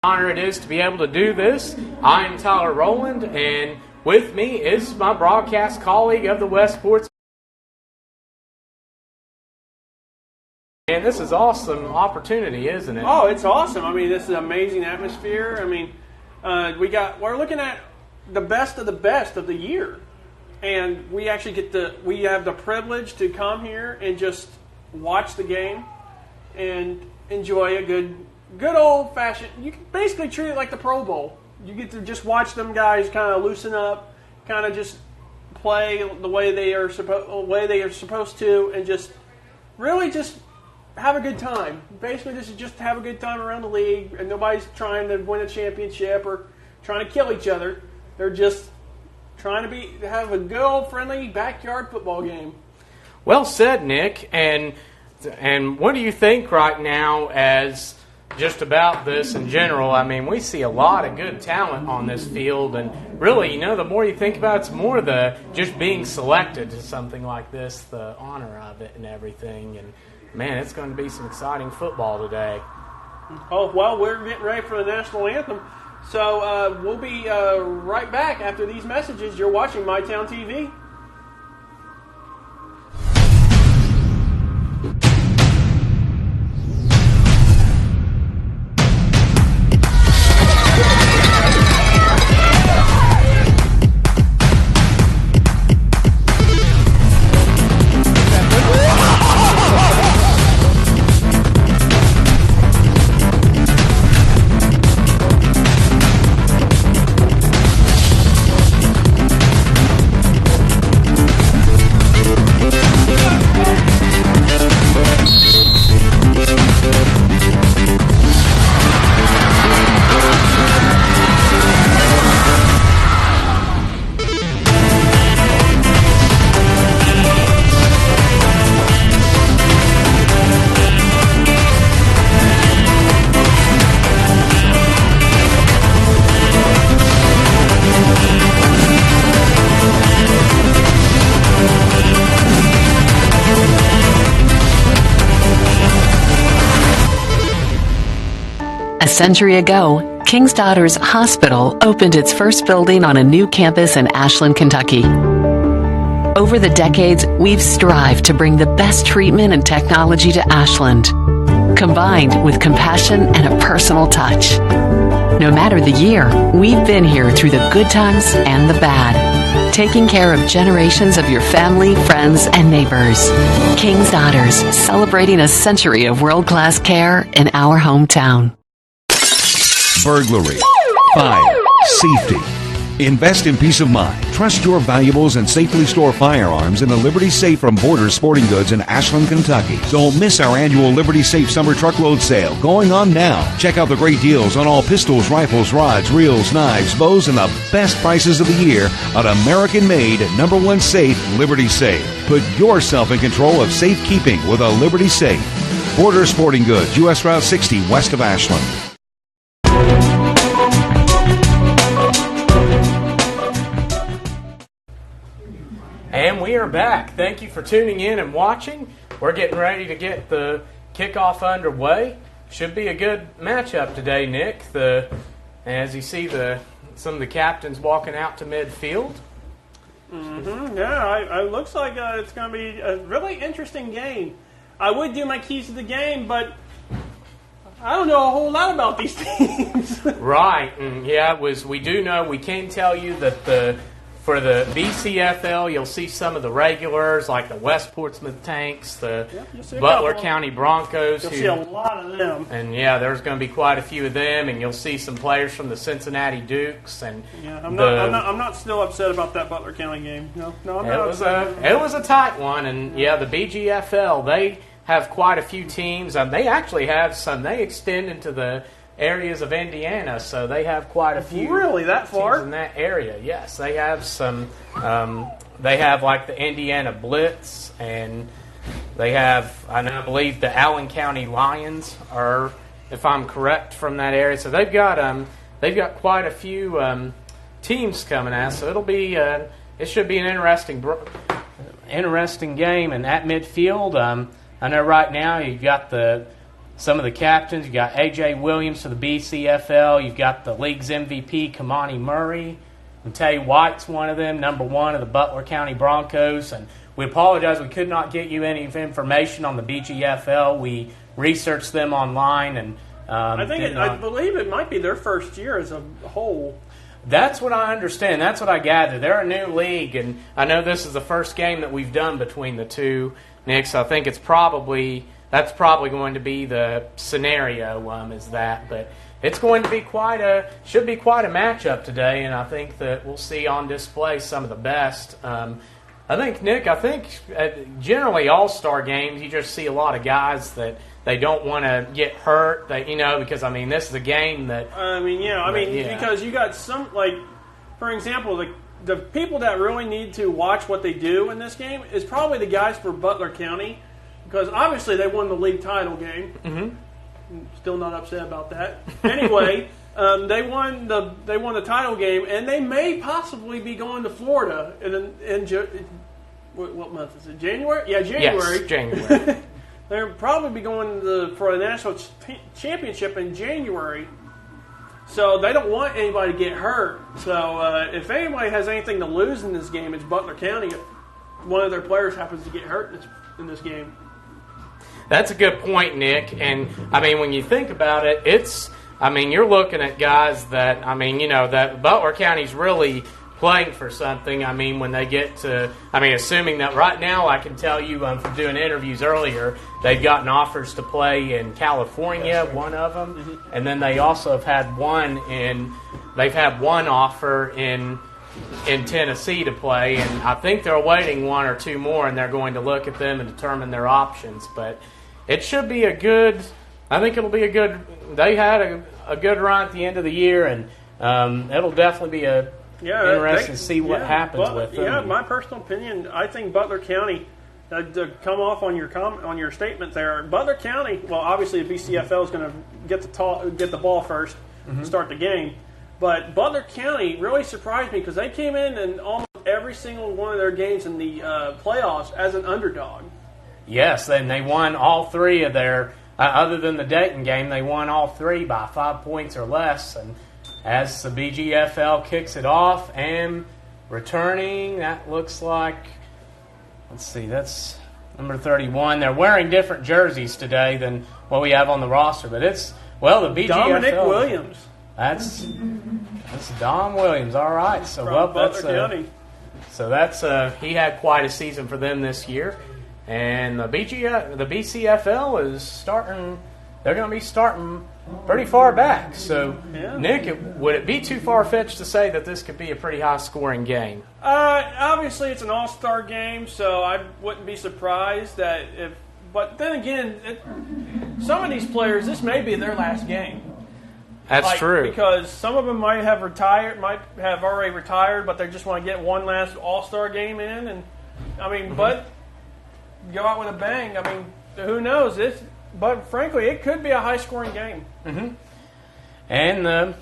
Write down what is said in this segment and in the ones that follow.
Honor it is to be able to do this. I'm Tyler Rowland, and with me is my broadcast colleague of the West Sports. And this is awesome opportunity, isn't it? Oh, it's awesome. I mean, this is an amazing atmosphere. I mean, we're looking at the best of the year. And we actually we have the privilege to come here and just watch the game and enjoy a good old-fashioned, you can basically treat it like the Pro Bowl. You get to just watch them guys kind of loosen up, kind of just play the way they are supposed to, and just really just have a good time. Basically, this is just to have a good time around the league, and nobody's trying to win a championship or trying to kill each other. They're just trying to have a good old friendly backyard football game. Well said, Nick. And what do you think right now as just about this in general? I mean, we see a lot of good talent on this field, and really, the more you think about it, it's more the just being selected to something like this, the honor of it and everything. And man, it's going to be some exciting football today. Oh, well, we're getting ready for the national anthem. So we'll be right back after these messages. You're watching MyTown TV. A century ago, King's Daughters Hospital opened its first building on a new campus in Ashland, Kentucky. Over the decades, we've strived to bring the best treatment and technology to Ashland, combined with compassion and a personal touch. No matter the year, we've been here through the good times and the bad, taking care of generations of your family, friends, and neighbors. King's Daughters, celebrating a century of world-class care in our hometown. Burglary, fire, safety. Invest in peace of mind. Trust your valuables and safely store firearms in the Liberty Safe from Borders Sporting Goods in Ashland, Kentucky. Don't miss our annual Liberty Safe Summer Truckload Sale going on now. Check out the great deals on all pistols, rifles, rods, reels, knives, bows, and the best prices of the year on American-made #1 safe, Liberty Safe. Put yourself in control of safekeeping with a Liberty Safe. Borders Sporting Goods, U.S. Route 60, west of Ashland. And we are back. Thank you for tuning in and watching. We're getting ready to get the kickoff underway. Should be a good matchup today, Nick. As you see, some of the captains walking out to midfield. Mm-hmm. Yeah, it looks like it's going to be a really interesting game. I would do my keys to the game, but I don't know a whole lot about these teams. Right. And yeah, we do know, we can tell you that for the BCFL, you'll see some of the regulars like the West Portsmouth Tanks, the Butler County Broncos. You'll see a lot of them. And yeah, there's going to be quite a few of them, and you'll see some players from the Cincinnati Dukes. And yeah, I'm not still upset about that Butler County game. No, I'm not upset. It was a tight one, and yeah, the BGFL, they have quite a few teams. They actually have some. They extend into the areas of Indiana, so they have quite a few. Really, that far? Teams in that area, yes. They have some. They have like the Indiana Blitz, and they have, I believe the Allen County Lions are, if I'm correct, from that area. So they've got quite a few teams coming out. So it should be an interesting game. And at midfield, I know right now you've got the some of the captains. You got A.J. Williams for the BCFL. You've got the league's MVP, Kamani Murray. And Tay White's one of them, number 1 of the Butler County Broncos. And we apologize, we could not get you any information on the BGFL. We researched them online, and I believe it might be their first year as a whole. That's what I understand. That's what I gather. They're a new league, and I know this is the first game that we've done between the two, Nick. So I think that's probably going to be the scenario. Is that? But it's going to be should be quite a matchup today, and I think that we'll see on display some of the best. I think, Nick, generally all-star games, you just see a lot of guys that they don't want to get hurt, because, this is a game that... because you got some, for example, the people that really need to watch what they do in this game is probably the guys for Butler County, because obviously they won the league title game. Mm-hmm. Still not upset about that. Anyway... they won the title game, and they may possibly be going to Florida what month is it? January? Yeah, January. Yes, January. They'll probably be going for a national championship in January. So they don't want anybody to get hurt. So if anybody has anything to lose in this game, it's Butler County if one of their players happens to get hurt in this game. That's a good point, Nick. And, when you think about it, you're looking at guys that, that Butler County's really playing for something. When they get to, assuming that right now, I can tell you from doing interviews earlier, they've gotten offers to play in California, one of them, mm-hmm. and then they also have had one offer in Tennessee to play, and I think they're awaiting one or two more, and they're going to look at them and determine their options. But it should be I think it'll be a good. They had a good run at the end of the year, and it'll definitely be interesting to see what happens with them. Yeah, my personal opinion, I think Butler County. To come off on your statement there, Butler County. Well, obviously the BCFL is going to get the ball first, mm-hmm. to start the game. But Butler County really surprised me because they came in almost every single one of their games in the playoffs as an underdog. Yes, and they won all 3 of their. Other than the Dayton game, they won all 3 by 5 points or less. And as the BGFL kicks it off and returning, that looks like, that's number 31. They're wearing different jerseys today than what we have on the roster. But the BGFL. Dominic Williams. That's Dom Williams. All right. So, Butler County. So he had quite a season for them this year. And the BCFL is starting. They're going to be starting pretty far back. So, yeah. Nick, would it be too far-fetched to say that this could be a pretty high-scoring game? Obviously, it's an all-star game, so I wouldn't be surprised that if. But then again, some of these players, this may be their last game. That's true. Because some of them might have already retired, but they just want to get one last all-star game in, and mm-hmm. but. Go out with a bang. Who knows? But frankly, it could be a high-scoring game. Mm-hmm. And the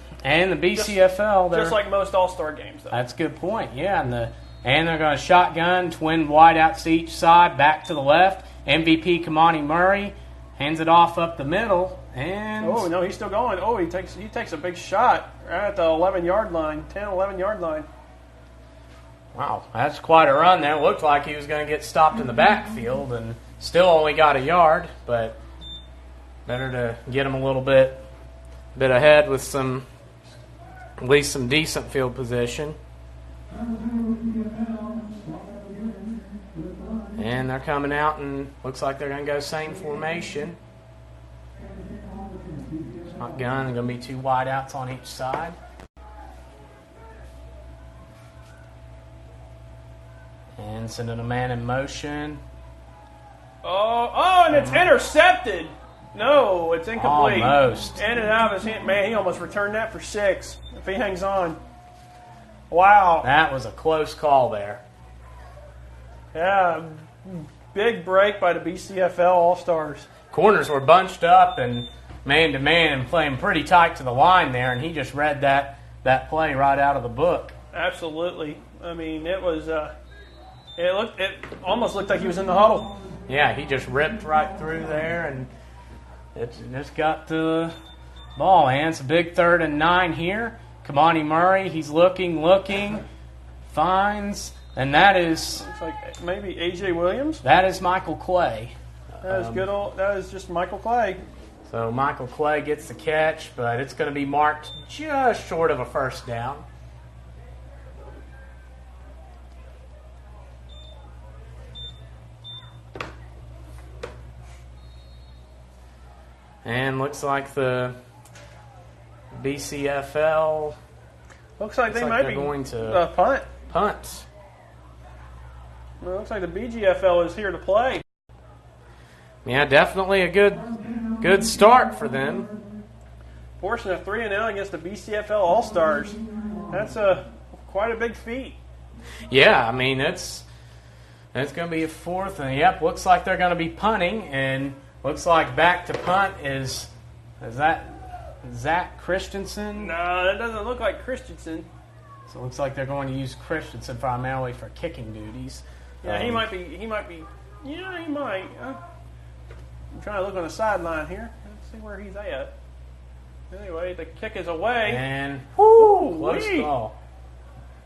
BCFL, just like most all-star games, though. That's a good point. Yeah, and they're going to shotgun, twin wideouts to each side, back to the left. MVP Kamani Murray hands it off up the middle, and oh no, he's still going. Oh, he takes a big shot right at the 11-yard line, 11-yard line. Wow, that's quite a run there. It looked like he was going to get stopped in the backfield and still only got a yard, but better to get him a little bit ahead with at least some decent field position. And they're coming out and looks like they're going to go same formation. Shotgun, they're going to be 2 wideouts on each side. And sending a man in motion. And it's intercepted. No, it's incomplete. Almost. And it out of his hand. Man, he almost returned that for 6 if he hangs on. Wow. That was a close call there. Yeah, big break by the BCFL All-Stars. Corners were bunched up and man-to-man and playing pretty tight to the line there, and he just read that play right out of the book. Absolutely. It was... It almost looked like he was in the huddle. Yeah, he just ripped right through there, and It just got the ball, and it's a big 3rd and 9 here. Kamani Murray, he's looking, finds, and that is... Looks like maybe A.J. Williams. That is Michael Clay. That is just Michael Clay. So Michael Clay gets the catch, but it's going to be marked just short of a first down. And looks like the BCFL... Looks like they might be going to punt. Well, it looks like the BGFL is here to play. Yeah, definitely a good start for them. Forcing a 3-0 against the BCFL All-Stars. That's quite a big feat. Yeah, I mean, it's going to be a 4th. And, yep, looks like they're going to be punting. And looks like back to punt is that Zach Christensen? No, that doesn't look like Christensen. So it looks like they're going to use Christensen primarily for kicking duties. Yeah, he might be. Yeah, he might. I'm trying to look on the sideline here. Let's see where he's at. Anyway, the kick is away. And close ball.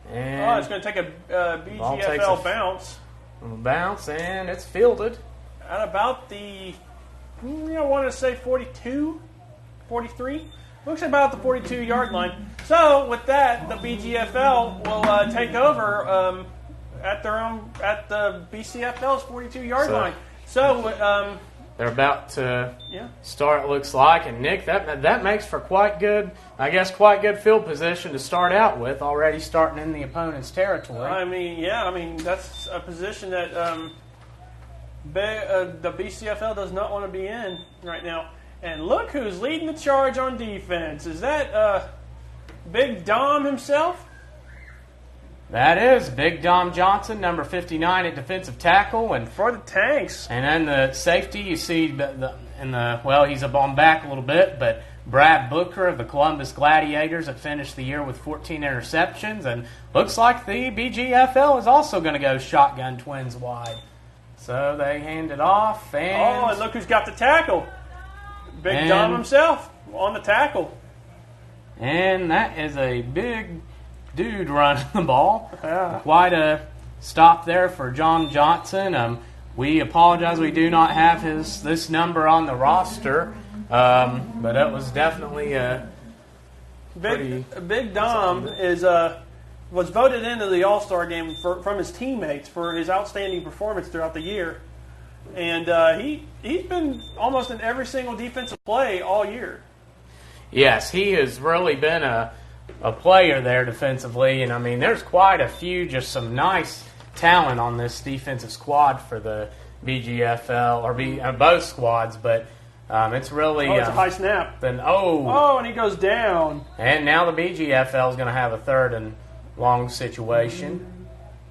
And it's going to take a BGFL bounce. Bounce, and it's fielded. At about the, I want to say 42, 43. Looks about the 42-yard line. So with that, the BGFL will take over at the BCFL's 42-yard line. So they're about to start. It looks like, and Nick, that makes for quite good field position to start out with. Already starting in the opponent's territory. I mean that's a position that the BCFL does not want to be in right now. And look who's leading the charge on defense. Is that Big Dom himself? That is Big Dom Johnson, number 59 at defensive tackle. And for the Tanks. And then the safety, you see, he's up on back a little bit, but Brad Booker of the Columbus Gladiators that finished the year with 14 interceptions. And looks like the BGFL is also going to go shotgun twins wide. So they hand it off. And look who's got the tackle. Big Dom himself on the tackle. And that is a big dude running the ball. Yeah. Quite a stop there for John Johnson. We apologize, we do not have this number on the roster, but that was definitely a Big Dom was voted into the All-Star game from his teammates for his outstanding performance throughout the year. And he's been almost in every single defensive play all year. Yes, he has really been a player there defensively. And, I mean, there's quite a few, just some nice talent on this defensive squad for the BGFL, or both squads. But it's really... it's a high snap. And he goes down. And now the BGFL is going to have a 3rd and long situation.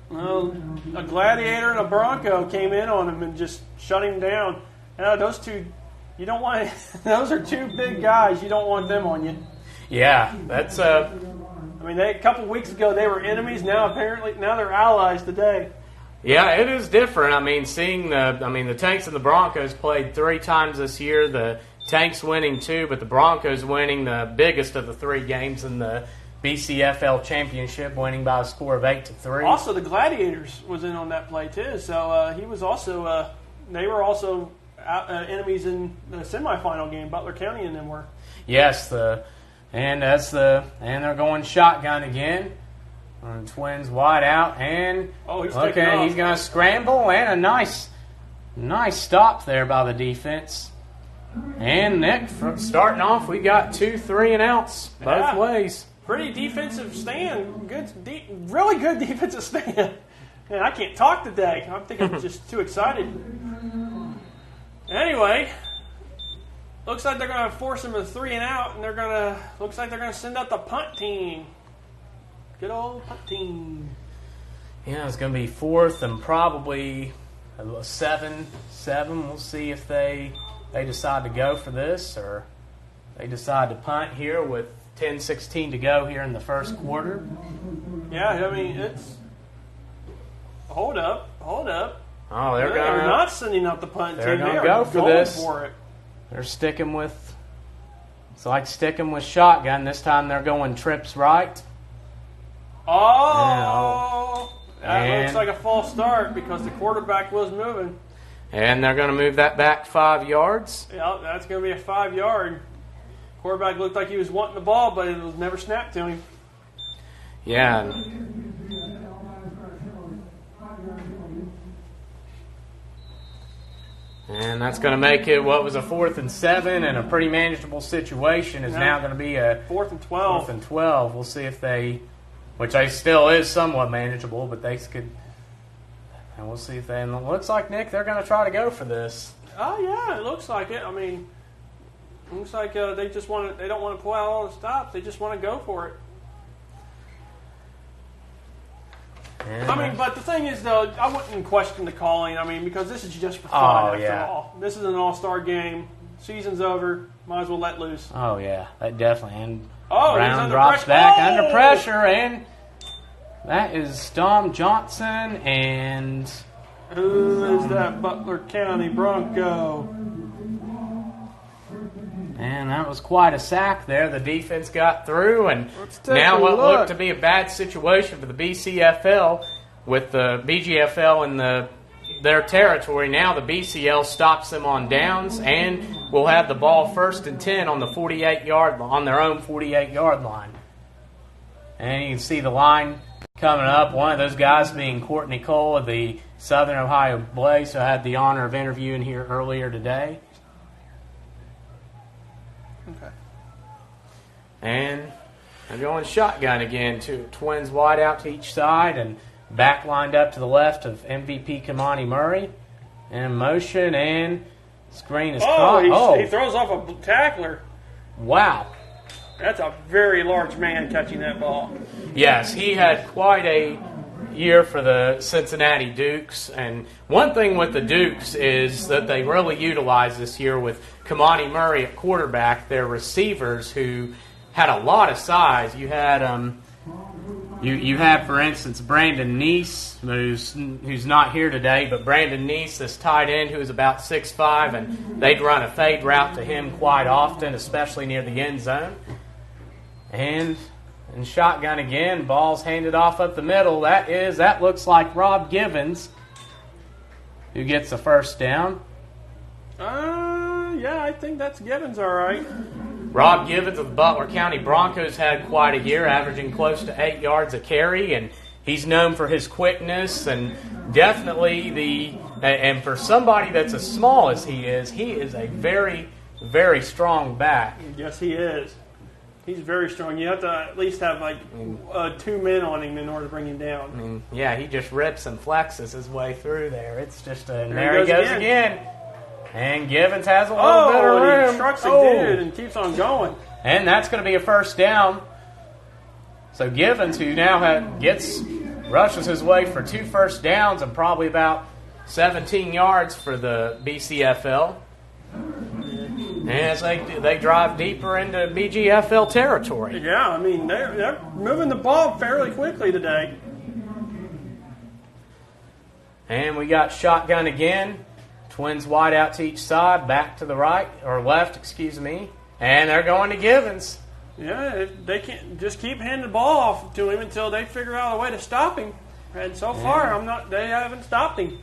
Well, a Gladiator and a Bronco came in on him and just shut him down. Those two, you don't want. Those are two big guys. You don't want them on you. Yeah, that's. I mean, a couple weeks ago they were enemies. Now they're allies today. Yeah, it is different. I mean, seeing the Tanks and the Broncos played 3 times this year. The Tanks winning 2, but the Broncos winning the biggest of the 3 games in the BCFL championship, winning by a score of 8-3. Also, the Gladiators was in on that play too. So he was also. They were also enemies in the semifinal game. Butler County and them were. Yes, and they're going shotgun again. Twins wide out, and he's taking off. He's going to scramble, and a nice stop there by the defense. And Nick, starting off, we got 2 3-and-outs both ways. Pretty defensive stand. Really good defensive stand. Man, I can't talk today. I think I'm just too excited. Anyway, looks like they're going to force him a 3-and-out, and looks like they're going to send out the punt team. Good old punt team. Yeah, it's going to be 4th and probably 7. We'll see if they decide to go for this, or they decide to punt here with 10-16 to go here in the first quarter. Yeah, I mean, it's... Hold up. Oh, they're not sending out the punt team. They're going to go for this. For it. They're sticking with, it's like sticking with shotgun. This time they're going trips right. Oh, that looks like a false start because the quarterback was moving. And they're going to move that back 5 yards. Yeah, that's going to be a 5-yard. Quarterback looked like he was wanting the ball, but it was never snapped to him. Yeah. And that's going to make it what was a 4th and 7 and a pretty manageable situation is now going to be a 4th and 12. 4th and 12. We'll see if they, which they still is somewhat manageable, but they could, and we'll see if they, and it looks like, Nick, they're going to try to go for this. Oh, yeah, it looks like it. I mean, it looks like they don't want to pull out all the stops. They just want to go for it. And I mean, but the thing is, though, I wouldn't question the calling. I mean, because this is just for fun after all. This is an all-star game. Season's over. Might as well let loose. Oh, yeah, that definitely. And Brown drops back under pressure, and that is Dom Johnson, and who is that Butler County Bronco? And that was quite a sack there. The defense got through, and now what looked to be a bad situation for the BCFL with the BGFL in their territory. Now the BCL stops them on downs, and will have the ball 1st and 10 on the 48-yard on their own 48-yard line. And you can see the line coming up. One of those guys being Courtney Cole of the Southern Ohio Blaze, who I had the honor of interviewing here earlier today. Okay. And they're going shotgun again. Twins wide out to each side and back lined up to the left of MVP Kamani Murray. And motion, and screen is caught. He throws off a tackler. Wow. That's a very large man catching that ball. Yes, he had quite a year for the Cincinnati Dukes. And one thing with the Dukes is that they really utilized this year with Kamani Murray at quarterback, their receivers who had a lot of size. You had you had, for instance, Brandon Neese, who's not here today, but Brandon Neese, this tight end who is about 6'5", and they'd run a fade route to him quite often, especially near the end zone. And shotgun again, ball's handed off up the middle. That looks like Rob Givens, who gets the first down. Yeah, I think that's Givens, all right. Rob Givens of the Butler County Broncos had quite a year, averaging close to 8 yards a carry, and he's known for his quickness and definitely and for somebody that's as small as he is a very, very strong back. Yes, he is. He's very strong. You have to at least have like 2 men on him in order to bring him down. I mean, yeah, he just rips and flexes his way through there. It's just there he goes again. And Givens has a little bit of room. He trucks a dude and keeps on going. And that's going to be a first down. So Givens, who now rushes his way for 2 first downs and probably about 17 yards for the BCFL. And as they drive deeper into BGFL territory. Yeah, I mean, they're moving the ball fairly quickly today. And we got shotgun again. Twins wide out to each side, back to the right, or left, excuse me. And they're going to Givens. Yeah, they can't just keep handing the ball off to him until they figure out a way to stop him. And so far, they haven't stopped him.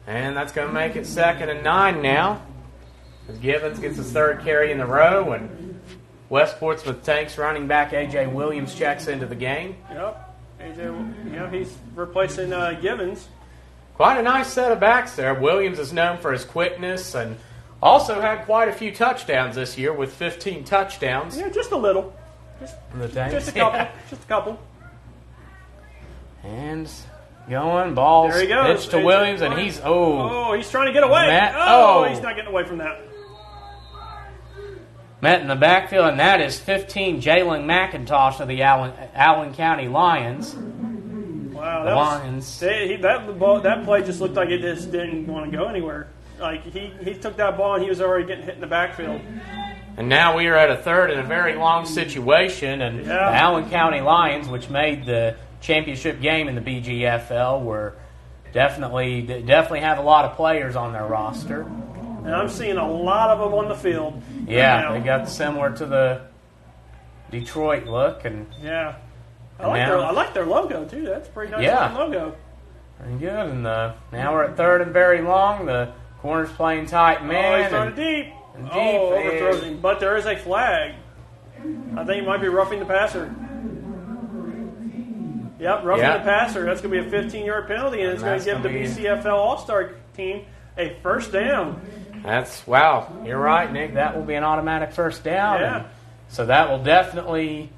And that's going to make it 2nd and 9 now. As Givens gets his 3rd carry in the row, and West Portsmouth Tanks running back A.J. Williams checks into the game. Yep. A.J., he's replacing Givens. Quite a nice set of backs there. Williams is known for his quickness and also had quite a few touchdowns this year with 15 touchdowns. Yeah, just a little. Just a couple. Yeah. Just a couple. And going, balls there he goes. pitched to Williams, and he's he's trying to get away. He's not getting away from that. Met in the backfield, and that is 15, Jalen McIntosh of the Allen County Lions. Wow, that play just looked like it just didn't want to go anywhere. Like he took that ball and he was already getting hit in the backfield. And now we are at a 3rd and a very long situation, and the Allen County Lions, which made the championship game in the BGFL, were definitely have a lot of players on their roster. And I'm seeing a lot of them on the field. Yeah, right they got similar to the Detroit look, and yeah, I like their logo too. That's a pretty nice logo. Pretty good. And now we're at third and very long. The corner's playing tight man. He's throwing it deep. And deep. Overthrows him. But there is a flag. I think he might be roughing the passer. Yep, roughing the passer. That's going to be a 15-yard penalty, and it's going to give the BCFL All-Star team a first down. Wow. You're right, Nick. That will be an automatic first down. Yeah. So that will definitely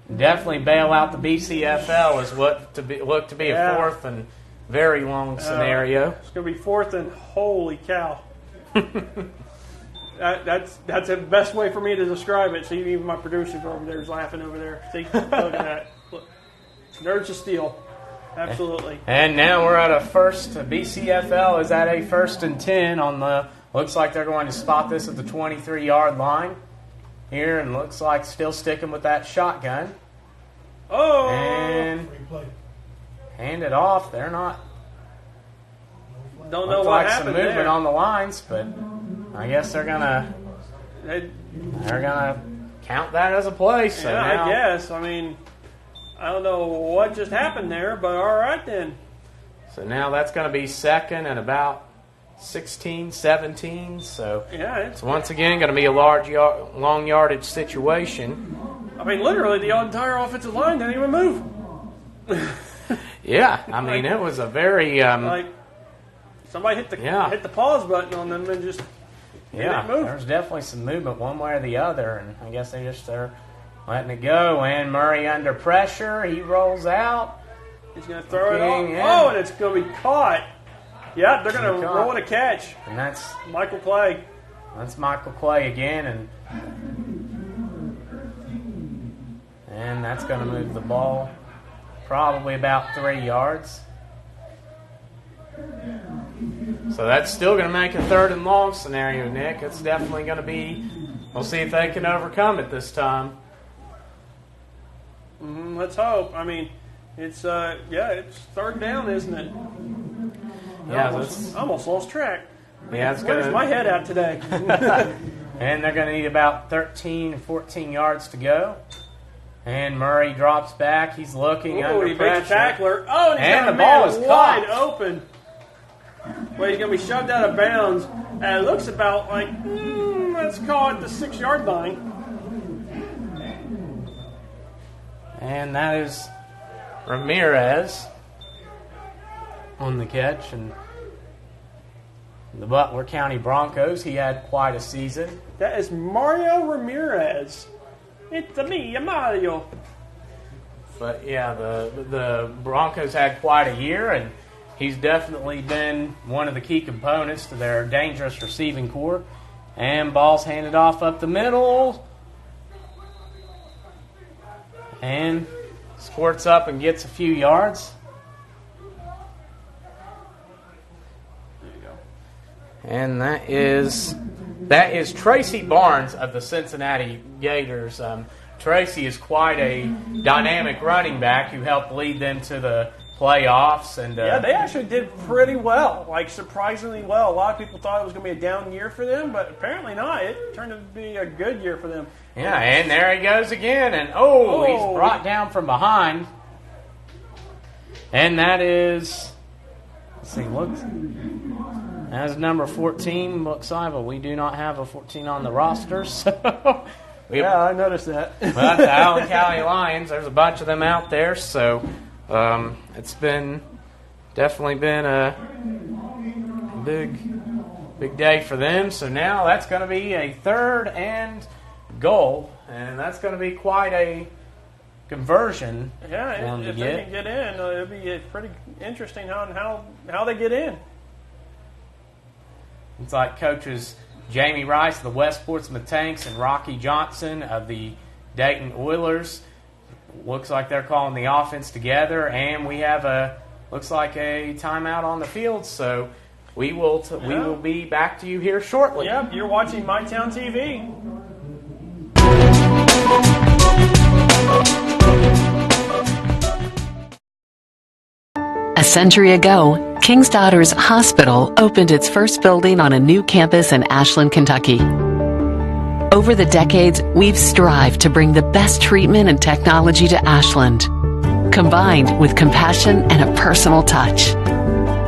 bail out the BCFL as look to be a fourth and very long scenario. It's going to be fourth and holy cow. That's the best way for me to describe it. See, even my producer over there is laughing over there. See, look at that. Look. Nerds of steel. Absolutely. And now we're at a first. BCFL is at a 1st and 10 on the. Looks like they're going to spot this at the 23-yard line here, and looks like still sticking with that shotgun. Oh! And hand it off. They're not. Don't know what like happened some movement there. on the lines, but I guess they're gonna count that as a play. So now, I guess. I mean, I don't know what just happened there, but all right then. So now that's going to be second and about 16, 17. So it's once again going to be a long yardage situation. I mean, literally the entire offensive line didn't even move. Yeah, I mean it was a very somebody hit the pause button on them and just didn't move. There's definitely some movement one way or the other, and I guess they're letting it go. And Murray under pressure, he rolls out. He's going to throw it off. Oh, and it's going to be caught. Yeah, they're going to roll it a catch. And that's Michael Clay. That's Michael Clay again, and that's going to move the ball probably about 3 yards. So that's still going to make a 3rd and long scenario, Nick. It's definitely going to be. We'll see if they can overcome it this time. Let's hope. I mean, it's 3rd down, isn't it? Yeah, I almost lost track. Yeah, where's my head at today? And they're going to need about 13, 14 yards to go. And Murray drops back. He's looking under pressure. Beats the tackler. Oh, and the ball is wide caught. open. Well, he's going to be shoved out of bounds. And it looks about like, let's call it the 6-yard line. And that is Ramirez on the catch. And the Butler County Broncos, he had quite a season. That is Mario Ramirez. It's me, Mario. But yeah, the Broncos had quite a year, and he's definitely been one of the key components to their dangerous receiving corps. And ball's handed off up the middle. And squirts up and gets a few yards. There you go. And that is Tracy Barnes of the Cincinnati Gators. Tracy is quite a dynamic running back who helped lead them to the playoffs. And they actually did pretty well, like surprisingly well. A lot of people thought it was going to be a down year for them, but apparently not. It turned out to be a good year for them. Yeah, and there he goes again. And he's brought down from behind. And that is, let's see, that's number 14, looks like, but we do not have a 14 on the roster. So I noticed that. But the Allen County Lions, there's a bunch of them out there. So it's definitely been a big day for them. So now that's going to be a 3rd and goal, and that's going to be quite a conversion. Yeah, if they can get in, it'll be pretty interesting how they get in. It's like coaches Jamie Rice of the West Portsmouth Tanks and Rocky Johnson of the Dayton Oilers. Looks like they're calling the offense together, and we have looks like a timeout on the field. So we will be back to you here shortly. Yep, you're watching MyTown TV. A century ago, King's Daughters Hospital opened its first building on a new campus in Ashland, Kentucky. Over the decades, we've strived to bring the best treatment and technology to Ashland, combined with compassion and a personal touch.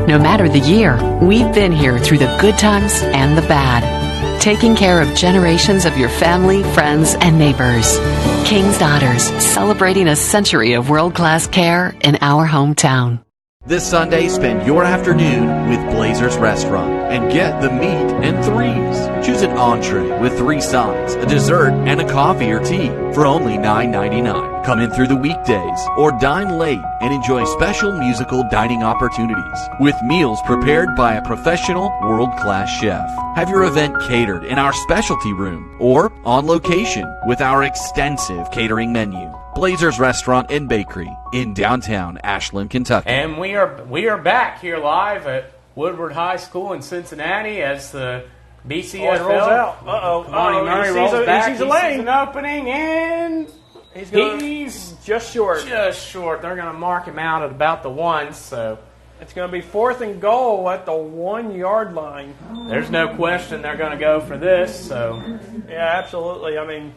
No matter the year, we've been here through the good times and the bad, taking care of generations of your family, friends, and neighbors. King's Daughters, celebrating a century of world-class care in our hometown. This Sunday, spend your afternoon with Blazer's Restaurant and get the meat and threes. Choose an entree with 3 sides, a dessert, and a coffee or tea for only $9.99. Come in through the weekdays or dine late and enjoy special musical dining opportunities with meals prepared by a professional world-class chef. Have your event catered in our specialty room or on location with our extensive catering menu. Blazer's Restaurant and Bakery in downtown Ashland, Kentucky. And we are back here live at Woodward High School in Cincinnati as the BCFL rolls out. Monty Murray rolls back. He sees a lane. Sees an opening, and he's just short. Just short. They're going to mark him out at about the 1, so it's going to be 4th and goal at the 1-yard line. There's no question they're going to go for this. So yeah, absolutely. I mean,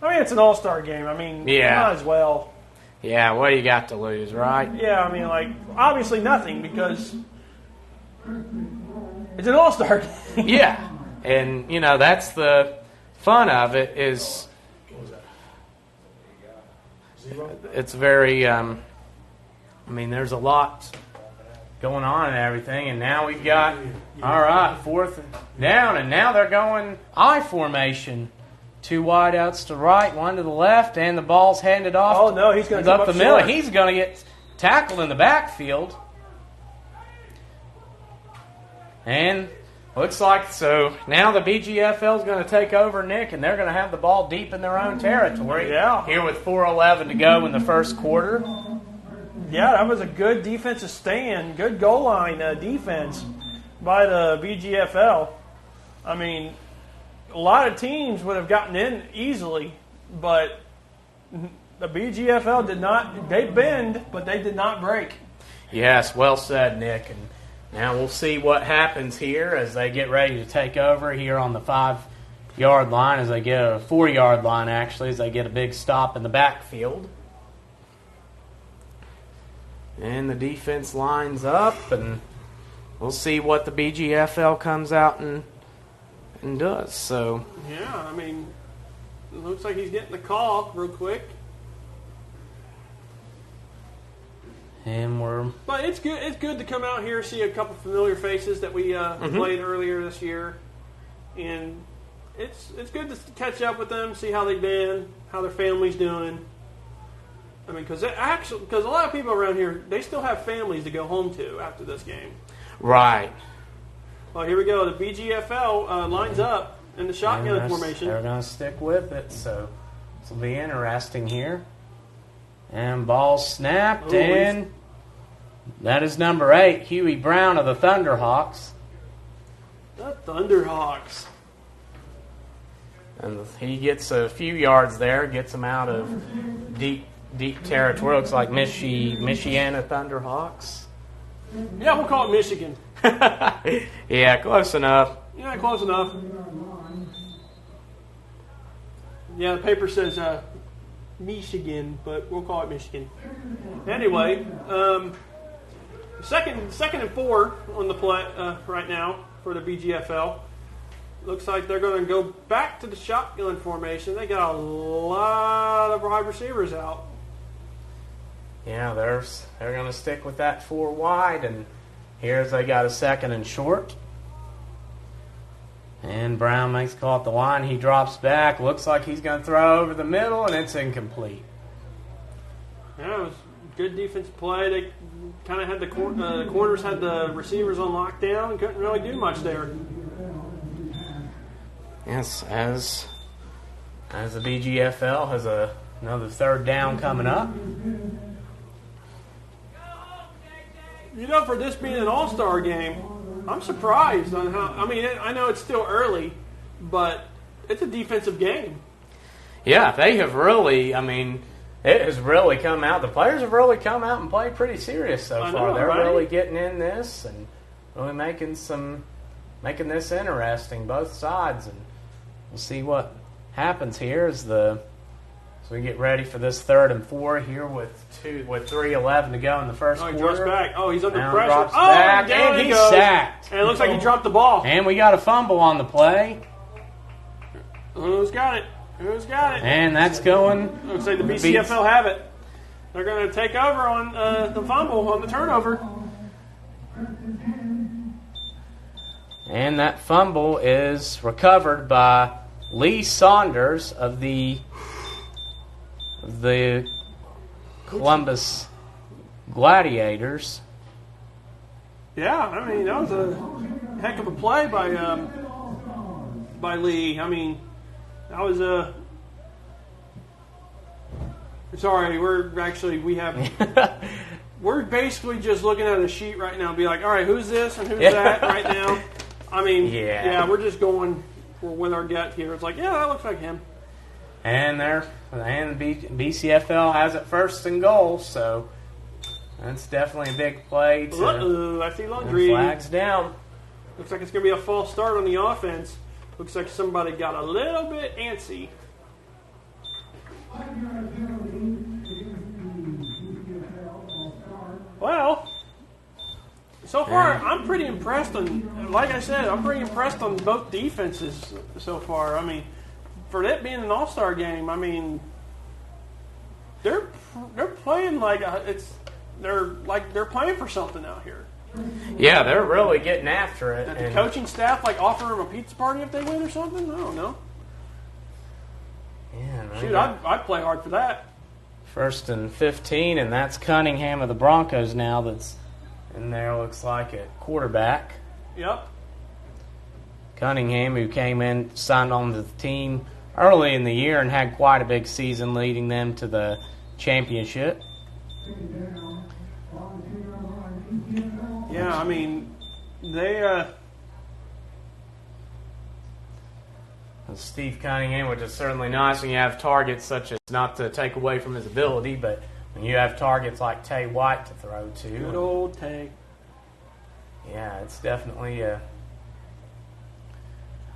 it's an all-star game. I mean, yeah. Might as well. Yeah, what do you got to lose, right? Yeah, I mean, obviously nothing because it's an all-star game. Yeah, and, that's the fun of it is it's very, there's a lot going on and everything, and now we've got, all right, 4th down, and now they're going I formation. 2 wideouts to the right, 1 to the left, and the ball's handed off. Oh, no, he's going to come up the short. middle. He's going to get tackled in the backfield. And looks like, so now the BGFL is going to take over, Nick, and they're going to have the ball deep in their own territory. Yeah. Here with 4:11 to go in the first quarter. Yeah, that was a good defensive stand, good goal line defense by the BGFL. I mean, a lot of teams would have gotten in easily, but the BGFL did not. They bend, but they did not break. Yes, well said, Nick. And now we'll see what happens here as they get ready to take over here on the 5-yard line, as they get a 4-yard line, actually, as they get a big stop in the backfield. And the defense lines up, and we'll see what the BGFL comes out and does. So yeah, I mean, it looks like he's getting the call real quick. And but it's good. It's good to come out here, see a couple familiar faces that we played earlier this year, and it's good to catch up with them, see how they've been, how their family's doing. I mean, because a lot of people around here, they still have families to go home to after this game. Right. Well, here we go. The BGFL lines up in the shotgun formation. They're going to stick with it, so this will be interesting here. And ball snapped, and that is number 8, Huey Brown of the Thunderhawks. The Thunderhawks. And he gets a few yards there, gets them out of deep territory. Looks like Michiana Thunderhawks. Yeah, we'll call it Michigan. Yeah, close enough. Yeah, close enough. Yeah, the paper says Michigan, but we'll call it Michigan. Anyway, second and 4 on the play right now for the BGFL. Looks like they're going to go back to the shotgun formation. They got a lot of wide receivers out. Yeah, they're going to stick with that 4 wide, and here's they got a 2nd and short. And Brown makes a call at the line. He drops back. Looks like he's going to throw over the middle, and it's incomplete. Yeah, it was good defensive play. They kind of had the corners had the receivers on lockdown and couldn't really do much there. Yes, as the BGFL has another 3rd down coming up. You know, for this being an all-star game, I'm surprised on how. I mean, I know it's still early, but it's a defensive game. Yeah, they have really. I mean, it has really come out. The players have really come out and played pretty serious so I far. know, They're right? really getting in this and really making this interesting, both sides. And we'll see what happens here as we get ready for this 3rd and 4 here with 3:11 to go in the first He quarter. drops back. Oh, he's under Now pressure. drops Oh, back, down and he he's goes. sacked. And it looks like he dropped the ball. And we got a fumble on the play. Who's got it? Who's got it? And that's going. Looks like the BCFL have it. They're going to take over on the fumble, on the turnover. And that fumble is recovered by Lee Saunders of the Columbus Gladiators. Yeah, I mean, that was a heck of a play by Lee. I mean, that was a... Sorry, we're basically just looking at a sheet right now and be like, all right, who's this and who's that right now? I mean, yeah, we're just going with our gut here. It's like, yeah, that looks like him. And BCFL has it 1st and goal, so that's definitely a big play. I see laundry. Flags down. Looks like it's going to be a false start on the offense. Looks like somebody got a little bit antsy. Well, so far I'm pretty impressed on, like I said, I'm pretty impressed on both defenses so far. I mean, for it being an all-star game, I mean, they're playing like they're playing for something out here. Yeah, they're really getting after it. Did the coaching staff offer them a pizza party if they win or something? I don't know. Yeah, Shoot, I'd play hard for that. 1st and 15, and that's Cunningham of the Broncos now that's in there, looks like, at quarterback. Yep. Cunningham, who came in, signed on to the team early in the year and had quite a big season leading them to the championship. Yeah, I mean, they... Steve Cunningham, which is certainly nice when you have targets such as, not to take away from his ability, but when you have targets like Tay White to throw to. Good old Tay. Yeah, it's definitely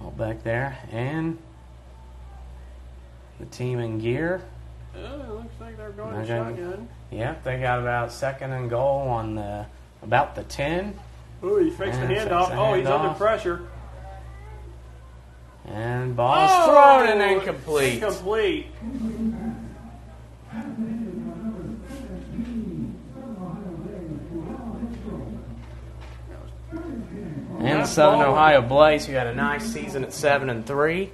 all back there. And the team in gear. It looks like they're going shotgun. Yep, they got about 2nd and goal on about the 10. Ooh, he fakes the handoff. Oh, he's under pressure. And ball's thrown and incomplete. Incomplete. And Southern Ohio Blaze, who had a nice season at 7 and 3.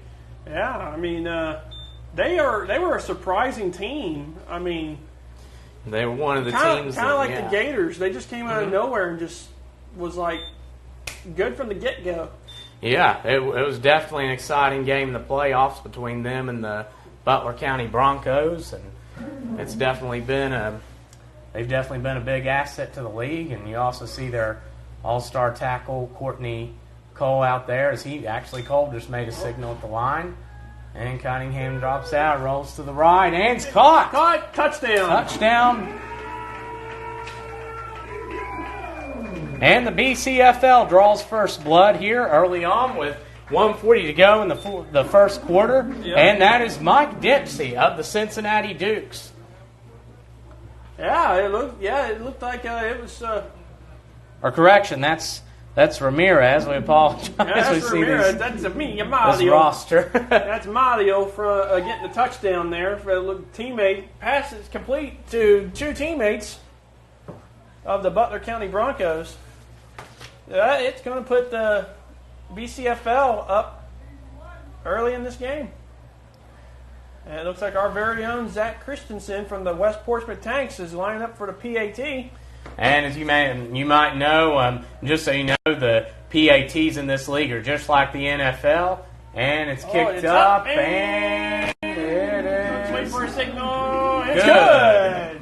Yeah, I mean, they were a surprising team. I mean, they were one of the teams kind of like the Gators. They just came out of nowhere and just was like good from the get-go. Yeah, it was definitely an exciting game in the playoffs between them and the Butler County Broncos, and they've definitely been a big asset to the league. And you also see their all-star tackle Courtney Cole out there, as Cole just made a signal at the line, and Cunningham drops out, rolls to the right, and it's caught. Touchdown. And the BCFL draws first blood here early on with 1:40 to go in the first quarter. Yep. And that is Mike Dempsey of the Cincinnati Dukes. Yeah, it looked like it was... Or correction, that's Ramirez. We apologize. That's Ramirez. That's Mario. This roster. That's Mario for getting the touchdown there. For a teammate. Pass is complete to 2 teammates of the Butler County Broncos. It's going to put the BCFL up early in this game. And it looks like our very own Zach Christensen from the West Portsmouth Tanks is lining up for the PAT. And as you might know, just so you know, the PATs in this league are just like the NFL. And it's kicked up, and it is. Let's wait for a signal. It's good.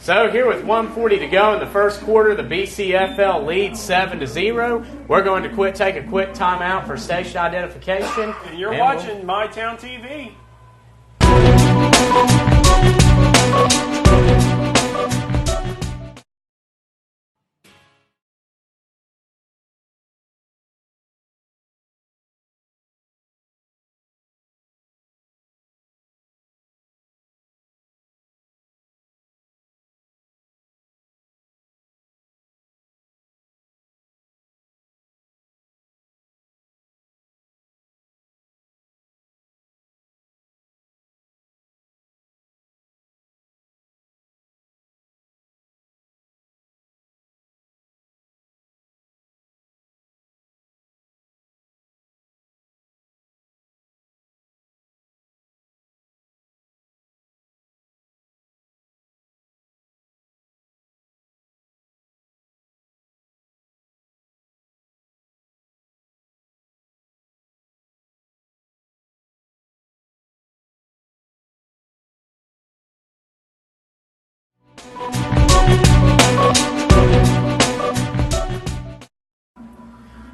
So here with 1:40 to go in the first quarter, the BCFL leads 7-0. We're going to take a quick timeout for station identification. And you're watching My Town TV.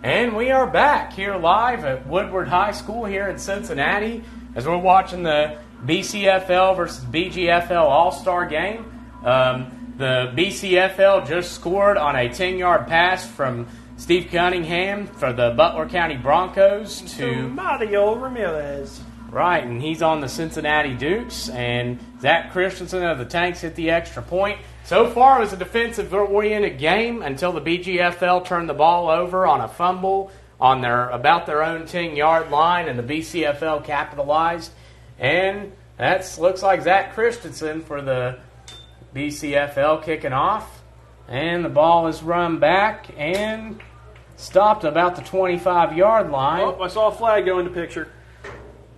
And we are back here live at Woodward High School here in Cincinnati as we're watching the BCFL versus BGFL All-Star game. The BCFL just scored on a 10-yard pass from Steve Cunningham for the Butler County Broncos to Mario Ramirez. Right, and he's on the Cincinnati Dukes, and Zach Christensen of the Tanks hit the extra point. So far, it was a defensive-oriented game until the BGFL turned the ball over on a fumble on about their own 10-yard line, and the BCFL capitalized. And that looks like Zach Christensen for the BCFL kicking off. And the ball is run back and stopped about the 25-yard line. Oh, I saw a flag go in the picture.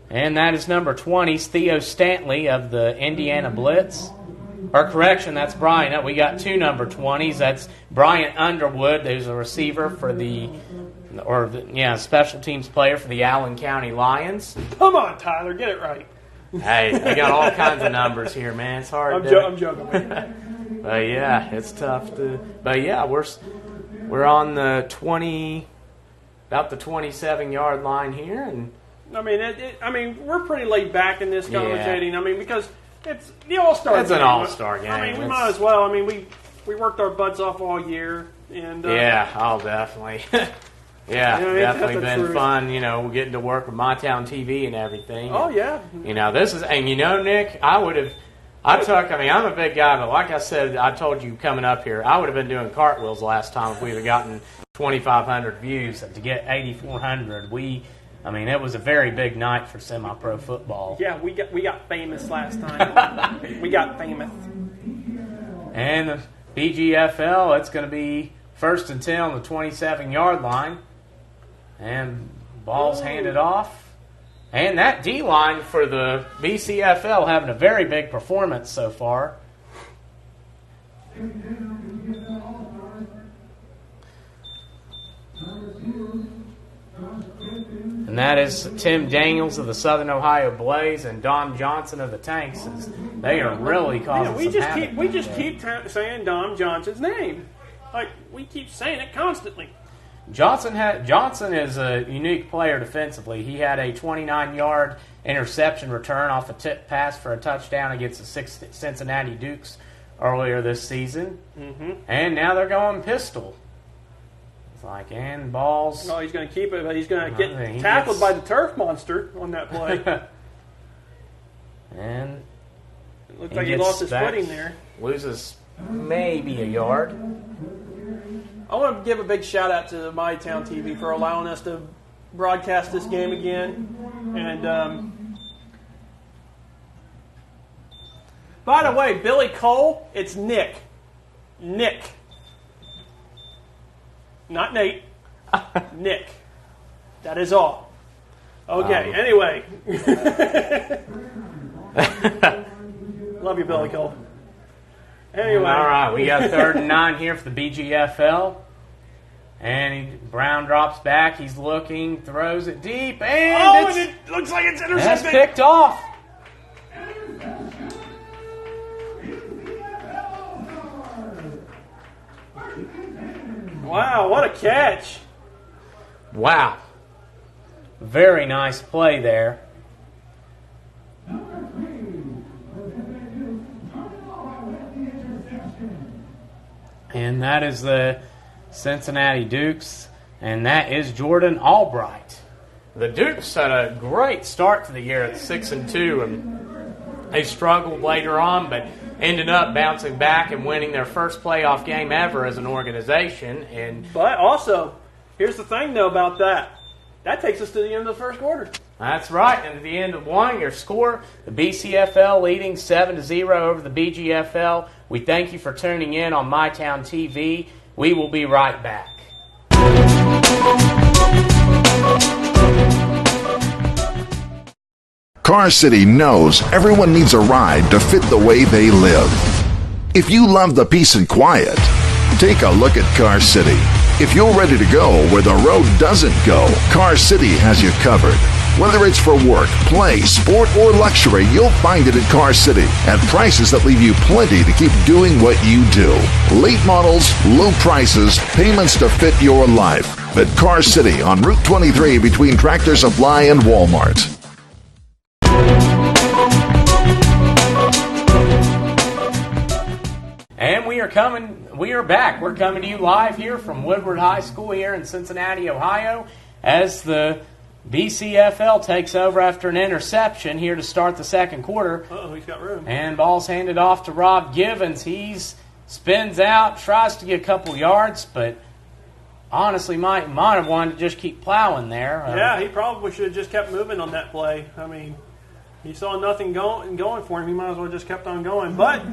And that is number 20, Theo Stantley of the Indiana Blitz. Or correction, that's Brian. We got two number 20s. That's Brian Underwood, who's a receiver for special teams player for the Allen County Lions. Come on, Tyler, get it right. Hey, they got all kinds of numbers here, man. It's hard. I'm joking with you. But yeah, it's tough to. But yeah, we're on the 20, about the 27-yard line here, and. I mean, we're pretty laid back in this commentating. Yeah. I mean, because it's the All-Star game. It's an All-Star game. I mean, we might as well. I mean, we worked our butts off all year. And definitely. Definitely been fun, getting to work with My Town TV and everything. Oh, yeah. This is, and Nick, I'm a big guy, but like I said, I told you coming up here, I would have been doing cartwheels last time if we would have gotten 2,500 views. To get 8,400, it was a very big night for semi-pro football. Yeah, we got famous last time. We got famous. And the BGFL, it's going to be 1st and 10 on the 27-yard line. And ball's handed off. And that D-line for the BCFL having a very big performance so far. And that is Tim Daniels of the Southern Ohio Blaze and Dom Johnson of the Tanks. They are really causing we just keep saying Dom Johnson's name. Like, we keep saying it constantly. Johnson is a unique player defensively. He had a 29-yard interception return off a tip pass for a touchdown against the Cincinnati Dukes earlier this season. Mm-hmm. And now they're going pistol. And balls. Oh, he's going to keep it, but he's going to get tackled by the turf monster on that play. And it looks like he lost his footing there. Loses maybe a yard. I want to give a big shout out to My Town TV for allowing us to broadcast this game again. And by the way, Billy Cole, it's Nick. Nick. Not Nate. Nick. That is all. Okay, anyway. Love you, Billy Cole. Anyway. All right, we got 3rd and 9 here for the BGFL. And Brown drops back. He's looking, throws it deep, and it looks like it's intercepted. That's picked off. Wow, what a catch. Wow. Very nice play there. And that is the Cincinnati Dukes, and that is Jordan Albright. The Dukes had a great start to the year at 6-2, and they struggled later on, but ended up bouncing back and winning their first playoff game ever as an organization. But also, here's the thing, though, about that. That takes us to the end of the first quarter. That's right. And at the end of one, your score, the BCFL leading 7-0 over the BGFL. We thank you for tuning in on MyTown TV. We will be right back. Car City knows everyone needs a ride to fit the way they live. If you love the peace and quiet, take a look at Car City. If you're ready to go where the road doesn't go, Car City has you covered. Whether it's for work, play, sport, or luxury, you'll find it at Car City at prices that leave you plenty to keep doing what you do. Late models, low prices, payments to fit your life. At Car City on Route 23 between Tractor Supply and Walmart. And we are back. We're coming to you live here from Woodward High School here in Cincinnati, Ohio, as the BCFL takes over after an interception here to start the second quarter. Uh-oh, he's got room. And ball's handed off to Rob Givens. He spins out, tries to get a couple yards, but honestly might have wanted to just keep plowing there. Yeah, he probably should have just kept moving on that play. I mean, he saw nothing going for him. He might as well just kept on going. But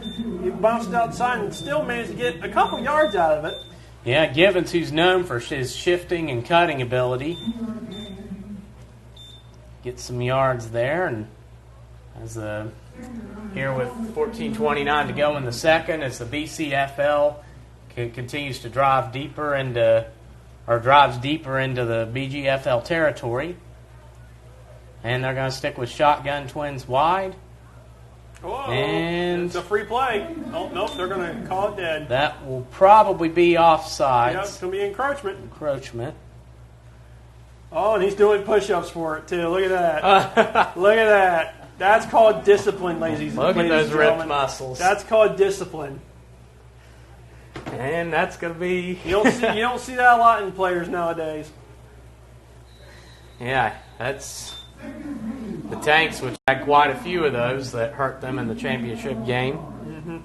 he bounced outside and still managed to get a couple yards out of it. Yeah, Givens, who's known for his shifting and cutting ability, gets some yards there. And as here with 14:29 to go in the second, as the BCFL continues to drives deeper into the BGFL territory. And they're going to stick with shotgun twins wide. Whoa, and it's a free play. Oh, nope, they're going to call it dead. That will probably be offsides. Yeah, it's going to be encroachment. Oh, and he's doing push-ups for it, too. Look at that. Look at that. That's called discipline, ladies Look and at those gentlemen. ripped muscles. That's called discipline. And that's going to be... You don't see that a lot in players nowadays. Yeah, that's... The Tanks, which had quite a few of those that hurt them in the championship game. Mm-hmm.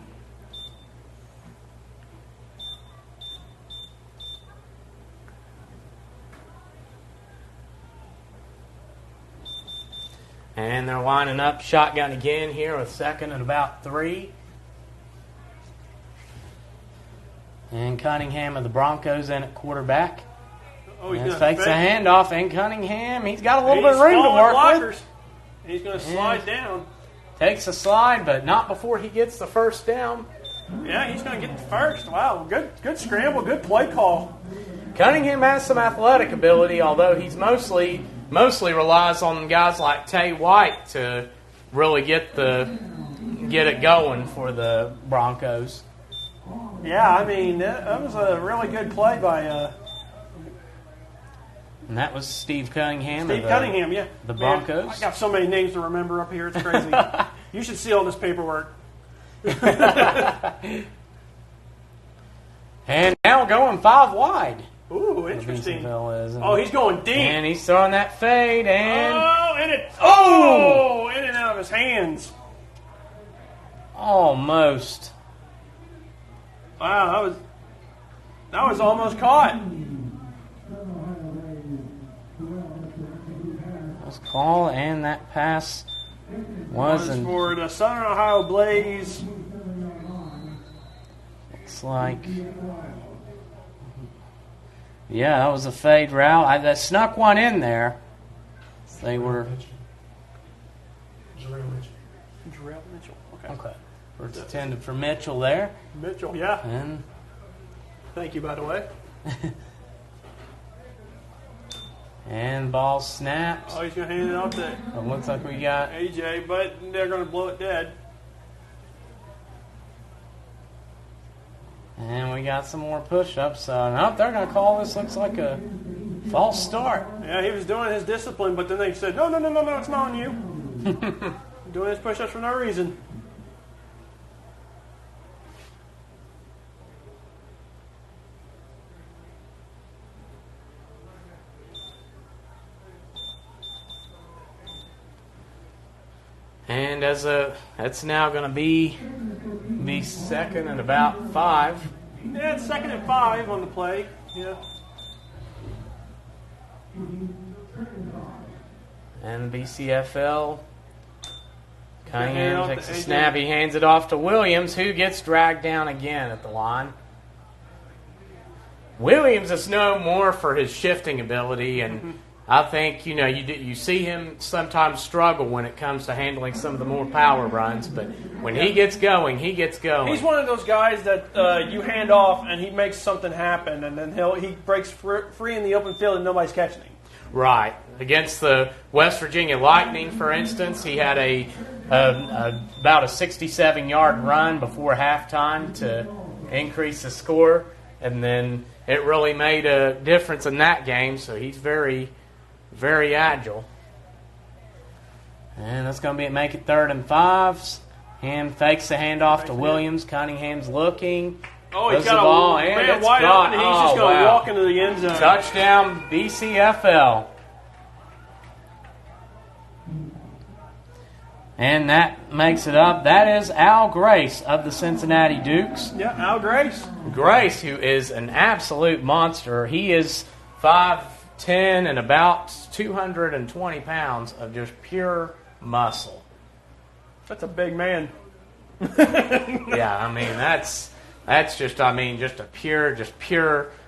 And they're lining up shotgun again here with second and about 3. And Cunningham of the Broncos in at quarterback. Oh, he's and going to fakes a handoff, and Cunningham, he's got a little bit of room to work with. And he's going to slide down. Takes a slide, but not before he gets the first down. Yeah, he's going to get the first. Wow, good scramble, good play call. Cunningham has some athletic ability, although he's mostly relies on guys like Tay White to really get it going for the Broncos. Yeah, I mean, that was a really good play by... And that was Steve Cunningham. Cunningham, yeah. The Broncos. Man, I got so many names to remember up here. It's crazy. You should see all this paperwork. And now going 5 wide. Ooh, interesting. Oh, he's going deep. And he's throwing that fade. And in and out of his hands. Almost. Wow, that was almost caught. Call, and that pass was for the Southern Ohio Blaze. Looks like, yeah, that was a fade route. I snuck one in there. They were Jarrell Mitchell. Okay. It's intended for Mitchell there. Mitchell, yeah. And thank you, by the way. And ball snapped. Oh, he's going to hand it off to It looks like we got AJ, but they're going to blow it dead. And we got some more push-ups. So nope, they're going to call this. Looks like a false start. Yeah, he was doing his discipline, but then they said, no, it's not on you. Doing his push-ups for no reason. And that's now going to be second and about 5. Yeah, it's second and 5 on the play. Yeah. And BCFL, Cunningham takes a snap. He hands it off to Williams, who gets dragged down again at the line. Williams is known more for his shifting ability, and I think you see him sometimes struggle when it comes to handling some of the more power runs. But when he gets going, he gets going. He's one of those guys that you hand off and he makes something happen, and then he breaks free in the open field and nobody's catching him. Right. Against the West Virginia Lightning, for instance, he had about a 67-yard run before halftime to increase the score, and then it really made a difference in that game. So he's very, very agile. And that's going to make it 3rd and 5. Ham fakes the handoff to Williams. Cunningham's looking. Oh, he's got the ball, and it's wide open, and he's just going to walk into the end zone. Touchdown, BCFL. And that makes it up. That is Al Grace of the Cincinnati Dukes. Yeah, Al Grace. Grace, who is an absolute monster. He is 5'10" and about 220 pounds of just pure muscle. That's a big man. Yeah, I mean, that's just a pure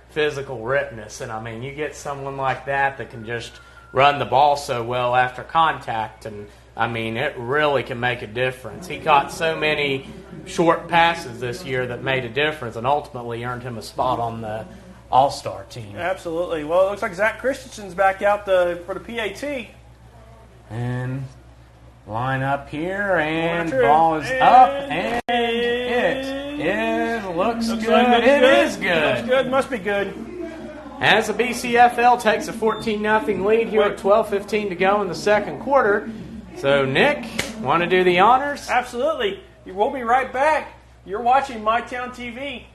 physical ripeness. And I mean, you get someone like that can just run the ball so well after contact, and I mean, it really can make a difference. He caught so many short passes this year that made a difference and ultimately earned him a spot on the All-Star team. Absolutely. Well, it looks like Zach Christensen's back out for the PAT. And line up here, and ball is up, and it looks good. It is good. Looks good. Must be good. As the BCFL takes a 14-0 lead here at 12:15 to go in the second quarter. So, Nick, want to do the honors? Absolutely. We'll be right back. You're watching My Town TV.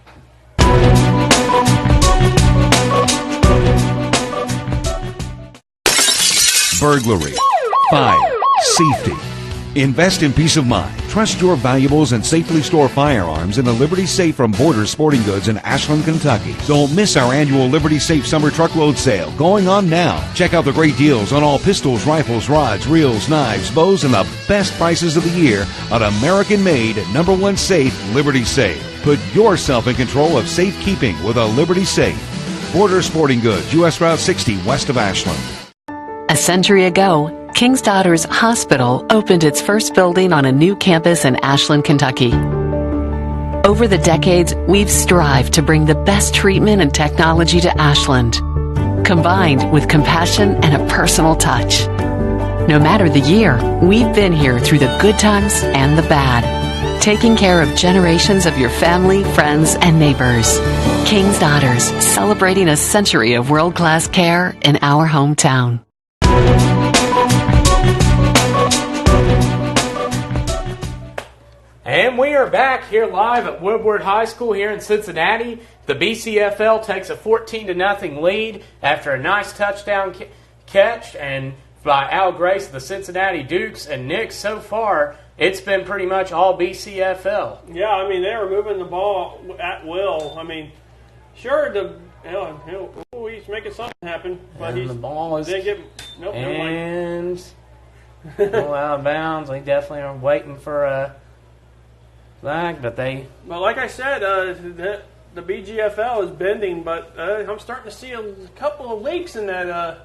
Burglary. 5. Safety. Invest in peace of mind. Trust your valuables and safely store firearms in a Liberty Safe from Borders Sporting Goods in Ashland, Kentucky. Don't miss our annual Liberty Safe Summer Truckload Sale going on now. Check out the great deals on all pistols, rifles, rods, reels, knives, bows, and the best prices of the year on American-made #1 safe, Liberty Safe. Put yourself in control of safekeeping with a Liberty Safe. Borders Sporting Goods, U.S. Route 60, west of Ashland. A century ago, King's Daughters Hospital opened its first building on a new campus in Ashland, Kentucky. Over the decades, we've strived to bring the best treatment and technology to Ashland, combined with compassion and a personal touch. No matter the year, we've been here through the good times and the bad, taking care of generations of your family, friends, and neighbors. King's Daughters, celebrating a century of world-class care in our hometown. And we are back here live at Woodward High School here in Cincinnati. The BCFL takes a 14-0 lead after a nice touchdown catch and by Al Grace of the Cincinnati Dukes. And Nick, so far, it's been pretty much all BCFL. Yeah, I mean, they were moving the ball at will. I mean, sure, he's making something happen, but and the ball is didn't get and go out of bounds. We definitely are waiting for a flag, but like I said, the BGFL is bending, but I'm starting to see a couple of leaks in that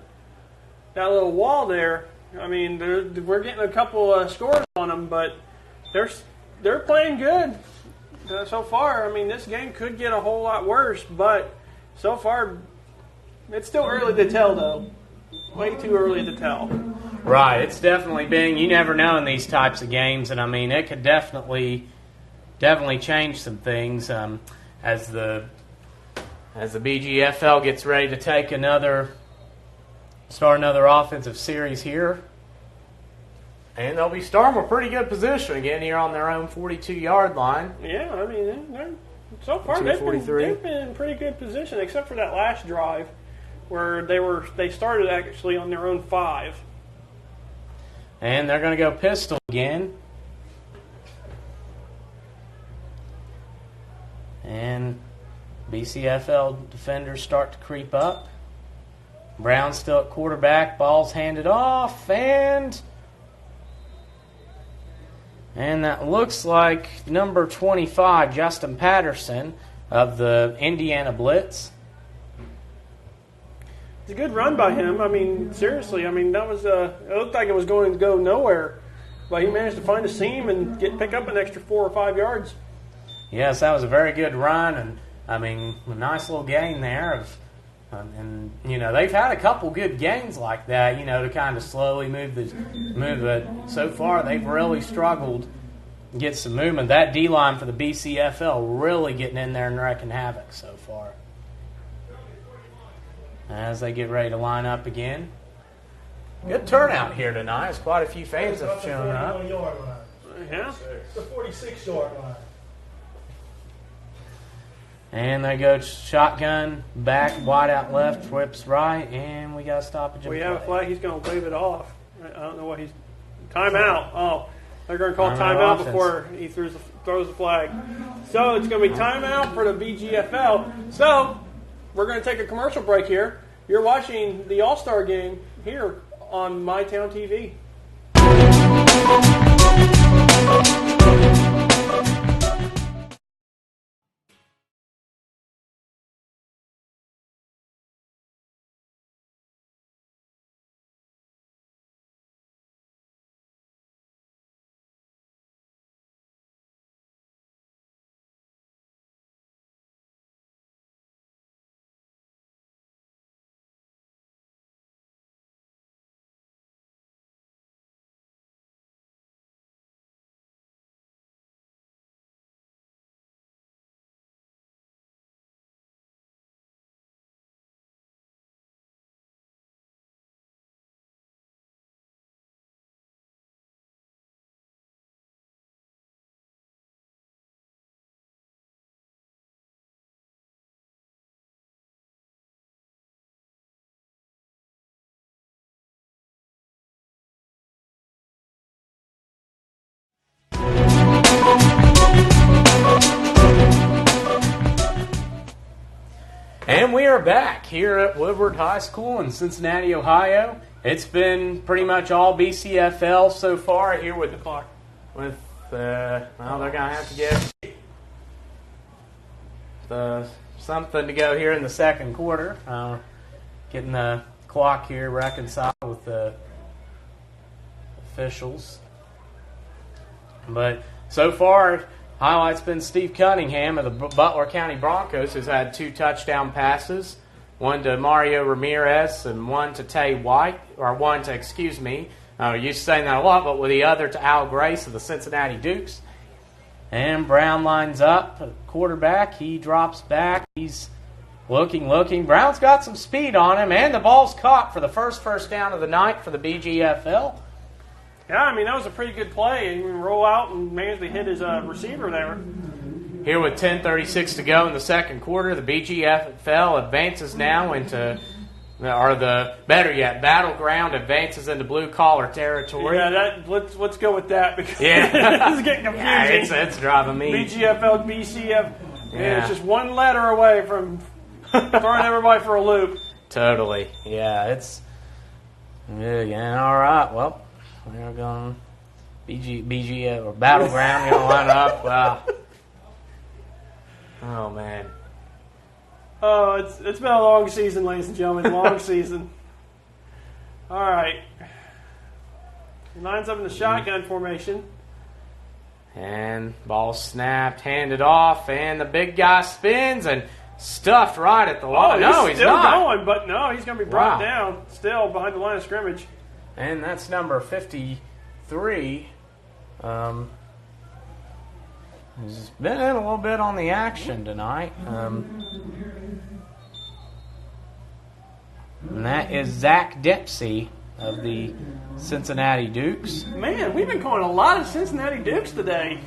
little wall there. I mean, we're getting a couple of scores on them, but they're playing good so far. I mean, this game could get a whole lot worse, but so far it's still early to tell, though. Way too early to tell. Right, it's definitely been. You never know in these types of games, and I mean, it could definitely change some things as the BGFL gets ready to start another offensive series here. And they'll be starting with pretty good position again here on their own 42-yard line. Yeah, I mean, so far they've been in pretty good position, except for that last drive where they started actually on their own 5. And they're going to go pistol again. And BCFL defenders start to creep up. Brown still at quarterback. Ball's handed off. And that looks like number 25, Justin Patterson of the Indiana Blitz. It's a good run by him. I mean, seriously. I mean, that was it looked like it was going to go nowhere, but he managed to find a seam and pick up an extra 4 or 5 yards. Yes, that was a very good run, and I mean, a nice little gain there. And you know, they've had a couple good gains like that. You know, to kind of slowly move it. So far, they've really struggled to get some movement. That D line for the BCFL really getting in there and wrecking havoc so far. As they get ready to line up again. Good turnout here tonight. There's quite a few fans have shown up. Yeah, the 46-yard line. And they go shotgun, back, wide out left, whips right, and we got a stoppage. We have a flag. He's going to wave it off. I don't know what he's... Timeout. Oh, they're going to call timeout before he throws the flag. So it's going to be timeout for the BGFL. So we're going to take a commercial break here. You're watching the All-Star game here on MyTown TV. And we are back here at Woodward High School in Cincinnati, Ohio. It's been pretty much all BCFL so far here with the clock. Well, they're going to have to get something to go here in the second quarter. Getting the clock here reconciled with the officials. But so far, highlight's been Steve Cunningham of the Butler County Broncos, who's had 2 touchdown passes, one to Mario Ramirez and one to Tay White, or one to, I used to saying that a lot, but with the other to Al Grace of the Cincinnati Dukes. And Brown lines up, quarterback, he drops back, he's looking. Brown's got some speed on him, and the ball's caught for the first down of the night for the BGFL. Yeah, I mean, that was a pretty good play. He roll out and managed to hit his receiver there. Here with 10:36 to go in the second quarter, the BGFL advances now into, or the better yet, Battleground advances into blue-collar territory. Yeah, let's go with that because yeah. it's getting confusing. Yeah, it's driving me. BGFL, BCF, yeah. It's just one letter away from throwing everybody for a loop. Totally. Yeah, it's... Yeah, all right, well... We're going BG or Battleground. Going to line up. Wow. Oh man. Oh, it's been a long season, ladies and gentlemen. Long season. All right. Lines up in the shotgun formation. And ball snapped, handed off, and the big guy spins and stuffed right at the line. Oh, he's still not going, but no, he's going to be brought down. Still behind the line of scrimmage. And that's number 53. He's been in a little bit on the action tonight. And that is Zach Dempsey of the Cincinnati Dukes. Man, we've been calling a lot of Cincinnati Dukes today.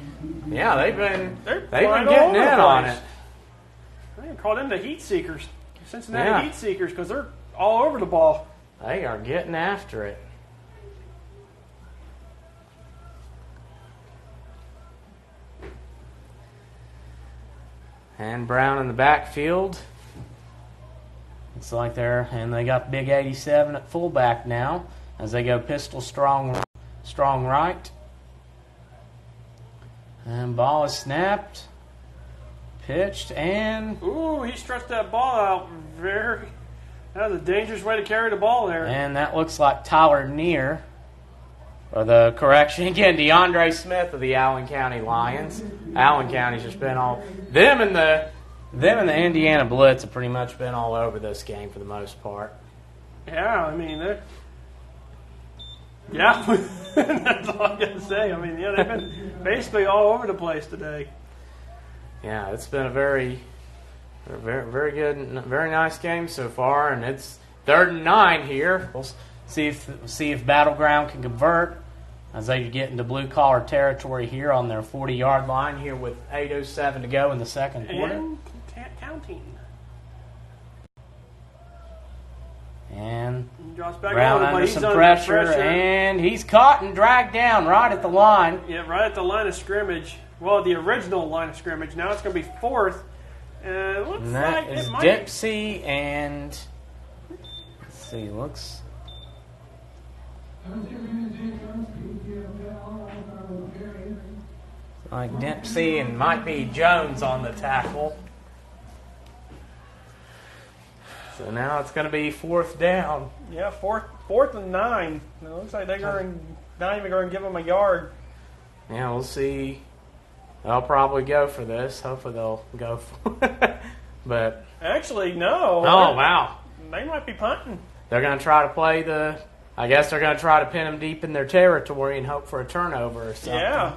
Yeah, they've been getting in on it. They call them the Heat Seekers. Cincinnati Heat Seekers, because they're all over the ball. They are getting after it. And Brown in the backfield. Looks like they got big 87 at fullback now as they go pistol strong right. And ball is snapped, pitched, and... Ooh, he stretched that ball out that was a dangerous way to carry the ball there. And that looks like Tyler Neer. Or the correction again, DeAndre Smith of the Allen County Lions. Allen County's just been all... Them and the Indiana Blitz have pretty much been all over this game for the most part. Yeah, I mean, that's all I got to say. I mean, they've been basically all over the place today. Yeah, it's been a very, very good, very nice game so far, and it's 3rd and 9 here. We'll see if Battleground can convert as they get into blue-collar territory here on their 40-yard line here with 8:07 to go in the second quarter. And counting. And Drops back Brown over, but under he's some under pressure, and he's caught and dragged down right at the line. Yeah, right at the line of scrimmage. Well, the original line of scrimmage. Now it's going to be 4th. It looks And that like is it might... Dempsey and... Let's see, looks... Like Dempsey and might be Jones on the tackle. So now it's going to be 4th down. Yeah, 4th and 9. It looks like they're not even going to give them a yard. Yeah, we'll see. They'll probably go for this. Hopefully they'll go for it. But Actually, no. oh, wow. They might be punting. They're going to try to play the... I guess they're going to try to pin them deep in their territory and hope for a turnover or something. Yeah.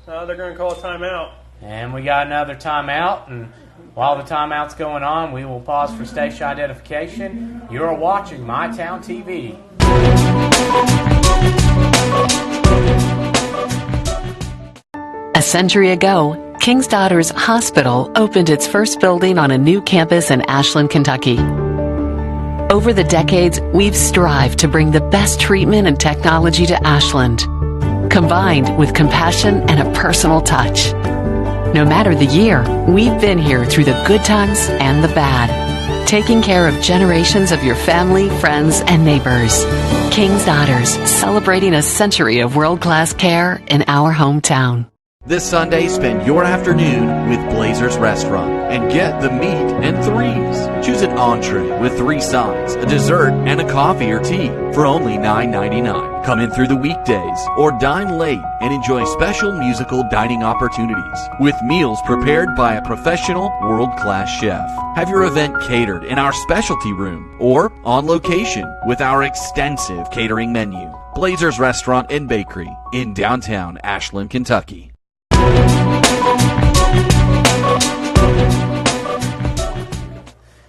They're going to call a timeout. And we got another timeout, and while the timeout's going on, we will pause for station identification. You're watching MyTown TV. A century ago, King's Daughters Hospital opened its first building on a new campus in Ashland, Kentucky. Over the decades, we've strived to bring the best treatment and technology to Ashland, combined with compassion and a personal touch. No matter the year, we've been here through the good times and the bad, taking care of generations of your family, friends, and neighbors. King's Daughters, celebrating a century of world-class care in our hometown. This Sunday, spend your afternoon with Blazers Restaurant and get the meat and threes. Choose an entree with 3 sides, a dessert, and a coffee or tea for only $9.99. Come in through the weekdays or dine late and enjoy special musical dining opportunities with meals prepared by a professional world-class chef. Have your event catered in our specialty room or on location with our extensive catering menu. Blazers Restaurant and Bakery in downtown Ashland, Kentucky.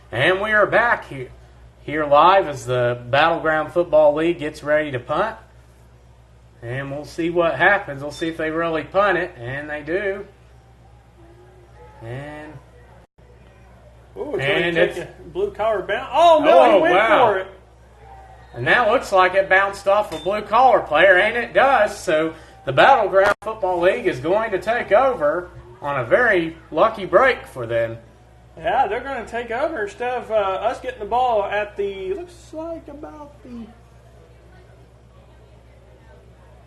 And we are back here live as the Battleground Football League gets ready to punt. And we'll see what happens. We'll see if they really punt it, and they do. And it's a blue collar bounce. Oh no, he went for it. And that looks like it bounced off a blue collar player, and it does. So the Battleground Football League is going to take over on a very lucky break for them. Yeah, they're going to take over instead of us getting the ball at the, looks like about the,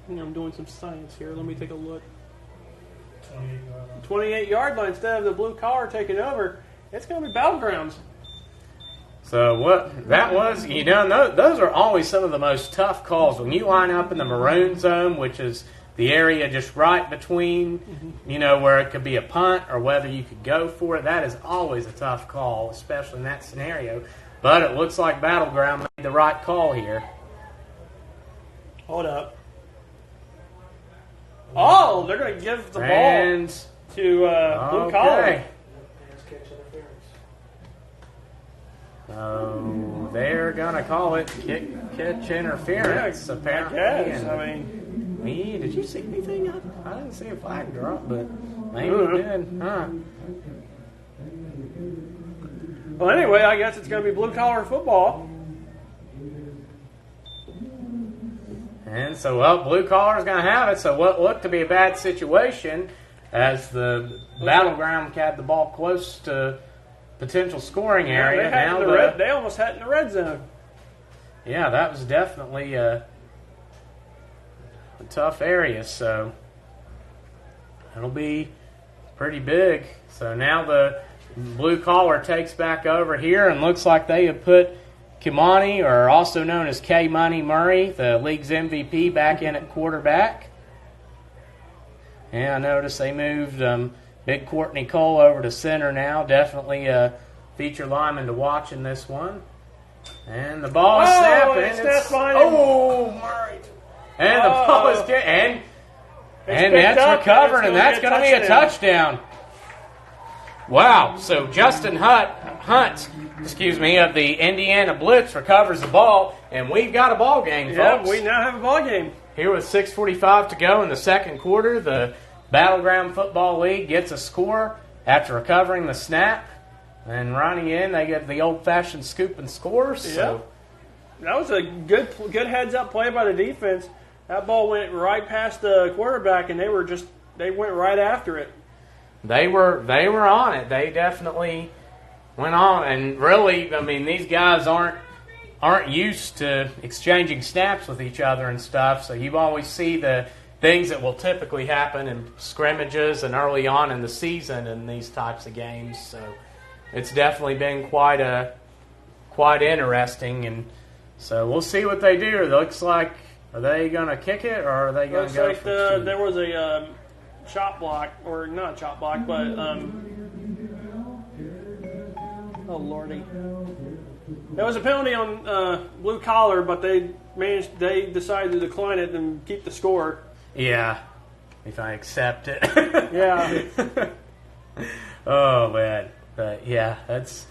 I'm doing some science here. Let me take a look. 28-yard line instead of the blue collar taking over. It's going to be Battlegrounds. So what that was, those are always some of the most tough calls. When you line up in the maroon zone, which is the area just right between, where it could be a punt or whether you could go for it, that is always a tough call, especially in that scenario. But it looks like Battleground made the right call here. Hold up. Oh, they're going to give the ball to blue collar. So they're going to call it catch interference, apparently. Yes, did you see anything? I didn't see a flag drop, but maybe you did. Huh. Well, anyway, I guess it's going to be blue collar football. And so, blue collar is going to have it. So what looked to be a bad situation as the Battleground had the ball close to potential scoring area. They almost had it in the red zone. Yeah, that was definitely a tough area, so it'll be pretty big. So now the blue collar takes back over here, and looks like they have put Kimani, or also known as K Money Murray, the league's MVP, back in at quarterback. And I noticed they moved Big Courtney Cole over to center now. Definitely a feature lineman to watch in this one. And the ball is snapping. Murray. And the ball is getting, and that's recovered, and that's going to be a touchdown. Wow. So Justin Hunt, of the Indiana Blitz recovers the ball, and we've got a ball game, folks. Yeah, we now have a ball game. Here with 6:45 to go in the second quarter, the Battleground Football League gets a score after recovering the snap. And running in, they get the old-fashioned scoop and score. So that was a good heads-up play by the defense. That ball went right past the quarterback, and they went right after it. They were on it. They definitely went on. And really, I mean, these guys aren't used to exchanging snaps with each other and stuff. So you always see the things that will typically happen in scrimmages and early on in the season in these types of games. So it's definitely been quite interesting, and so we'll see what they do. It looks like, are they going to kick it, or are they going to go for two? There was a shot block, or not shot block, but oh lordy, there was a penalty on blue collar, but they decided to decline it and keep the score. Yeah, if I accept it. Yeah. Oh man. But yeah, that's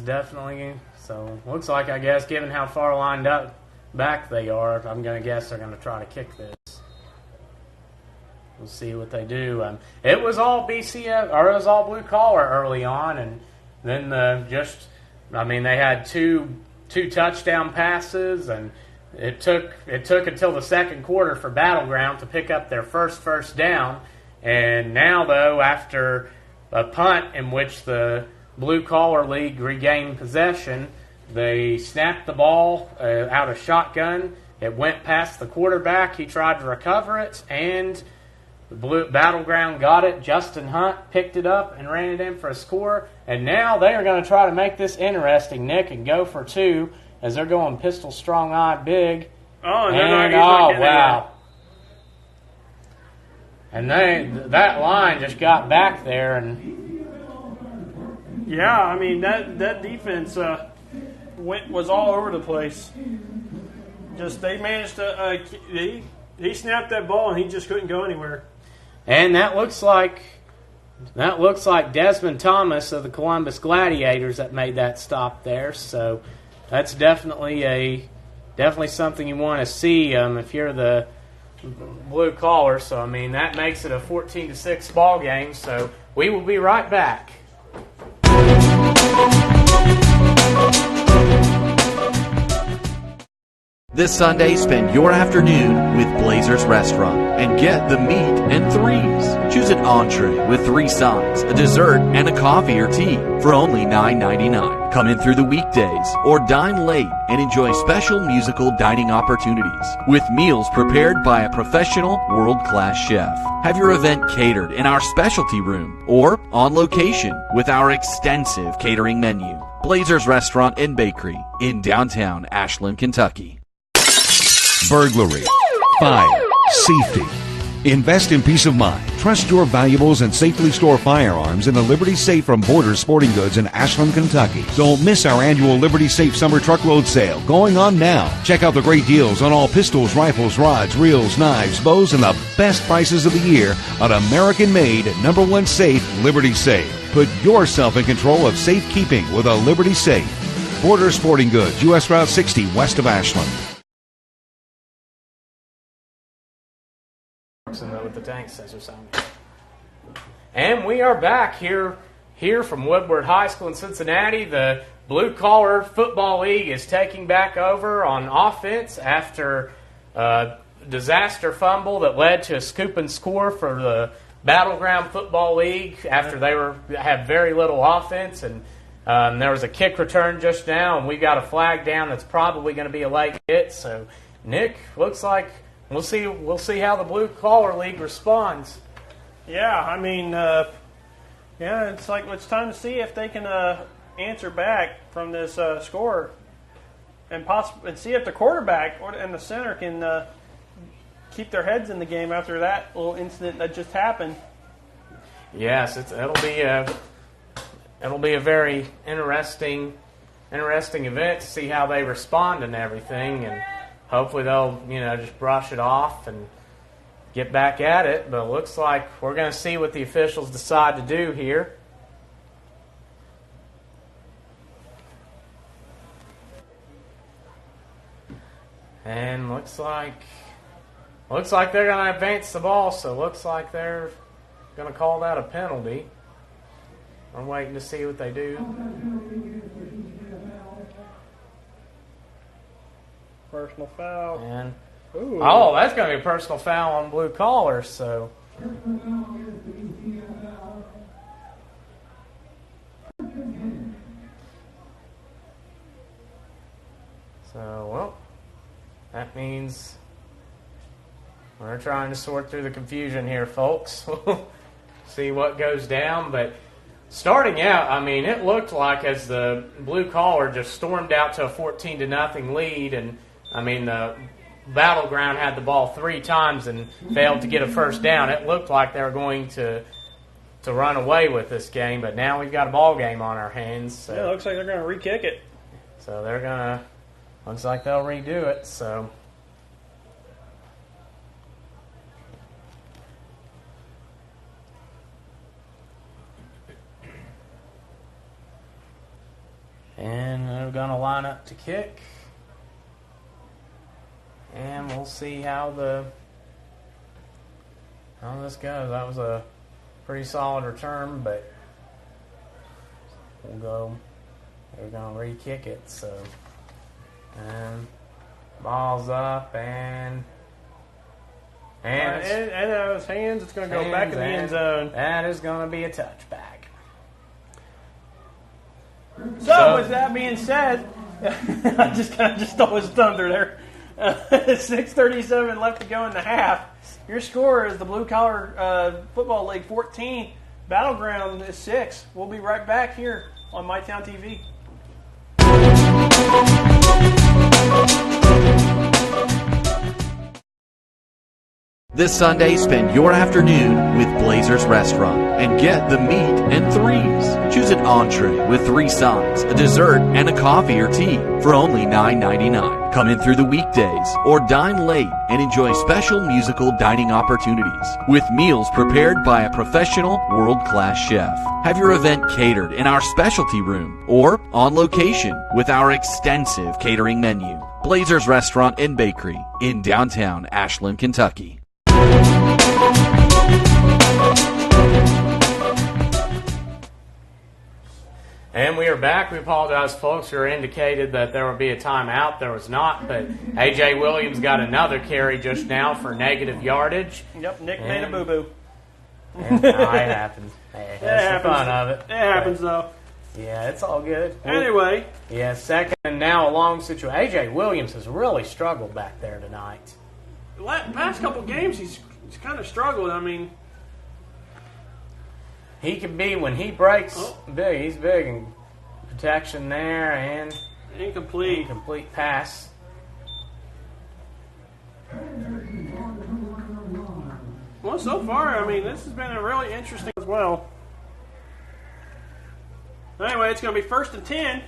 definitely, so looks like, I guess, given how far lined up back they are, I'm going to guess they're going to try to kick this. We'll see what they do. It was all BCF, or it was all blue collar early on, and then they had two touchdown passes, and it took until the second quarter for Battleground to pick up their first down. And now, though, after a punt in which the Blue Collar League regained possession, they snapped the ball out of shotgun. It went past the quarterback. He tried to recover it, and the Battleground got it. Justin Hunt picked it up and ran it in for a score. And now they are going to try to make this interesting, Nick, and go for two as they're going pistol strong eye big. Oh, and wow. And that line just got back there, and yeah, I mean that defense was all over the place. Just they managed to he snapped that ball and he just couldn't go anywhere. And that looks like Desmond Thomas of the Columbus Gladiators that made that stop there. So that's definitely something you want to see if you're the blue collar. So I mean that makes it a 14-6 ball game. So we will be right back. This Sunday, spend your afternoon with Blazers Restaurant and get the meat and threes. Choose an entree with 3 sides, a dessert, and a coffee or tea for only $9.99. Come in through the weekdays or dine late and enjoy special musical dining opportunities with meals prepared by a professional world-class chef. Have your event catered in our specialty room or on location with our extensive catering menu. Blazers Restaurant and Bakery in downtown Ashland, Kentucky. Burglary, fire, safety. Invest in peace of mind. Trust your valuables and safely store firearms in the Liberty Safe from Borders Sporting Goods in Ashland, Kentucky. Don't miss our annual Liberty Safe Summer Truckload Sale going on now. Check out the great deals on all pistols, rifles, rods, reels, knives, bows, and the best prices of the year on American-made #1 safe, Liberty Safe. Put yourself in control of safekeeping with a Liberty Safe. Borders Sporting Goods, U.S. Route 60, west of Ashland. With the tank sensor sound. And we are back here from Woodward High School in Cincinnati. The Blue Collar Football League is taking back over on offense after disaster fumble that led to a scoop and score for the Battleground Football League after they had very little offense, and there was a kick return just now, and we got a flag down that's probably going to be a late hit. So, Nick, looks like we'll see how the Blue Collar League responds. Yeah, I mean, it's time to see if they can answer back from this score, and see if the quarterback and the center can keep their heads in the game after that little incident that just happened. Yes, it'll be a very interesting event to see how they respond and everything, and hopefully they'll just brush it off and get back at it. But it looks like we're going to see what the officials decide to do here. And looks like they're going to advance the ball, so it looks like they're going to call that a penalty. I'm waiting to see what they do. Personal foul. And ooh. Oh, that's going to be a personal foul on Blue Collar, so. Well, that means we're trying to sort through the confusion here, folks. See what goes down. But starting out, I mean, it looked like as the Blue Collar just stormed out to a 14-0 lead, and I mean, the Battleground had the ball 3 times and failed to get a first down. It looked like they were going to run away with this game, but now we've got a ball game on our hands. So. Yeah, it looks like they're going to re-kick it. So looks like they'll redo it. So. And they're going to line up to kick. And we'll see how this goes. That was a pretty solid return, but we'll go. They're going to re-kick it. So, and ball's up and out of his hands. It's going to go back in the end zone. That is going to be a touchback. So with that being said, I just stole his thunder there. 6:37 left to go in the half. Your score is the Blue Collar Football League 14. Battleground is 6. We'll be right back here on MyTown TV. This Sunday, spend your afternoon with Blazers Restaurant and get the meat and threes. Choose an entree with 3 sides, a dessert, and a coffee or tea for only $9.99. Come in through the weekdays or dine late and enjoy special musical dining opportunities with meals prepared by a professional world-class chef. Have your event catered in our specialty room or on location with our extensive catering menu. Blazers Restaurant and Bakery in downtown Ashland, Kentucky. And we are back. We apologize, folks. We were indicated that there would be a timeout. There was not, but A.J. Williams got another carry just now for negative yardage. Yep, Nick made a boo-boo. It happens. Hey, that's the fun of it. It happens, though. Yeah, it's all good. Anyway. Yeah, second and now a long situation. A.J. Williams has really struggled back there tonight. The past couple games, he's kind of struggled. I mean, he can be, when he breaks, big. He's big. And protection there and incomplete pass. Well, so far, I mean, this has been a really interesting as well. Anyway, it's going to be 1st and 10.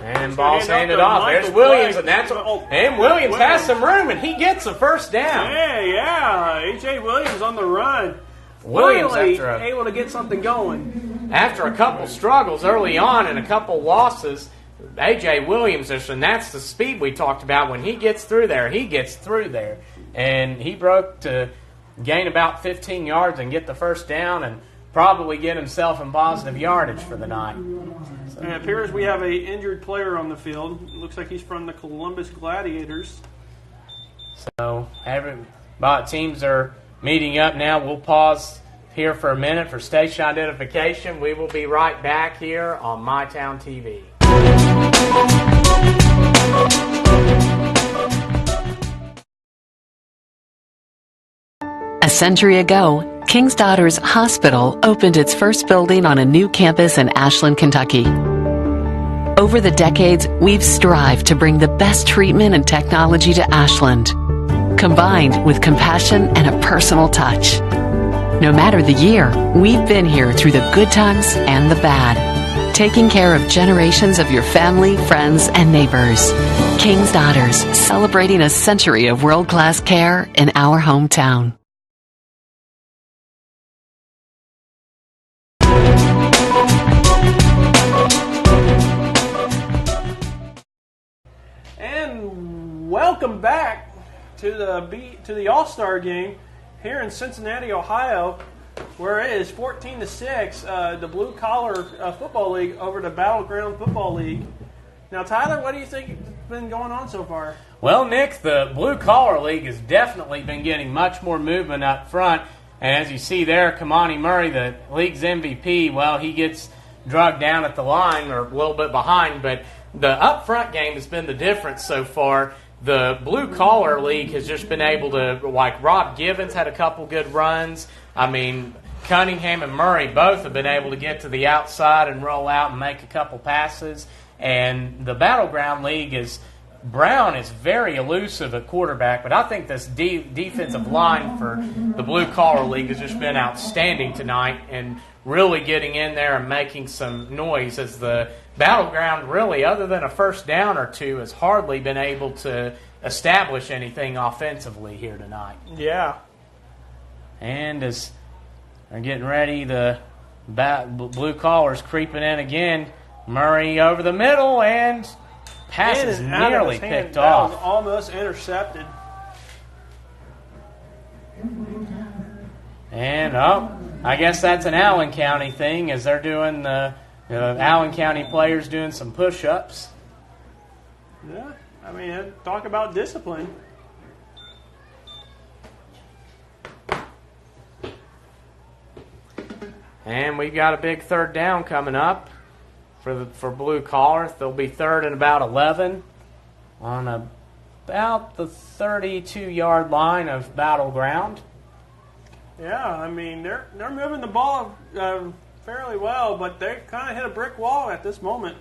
And ball's handed off. There's Williams, and Williams has some room, and he gets a first down. Yeah. A.J. Williams on the run. Williams able to get something going. After a couple struggles early on and a couple losses, A.J. Williams, and that's the speed we talked about. When he gets through there, he gets through there. And he broke to gain about 15 yards and get the first down and probably get himself in positive yardage for the night. So. It appears we have an injured player on the field. It looks like he's from the Columbus Gladiators. So teams are meeting up now. We'll pause here for a minute for station identification. We will be right back here on MyTown TV. A century ago, King's Daughters Hospital opened its first building on a new campus in Ashland, Kentucky. Over the decades, we've strived to bring the best treatment and technology to Ashland, combined with compassion and a personal touch. No matter the year, we've been here through the good times and the bad, taking care of generations of your family, friends, and neighbors. King's Daughters, celebrating a century of world-class care in our hometown. And welcome back to the All-Star game here in Cincinnati, Ohio, where it is 14-6, the Blue Collar Football League over the Battleground Football League. Now, Tyler, what do you think has been going on so far? Well, Nick, the Blue Collar League has definitely been getting much more movement up front. And as you see there, Kamani Murray, the league's MVP, well, he gets drugged down at the line or a little bit behind, but the up front game has been the difference so far. The Blue Collar League has just been able to, like Rob Givens had a couple good runs. I mean, Cunningham and Murray both have been able to get to the outside and roll out and make a couple passes. And the Battleground League Brown is very elusive at quarterback, but I think this defensive line for the Blue Collar League has just been outstanding tonight and really getting in there and making some noise, as the Battleground really, other than a first down or two, has hardly been able to establish anything offensively here tonight. Yeah. And as they're getting ready, the Blue Collar's creeping in again. Murray over the middle, and pass is nearly picked off. That was almost intercepted. And, I guess that's an Allen County thing, as they're doing the Allen County players doing some push-ups. Yeah, I mean, talk about discipline. And we've got a big third down coming up for Blue Collar. They'll be third and about 11 on about the 32-yard line of Battleground. Yeah, I mean, they're moving the ball fairly well, but they kind of hit a brick wall at this moment.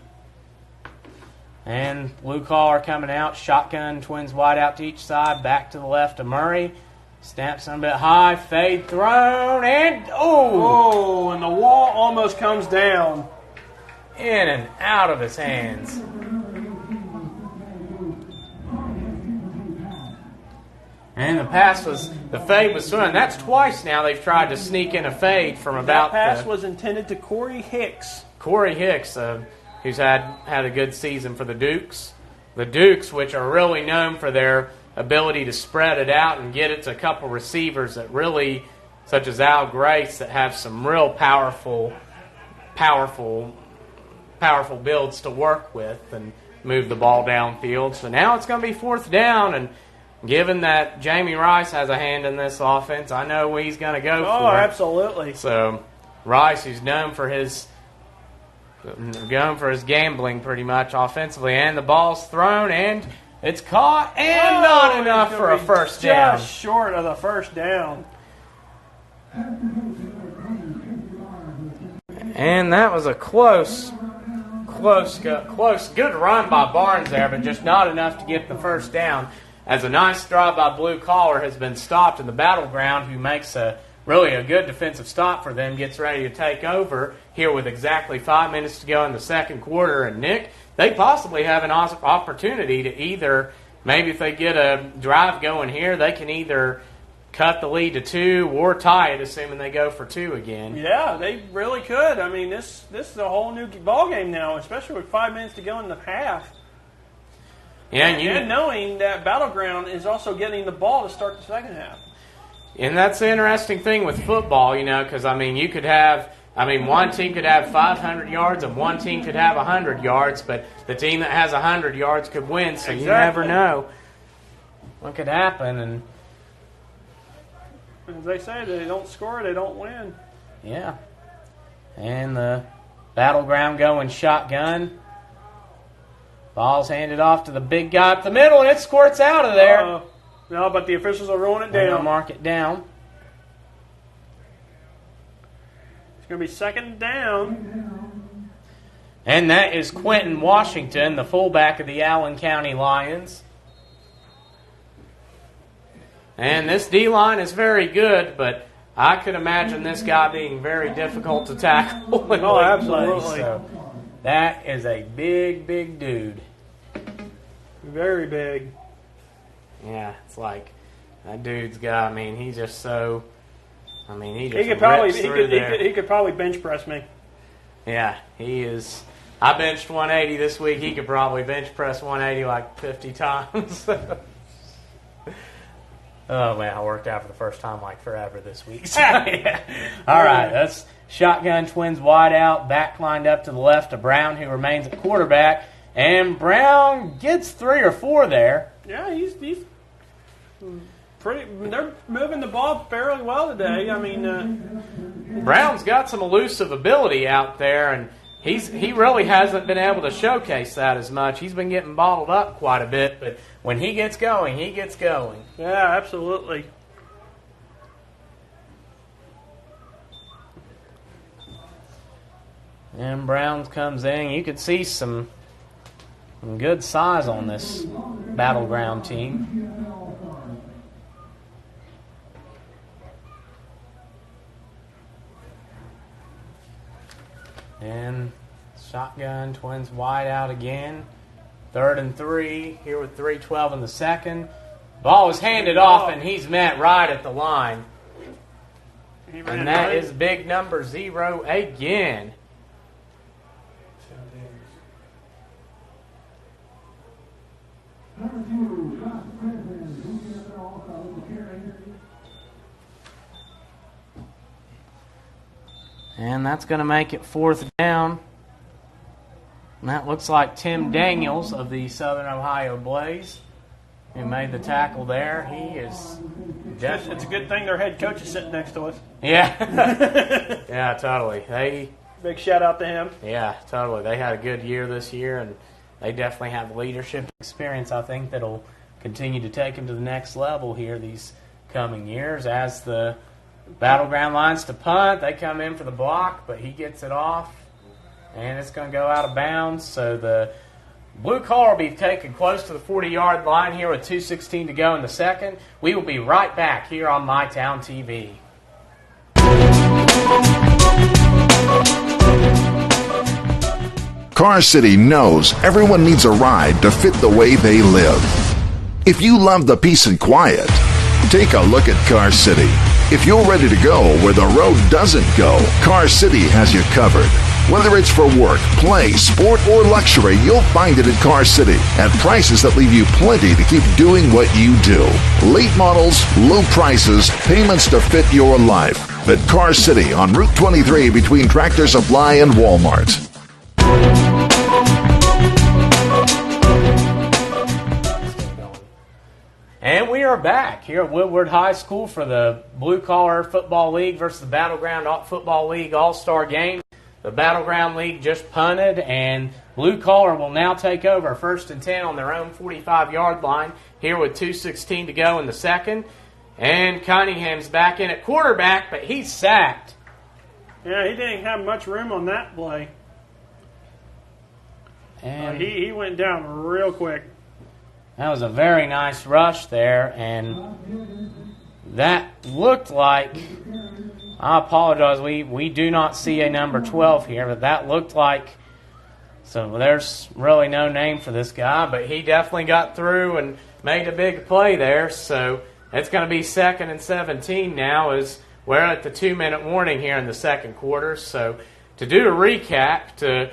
And Blue Collar coming out, shotgun, twins wide out to each side, back to the left of Murray. Snaps a bit high, fade thrown, and oh, and the wall almost comes down. In and out of his hands. And the fade was thrown. That's twice now they've tried to sneak in a fade from about that pass was intended to Corey Hicks. Corey Hicks, who's had a good season for the Dukes. The Dukes, which are really known for their ability to spread it out and get it to a couple receivers that really, such as Al Grace, that have some real powerful builds to work with and move the ball downfield. So now it's going to be fourth down, and given that Jamie Rice has a hand in this offense, I know he's going to go for it. Oh, absolutely. So Rice, who's known for his gambling pretty much offensively, and the ball's thrown, and it's caught, and not enough for a first down. Just short of the first down. And that was a close, good run by Barnes there, but just not enough to get the first down. As a nice drive by Blue Collar has been stopped in the Battleground, who makes really a good defensive stop for them, gets ready to take over here with exactly 5 minutes to go in the second quarter. And Nick, they possibly have an opportunity to either, maybe if they get a drive going here, they can either cut the lead to 2 or tie it, assuming they go for 2 again. Yeah, they really could. I mean, this is a whole new ball game now, especially with 5 minutes to go in the half. Yeah, and knowing that Battleground is also getting the ball to start the second half. And that's the interesting thing with football, because, you could have, one team could have 500 yards and one team could have 100 yards, but the team that has 100 yards could win, so You never know. what could happen. And as they say, they don't score, they don't win. yeah. And the Battleground going shotgun. Ball's handed off to the big guy up the middle, and it squirts out of there. No, but the officials are rolling it They'll down. mark it down. It's going to be second down. And that is Quentin Washington, the fullback of the Allen County Lions. And this D-line is very good, but I could imagine this guy being very difficult to tackle. Oh, absolutely. So that is a big, big dude. Very big. Yeah, it's like that dude's got. I mean, he's just so. I mean, he just He could probably rips through there. he could probably bench press me. Yeah, he is. I benched 180 this week. He could probably bench press 180 like 50 times. Oh, man, I worked out for the first time like forever this week. So, yeah. All right, that's shotgun twins wide out, back lined up to the left of Brown, who remains at quarterback. And Brown gets 3 or 4 there. Yeah, he's pretty. They're moving the ball fairly well today. I mean, Brown's got some elusive ability out there, and he really hasn't been able to showcase that as much. He's been getting bottled up quite a bit, but when he gets going, he gets going. Yeah, absolutely. And Brown comes in. You could see some good size on this Battleground team. And shotgun twins wide out again. 3rd and 3 here with 3:12 in the second. Ball is handed off, and he's met right at the line. And that is big number 0 again. And that's going to make it 4th down. And that looks like Tim Daniels of the Southern Ohio Blaze, who made the tackle there. He is definitely... It's a good thing their head coach is sitting next to us. Yeah. Yeah, totally. Big shout out to him. Yeah, totally. They had a good year this year, and they definitely have leadership experience, I think, that'll continue to take them to the next level here these coming years. As the Battleground lines to punt, they come in for the block, but he gets it off, and it's going to go out of bounds. So the Blue Collar will be taken close to the 40-yard line here with 2:16 to go in the second. We will be right back here on MyTown TV. Car City knows everyone needs a ride to fit the way they live. If you love the peace and quiet, take a look at Car City. If you're ready to go where the road doesn't go, Car City has you covered. Whether it's for work, play, sport, or luxury, you'll find it at Car City at prices that leave you plenty to keep doing what you do. Late models, low prices, payments to fit your life. At Car City on Route 23 between Tractor Supply and Walmart. And we are back here at Woodward High School for the Blue Collar Football League versus the Battleground Football League All-Star game. The Battleground League just punted, and Blue Collar will now take over 1st and 10 on their own 45-yard line here with 2:16 to go in the second. And Cunningham's back in at quarterback, but he's sacked. Yeah, he didn't have much room on that play. And he went down real quick. that was a very nice rush there, and that looked like, I apologize, we do not see a number 12 here, but that looked like, so there's really no name for this guy, but he definitely got through and made a big play there, so it's going to be 2nd and 17 now as we're at the 2-minute warning here in the second quarter. So to do a recap, to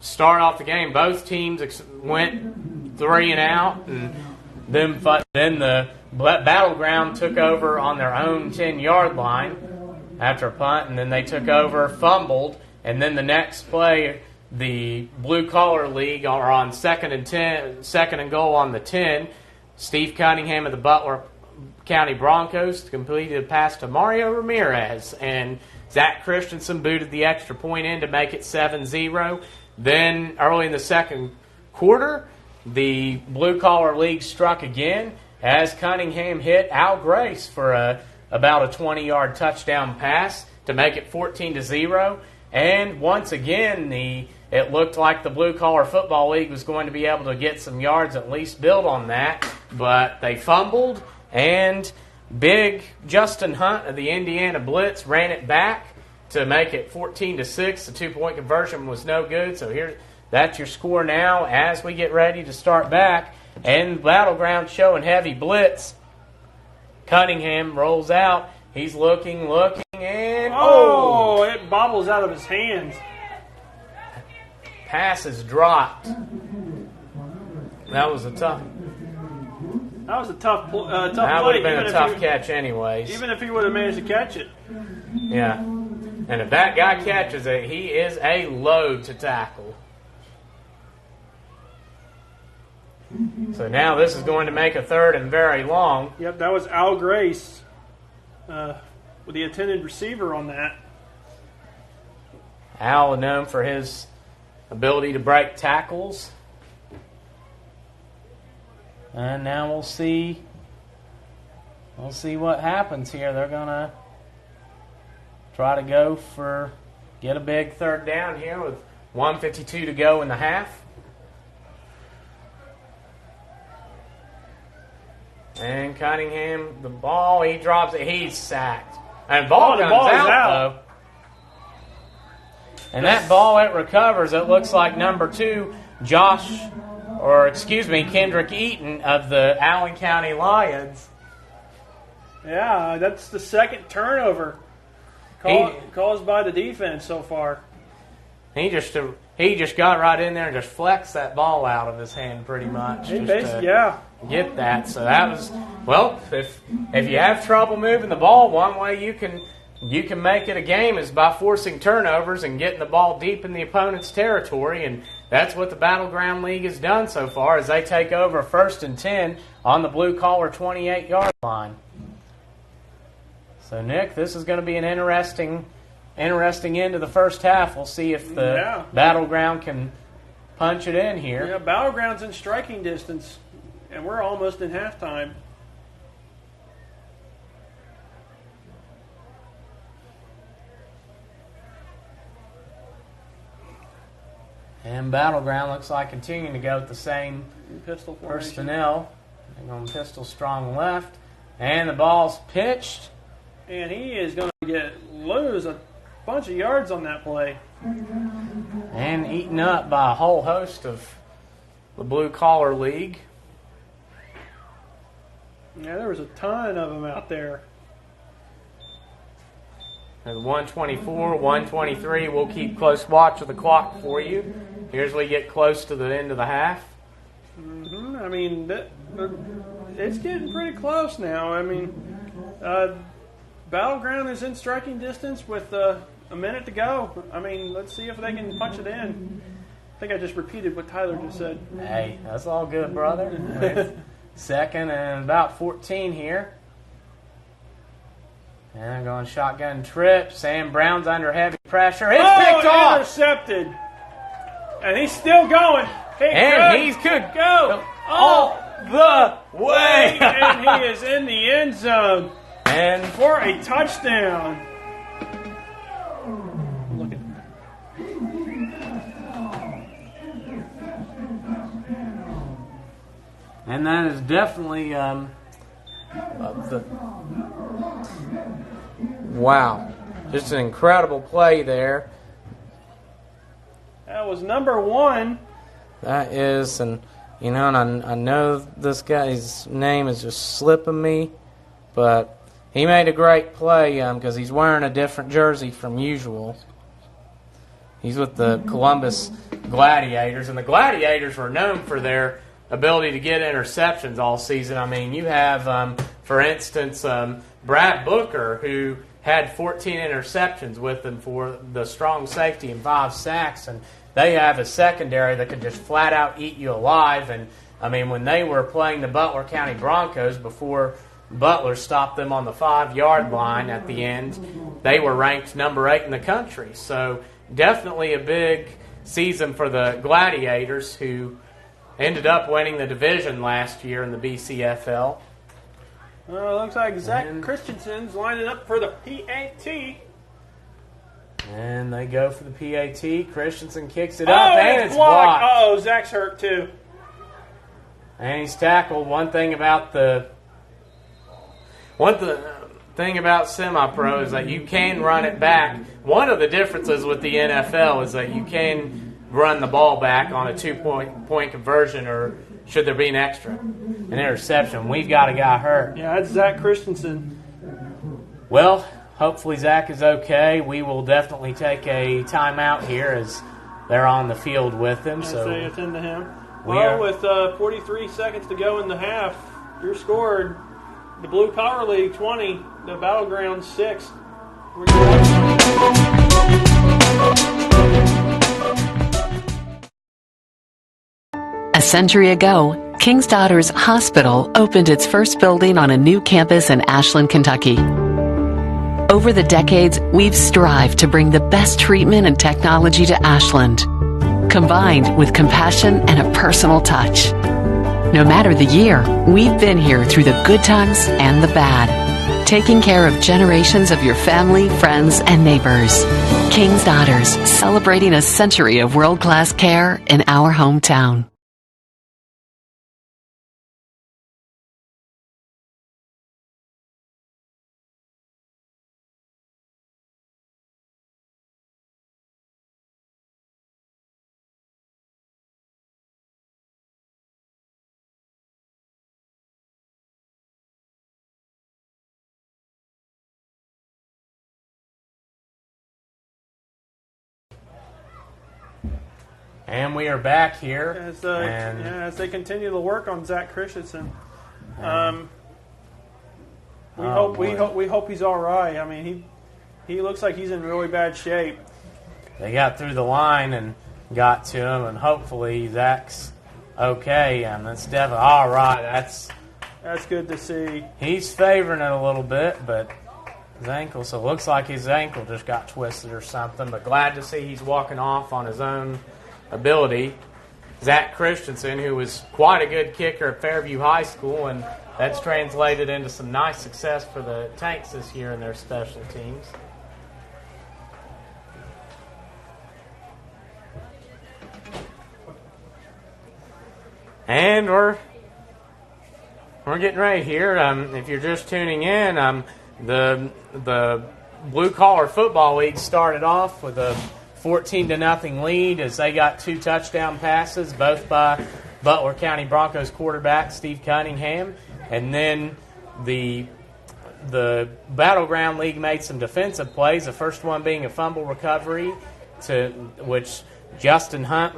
start off the game, both teams went 3 and out, and then the Battleground took over on their own 10-yard line after a punt, and then they took over, fumbled, and then the next play, the Blue Collar League are on 2nd and goal on the 10. Steve Cunningham of the Butler County Broncos completed a pass to Mario Ramirez, and Zach Christensen booted the extra point in to make it 7-0. Then, early in the second quarter, the Blue Collar League struck again as Cunningham hit Al Grace for about a 20-yard touchdown pass to make it 14-0. And once again, it looked like the Blue Collar Football League was going to be able to get some yards, at least build on that, but they fumbled, and big Justin Hunt of the Indiana Blitz ran it back to make it 14-6. The 2-point conversion was no good, so that's your score now as we get ready to start back. And Battleground showing heavy blitz. Cunningham rolls out. He's looking, and it bobbles out of his hands. Pass is dropped. That was a tough tough play. That would have been a tough catch anyways. Even if he would have managed to catch it. Yeah. And if that guy catches it, he is a load to tackle. So now this is going to make a third and very long. Yep, that was Al Grace with the intended receiver on that. Al, known for his ability to break tackles. And now we'll see what happens here. They're going to try to get a big third down here with 1:52 to go in the half. And Cunningham, the ball, he drops it, he's sacked. And ball comes out, though. And that ball, it recovers. It looks like number 2, Kendrick Eaton of the Allen County Lions. Yeah, that's the second turnover caused by the defense so far. He just got right in there and just flexed that ball out of his hand pretty much. Get that. So that was, well, if you have trouble moving the ball, one way you can make it a game is by forcing turnovers and getting the ball deep in the opponent's territory, and that's what the Battleground League has done so far as they take over 1st and 10 on the Blue Collar 28-yard line. So, Nick, this is going to be an interesting end of the first half. We'll see if the Battleground can punch it in here. Yeah, Battleground's in striking distance, and we're almost in halftime. And Battleground looks like continuing to go with the same pistol personnel. They're going pistol strong left. And the ball's pitched. And he is going to lose a bunch of yards on that play. And eaten up by a whole host of the Blue Collar League. Yeah, there was a ton of them out there. There's 124, 123. We'll keep close watch of the clock for you. Here's we get close to the end of the half. Mm-hmm. I mean, it's getting pretty close now. I mean, Battleground is in striking distance with a minute to go. I mean, let's see if they can punch it in. I think I just repeated what Tyler just said. Hey, that's all good, brother. Second and about 14 here. And going shotgun trip. Sam Brown's under heavy pressure. It's picked off. Intercepted. And he's still going. He could go all the way. And he is in the end zone. And for a touchdown. Look at and that is definitely wow. Just an incredible play there. That was number 1. That is, and I know this guy's name is just slipping me, but he made a great play because he's wearing a different jersey from usual. He's with the Columbus Gladiators, and the Gladiators were known for their ability to get interceptions all season. I mean, you have, for instance, Brad Booker, who had 14 interceptions with them for the strong safety and 5 sacks, and they have a secondary that can just flat out eat you alive. And I mean, when they were playing the Butler County Broncos before Butler stopped them on the 5-yard line at the end, they were ranked number 8 in the country. So definitely a big season for the Gladiators, who ended up winning the division last year in the BCFL. Looks like Zach Christensen's lining up for the PAT. And they go for the PAT. Christensen kicks it up, and it's blocked. blocked. Oh, Zach's hurt too. And he's tackled. One thing about semi-pro is that you can run it back. One of the differences with the NFL is that you can run the ball back on a 2-point conversion, or should there be an interception. We've got a guy hurt. Yeah, that's Zach Christensen. Well, hopefully Zach is okay. We will definitely take a timeout here as they're on the field with him. So they attend to him. Well, with 43 seconds to go in the half, you're scored. The Blue Collar League 20, the Battleground 6. A century ago, King's Daughters Hospital opened its first building on a new campus in Ashland, Kentucky. Over the decades, we've strived to bring the best treatment and technology to Ashland, combined with compassion and a personal touch. No matter the year, we've been here through the good times and the bad, taking care of generations of your family, friends, and neighbors. King's Daughters, celebrating a century of world-class care in our hometown. And we are back here. As they continue to work on Zach Christensen. We hope he's all right. I mean, he looks like he's in really bad shape. They got through the line and got to him, and hopefully Zach's okay. And that's definitely all right. That's good to see. He's favoring it a little bit, but his ankle. So it looks like his ankle just got twisted or something. But glad to see he's walking off on his own ability. Zach Christensen, who was quite a good kicker at Fairview High School, and that's translated into some nice success for the Tanks this year in their special teams. And we're getting right here. If you're just tuning in, the Blue Collar Football League started off with a 14-0 lead as they got 2 touchdown passes, both by Butler County Broncos quarterback Steve Cunningham. And then the Battleground League made some defensive plays, the first one being a fumble recovery to which Justin Hunt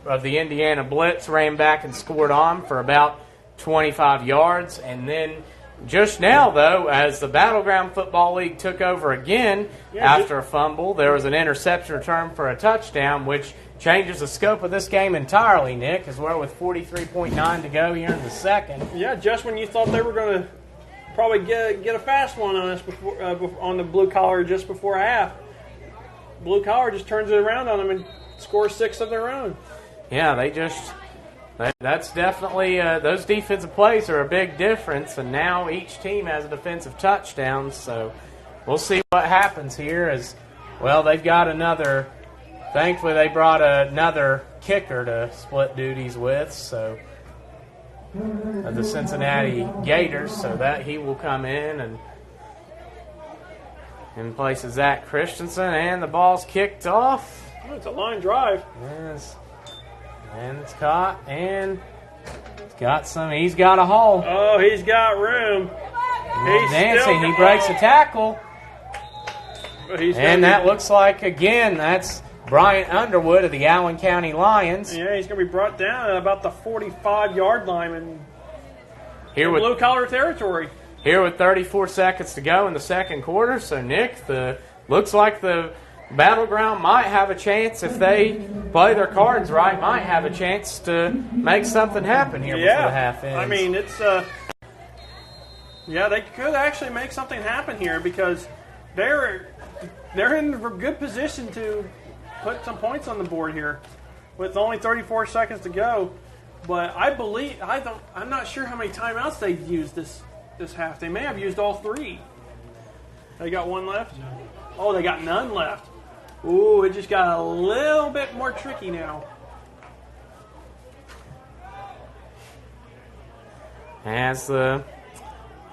of the Indiana Blitz ran back and scored on for about 25 yards. And then just now, though, as the Battleground Football League took over again after a fumble, there was an interception return for a touchdown, which changes the scope of this game entirely, Nick, as we're with 43.9 to go here in the second. Yeah, just when you thought they were going to probably get a fast one on us on the Blue Collar just before half, Blue Collar just turns it around on them and scores 6 of their own. Yeah, that's definitely, those defensive plays are a big difference, and now each team has a defensive touchdown, so we'll see what happens here as, well, they've got another, thankfully they brought another kicker to split duties with, so the Cincinnati Gators, so that he will come in and place Zach Christensen, and the ball's kicked off. Oh, it's a line drive. Yes. And it's caught, and he's got a hole. Oh, he's got room. He's dancing. He breaks a tackle. And that looks like, again, that's Bryant Underwood of the Allen County Lions. Yeah, he's going to be brought down at about the 45-yard line in Blue Collar territory. Here with 34 seconds to go in the second quarter. So, Nick, looks like the Battleground might have a chance if they play their cards right. Might have a chance to make something happen here before the half ends. I mean, it's they could actually make something happen here because they're in a good position to put some points on the board here with only 34 seconds to go. But I'm not sure how many timeouts they've used this half. They may have used all 3. They got 1 left? Oh, they got none left. Ooh, it just got a little bit more tricky now. As the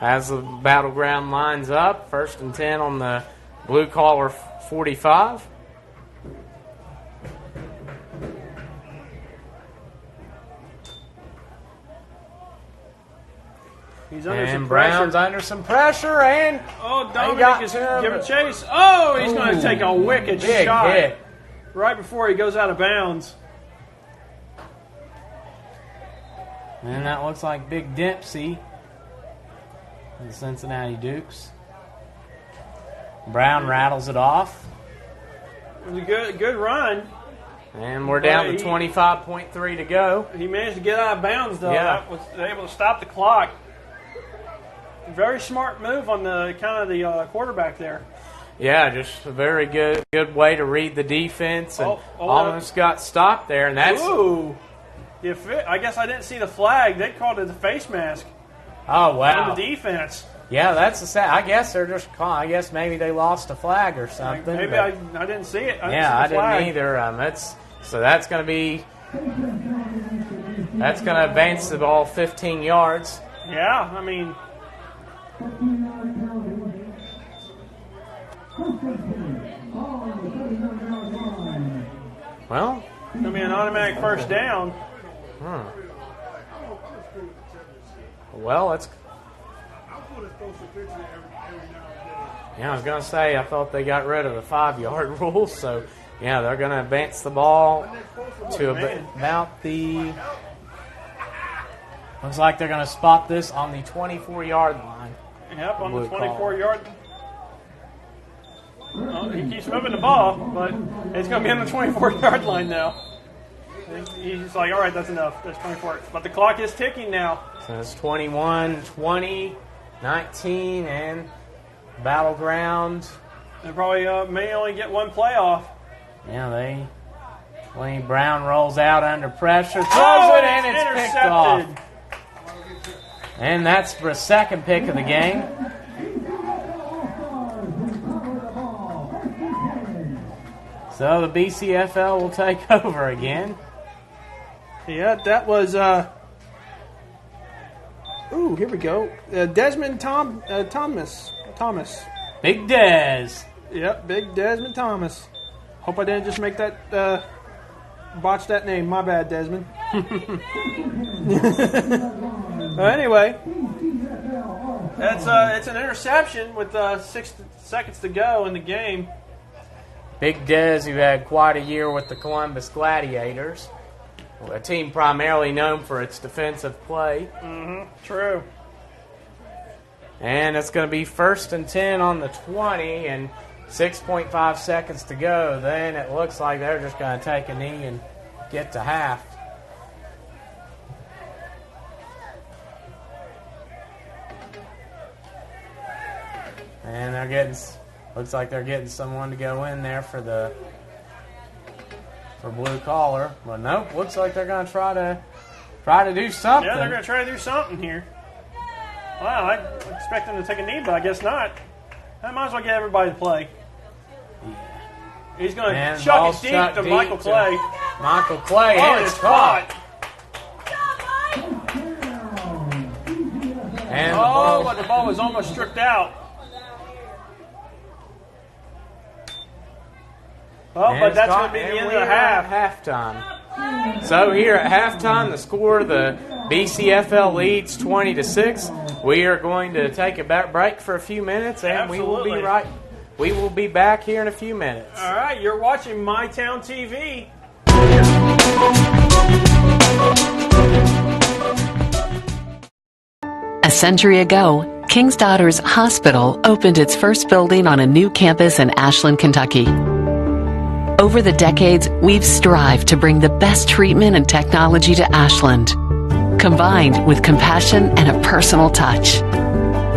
Battleground lines up, 1st and 10 on the blue collar 45. He's under and some Brown's pressure. under some pressure, and Dominic is giving chase. Oh, he's going to take a wicked big shot hit right before he goes out of bounds. And that looks like Big Dempsey, the Cincinnati Dukes. Brown rattles it off. It was a good run. And we're down to 25.3 to go. He managed to get out of bounds, though. Yeah. That was able to stop the clock. Very smart move on the the quarterback there. Yeah, just a very good way to read the defense, and almost got stopped there. And that's I guess I didn't see the flag. They called it a face mask. Oh wow! On the defense. Yeah, that's the sad. I guess they're just calling. I guess maybe they lost a flag or something. Maybe I didn't see it. I didn't either. That's going to advance the ball 15 yards. Yeah, I mean. Well, it's going to be an automatic first down. Well, it's. Yeah, I was going to say, I thought they got rid of the 5-yard rule, so yeah, they're going to advance the ball to about the. Looks like they're going to spot this on the 24-yard line. Yep, on the 24-yard. Well, he keeps moving the ball, but it's going to be on the 24-yard line now. He's like, all right, that's enough. That's 24. But the clock is ticking now. So it's 21, 20, 19, and Battleground. They probably may only get one playoff. Yeah, Wayne Brown rolls out under pressure, throws it, and it's picked off. And that's the second pick of the game. So the BCFL will take over again. Yeah, that was. Here we go. Desmond Thomas. Big Des. Yep, Big Desmond Thomas. Hope I didn't just make that botch that name. My bad, Desmond. Anyway, it's an interception with 6 seconds to go in the game. Big Des, who had quite a year with the Columbus Gladiators, a team primarily known for its defensive play. True. And it's going to be 1st and 10 on the 20 and 6.5 seconds to go. Then it looks like they're just going to take a knee and get to half. And looks like they're getting someone to go in there for blue collar. But nope, looks like they're going to try to do something. Yeah, they're going to try to do something here. Wow, I expect them to take a knee, but I guess not. I might as well get everybody to play. Yeah. He's going to chuck it deep to Michael Clay. Michael Clay, and it's caught. And but the ball was almost stripped out. But that's going to be the end of the half. Halftime. So here at halftime, the score, the BCFL leads 20-6. We are going to take a break for a few minutes, and we will be back here in a few minutes. All right, you're watching My Town TV. A century ago, King's Daughters Hospital opened its first building on a new campus in Ashland, Kentucky. Over the decades, we've strived to bring the best treatment and technology to Ashland, combined with compassion and a personal touch.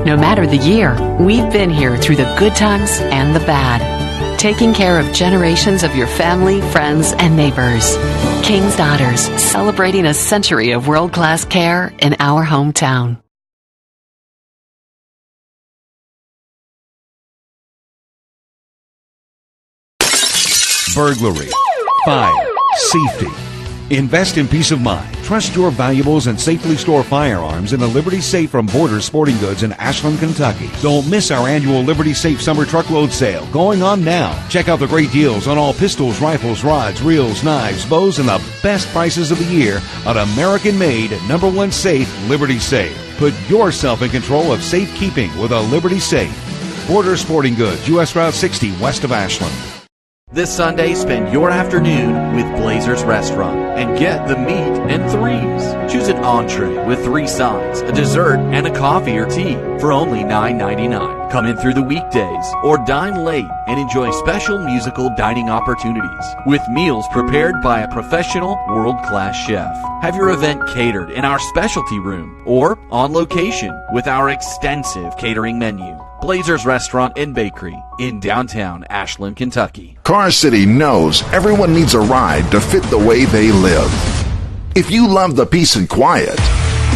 No matter the year, we've been here through the good times and the bad, taking care of generations of your family, friends, and neighbors. King's Daughters, celebrating a century of world-class care in our hometown. Burglary, fire, safety. Invest in peace of mind. Trust your valuables and safely store firearms in a Liberty Safe from Borders Sporting Goods in Ashland, Kentucky. Don't miss our annual Liberty Safe Summer Truckload Sale going on now. Check out the great deals on all pistols, rifles, rods, reels, knives, bows, and the best prices of the year on American-made #1 safe, Liberty Safe. Put yourself in control of safekeeping with a Liberty Safe. Borders Sporting Goods, U.S. Route 60, west of Ashland. This Sunday, spend your afternoon with Blazers Restaurant and get the meat and threes. Choose an entree with 3 sides, a dessert, and a coffee or tea for only $9.99. Come in through the weekdays or dine late and enjoy special musical dining opportunities with meals prepared by a professional world-class chef. Have your event catered in our specialty room or on location with our extensive catering menu. Blazers Restaurant and Bakery in downtown Ashland, Kentucky. Car City knows everyone needs a ride to fit the way they live. If you love the peace and quiet,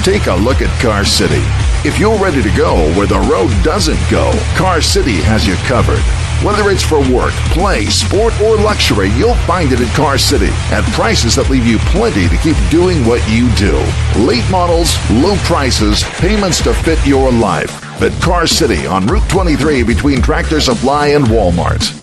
take a look at Car City. If you're ready to go where the road doesn't go, Car City has you covered. Whether it's for work, play, sport, or luxury, you'll find it at Car City at prices that leave you plenty to keep doing what you do. Late models, low prices, payments to fit your life. At Car City on Route 23 between Tractor Supply and Walmart.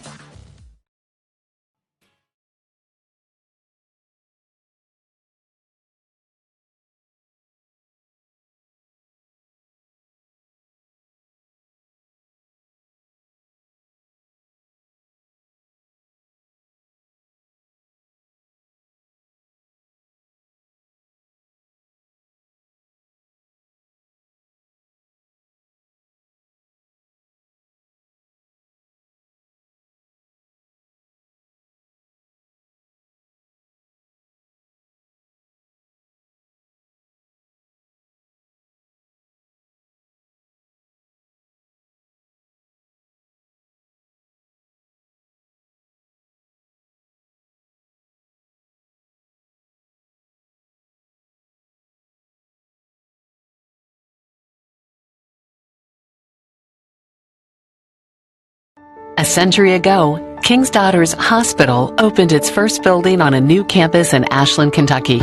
A century ago, King's Daughters Hospital opened its first building on a new campus in Ashland, Kentucky.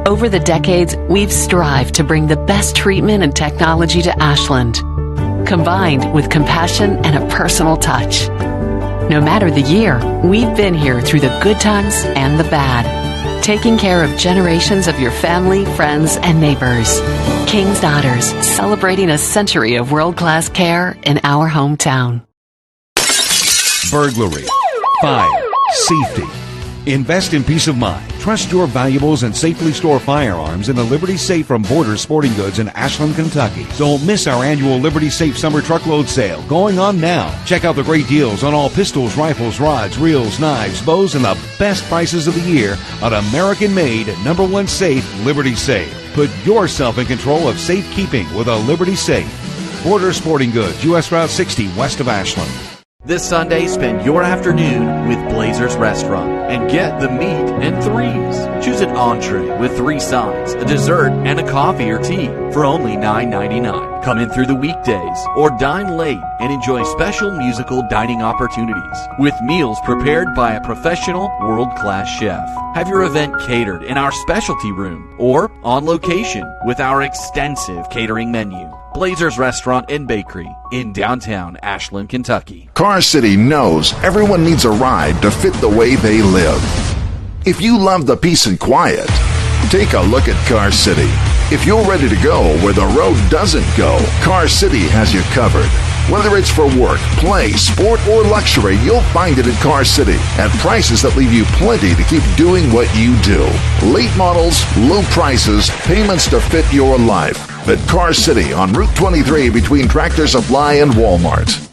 Over the decades, we've strived to bring the best treatment and technology to Ashland, combined with compassion and a personal touch. No matter the year, we've been here through the good times and the bad, taking care of generations of your family, friends, and neighbors. King's Daughters, celebrating a century of world-class care in our hometown. Burglary, fire, safety. Invest in peace of mind. Trust your valuables and safely store firearms in a Liberty Safe from Borders Sporting Goods in Ashland, Kentucky. Don't miss our annual Liberty Safe Summer Truckload Sale going on now. Check out the great deals on all pistols, rifles, rods, reels, knives, bows, and the best prices of the year on American-made #1 safe, Liberty Safe. Put yourself in control of safekeeping with a Liberty Safe. Borders Sporting Goods, U.S. Route 60, west of Ashland. This Sunday, spend your afternoon with Blazers Restaurant and get the meat and threes. Choose an entree with 3 sides, a dessert, and a coffee or tea for only $9.99. Come in through the weekdays or dine late and enjoy special musical dining opportunities with meals prepared by a professional world-class chef. Have your event catered in our specialty room or on location with our extensive catering menu. Blazers Restaurant and Bakery in downtown Ashland, Kentucky. Car City knows everyone needs a ride to fit the way they live. If you love the peace and quiet, take a look at Car City. If you're ready to go where the road doesn't go, Car City has you covered. Whether it's for work, play, sport, or luxury, you'll find it at Car City at prices that leave you plenty to keep doing what you do. Late models, low prices, payments to fit your life. At Car City on Route 23 between Tractor Supply and Walmart.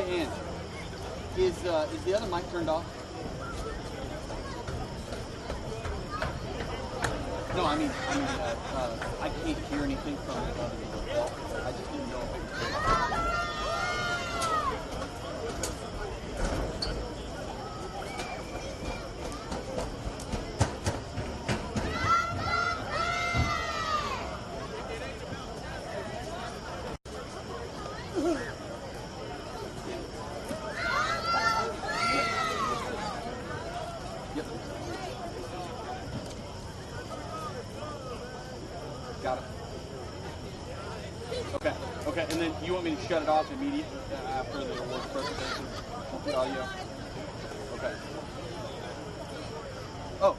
Hey, Ann, is the other mic turned off? No, I mean, I can't hear anything from the wall. I just didn't know if it was turned off. Got it. Okay, and then you want me to shut it off immediately after the awards presentation with the audio? Okay. Oh,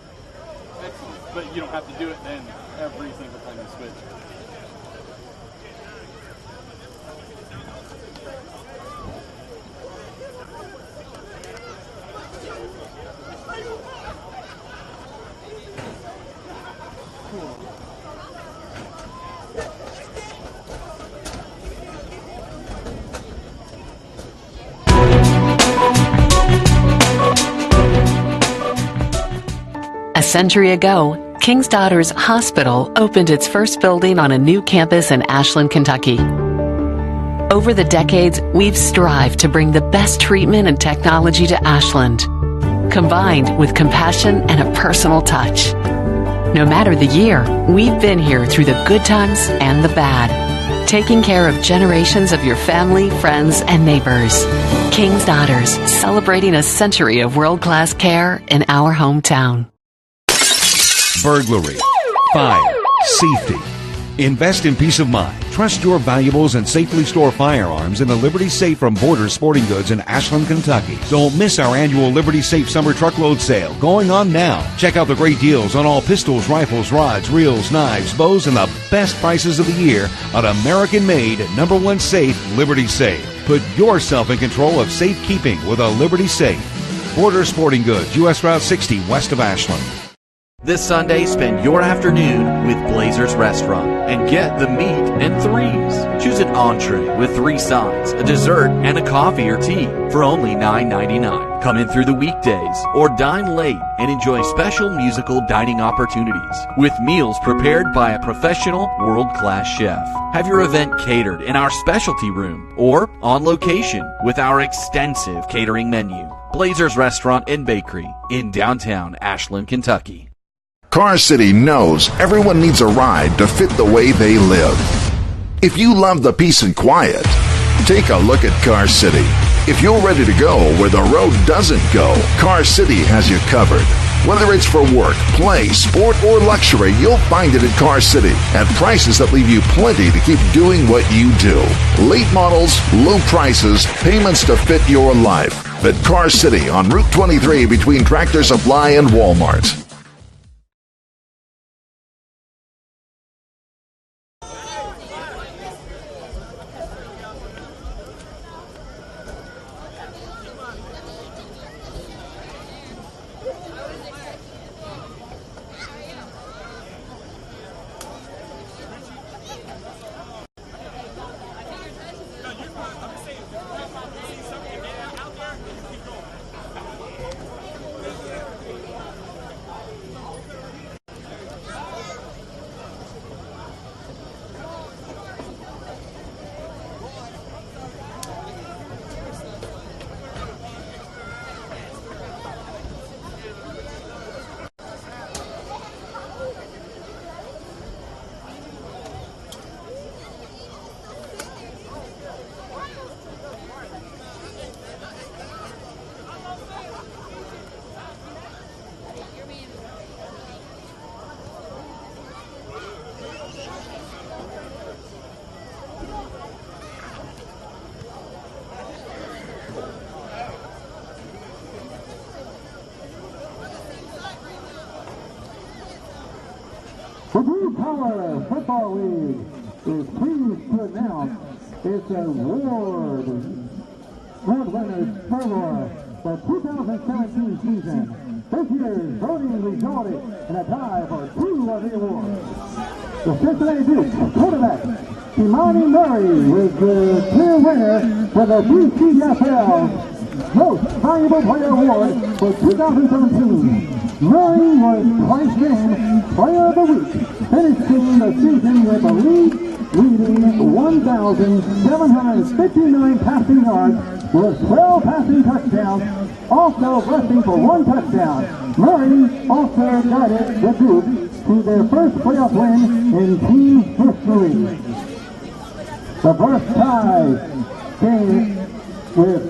excellent. But you don't have to do it then every single time you switch. A century ago, King's Daughters Hospital opened its first building on a new campus in Ashland, Kentucky. Over the decades, we've strived to bring the best treatment and technology to Ashland, combined with compassion and a personal touch. No matter the year, we've been here through the good times and the bad, taking care of generations of your family, friends, and neighbors. King's Daughters, celebrating a century of world-class care in our hometown. Burglary, fire, safety. Invest in peace of mind. Trust your valuables and safely store firearms in a Liberty Safe from Borders Sporting Goods in Ashland, Kentucky. Don't miss our annual Liberty Safe Summer Truckload Sale going on now. Check out the great deals on all pistols, rifles, rods, reels, knives, bows, and the best prices of the year on American-made #1 safe, Liberty Safe. Put yourself in control of safekeeping with a Liberty Safe. Borders Sporting Goods, U.S. Route 60, west of Ashland. This Sunday, spend your afternoon with Blazers Restaurant and get the meat and threes. Choose an entree with 3 sides, a dessert, and a coffee or tea for only $9.99. Come in through the weekdays or dine late and enjoy special musical dining opportunities with meals prepared by a professional world-class chef. Have your event catered in our specialty room or on location with our extensive catering menu. Blazers Restaurant and Bakery in downtown Ashland, Kentucky. Car City knows everyone needs a ride to fit the way they live. If you love the peace and quiet, take a look at Car City. If you're ready to go where the road doesn't go, Car City has you covered. Whether it's for work, play, sport, or luxury, you'll find it at Car City at prices that leave you plenty to keep doing what you do. Late models, low prices, payments to fit your life. At Car City on Route 23 between Tractor Supply and Walmart. The Blue Collar Football League is pleased to announce its award winners for the 2017 season. This year's voting resulted in a tie for 2 of the awards. The Cincinnati Dukes quarterback Imani Murray was the clear winner for the BCFL Most Valuable Player Award for 2017. Murray was twice named Player of the Week, finishing the season with a leading 1,759 passing yards with 12 passing touchdowns, also rushing for 1 touchdown. Murray also guided the group to their first playoff win in team history. The first tie came for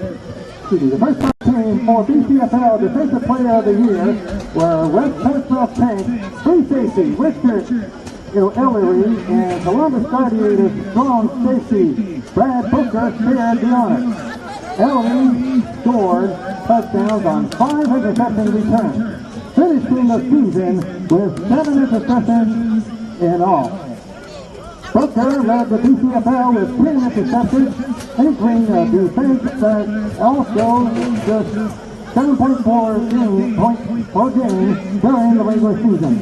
BCFL Defensive Player of the Year were West Coast Tank, free safety Richard Ellery, and Columbus Gladiators strong safety Brad Booker shared the honor. Ellery scored touchdowns on 5 interception returns, finishing the season with 7 interceptions in all. Booker led the BCFL with 10 interceptions, anchoring a defense that also just 7.4 points per game during the regular season.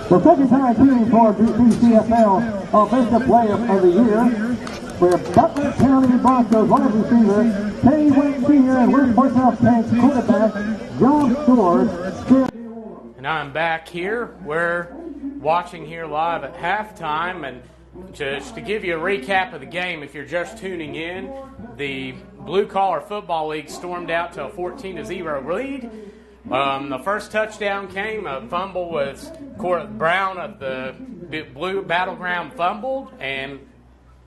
The second time team for BCFL Offensive Player of the Year, where Butler County Broncos wide receiver Kenny Wentz Sr. and Westport South Tank quarterback John Stewart. And I'm back here. We're watching here live at halftime, and just to give you a recap of the game, if you're just tuning in, the Blue Collar Football League stormed out to a 14-0 lead. The first touchdown came, a fumble was Brown of the Blue Battleground fumbled, and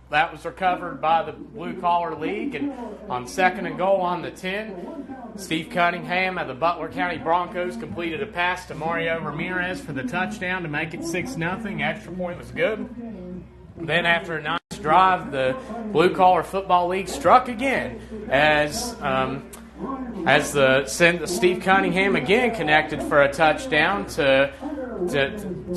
that was recovered by the Blue Collar League. And on 2nd and goal on the 10, Steve Cunningham of the Butler County Broncos completed a pass to Mario Ramirez for the touchdown to make it 6-0. Extra point was good. Then after a nice drive, the Blue Collar Football League struck again as Steve Cunningham again connected for a touchdown to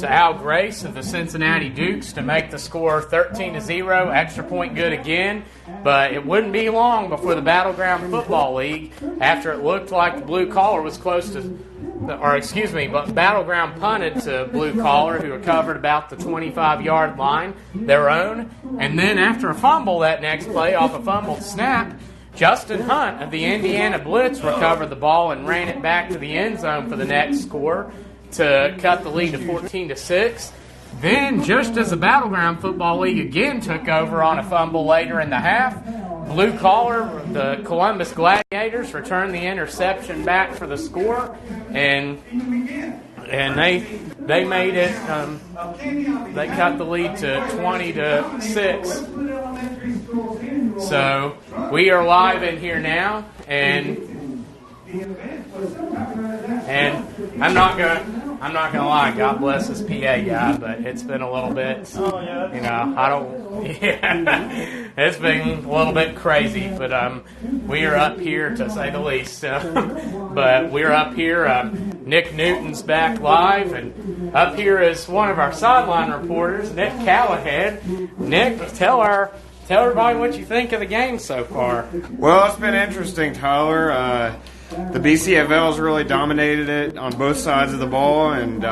Al Grace of the Cincinnati Dukes to make the score 13-0. Extra point good again, but it wouldn't be long before the Battleground Football League, after it looked like the Blue Collar was close to, but Battleground punted to Blue Collar, who recovered about the 25-yard line, their own. And then after a fumble that next play off a fumbled snap, Justin Hunt of the Indiana Blitz recovered the ball and ran it back to the end zone for the next score to cut the lead to 14-6. Then, just as the Battleground Football League again took over on a fumble later in the half, Blue Collar, the Columbus Gladiators, returned the interception back for the score, and they made it. They cut the lead to 20-6. So we are live in here now, and I'm not gonna lie. God bless this PA guy, but it's been a little bit. It's been a little bit crazy, but we are up here to say the least. But we're up here. Nick Newton's back live, and up here is one of our sideline reporters, Nick Callahan. Nick, tell everybody what you think of the game so far. Well, it's been interesting, Tyler. The BCFL has really dominated it on both sides of the ball, and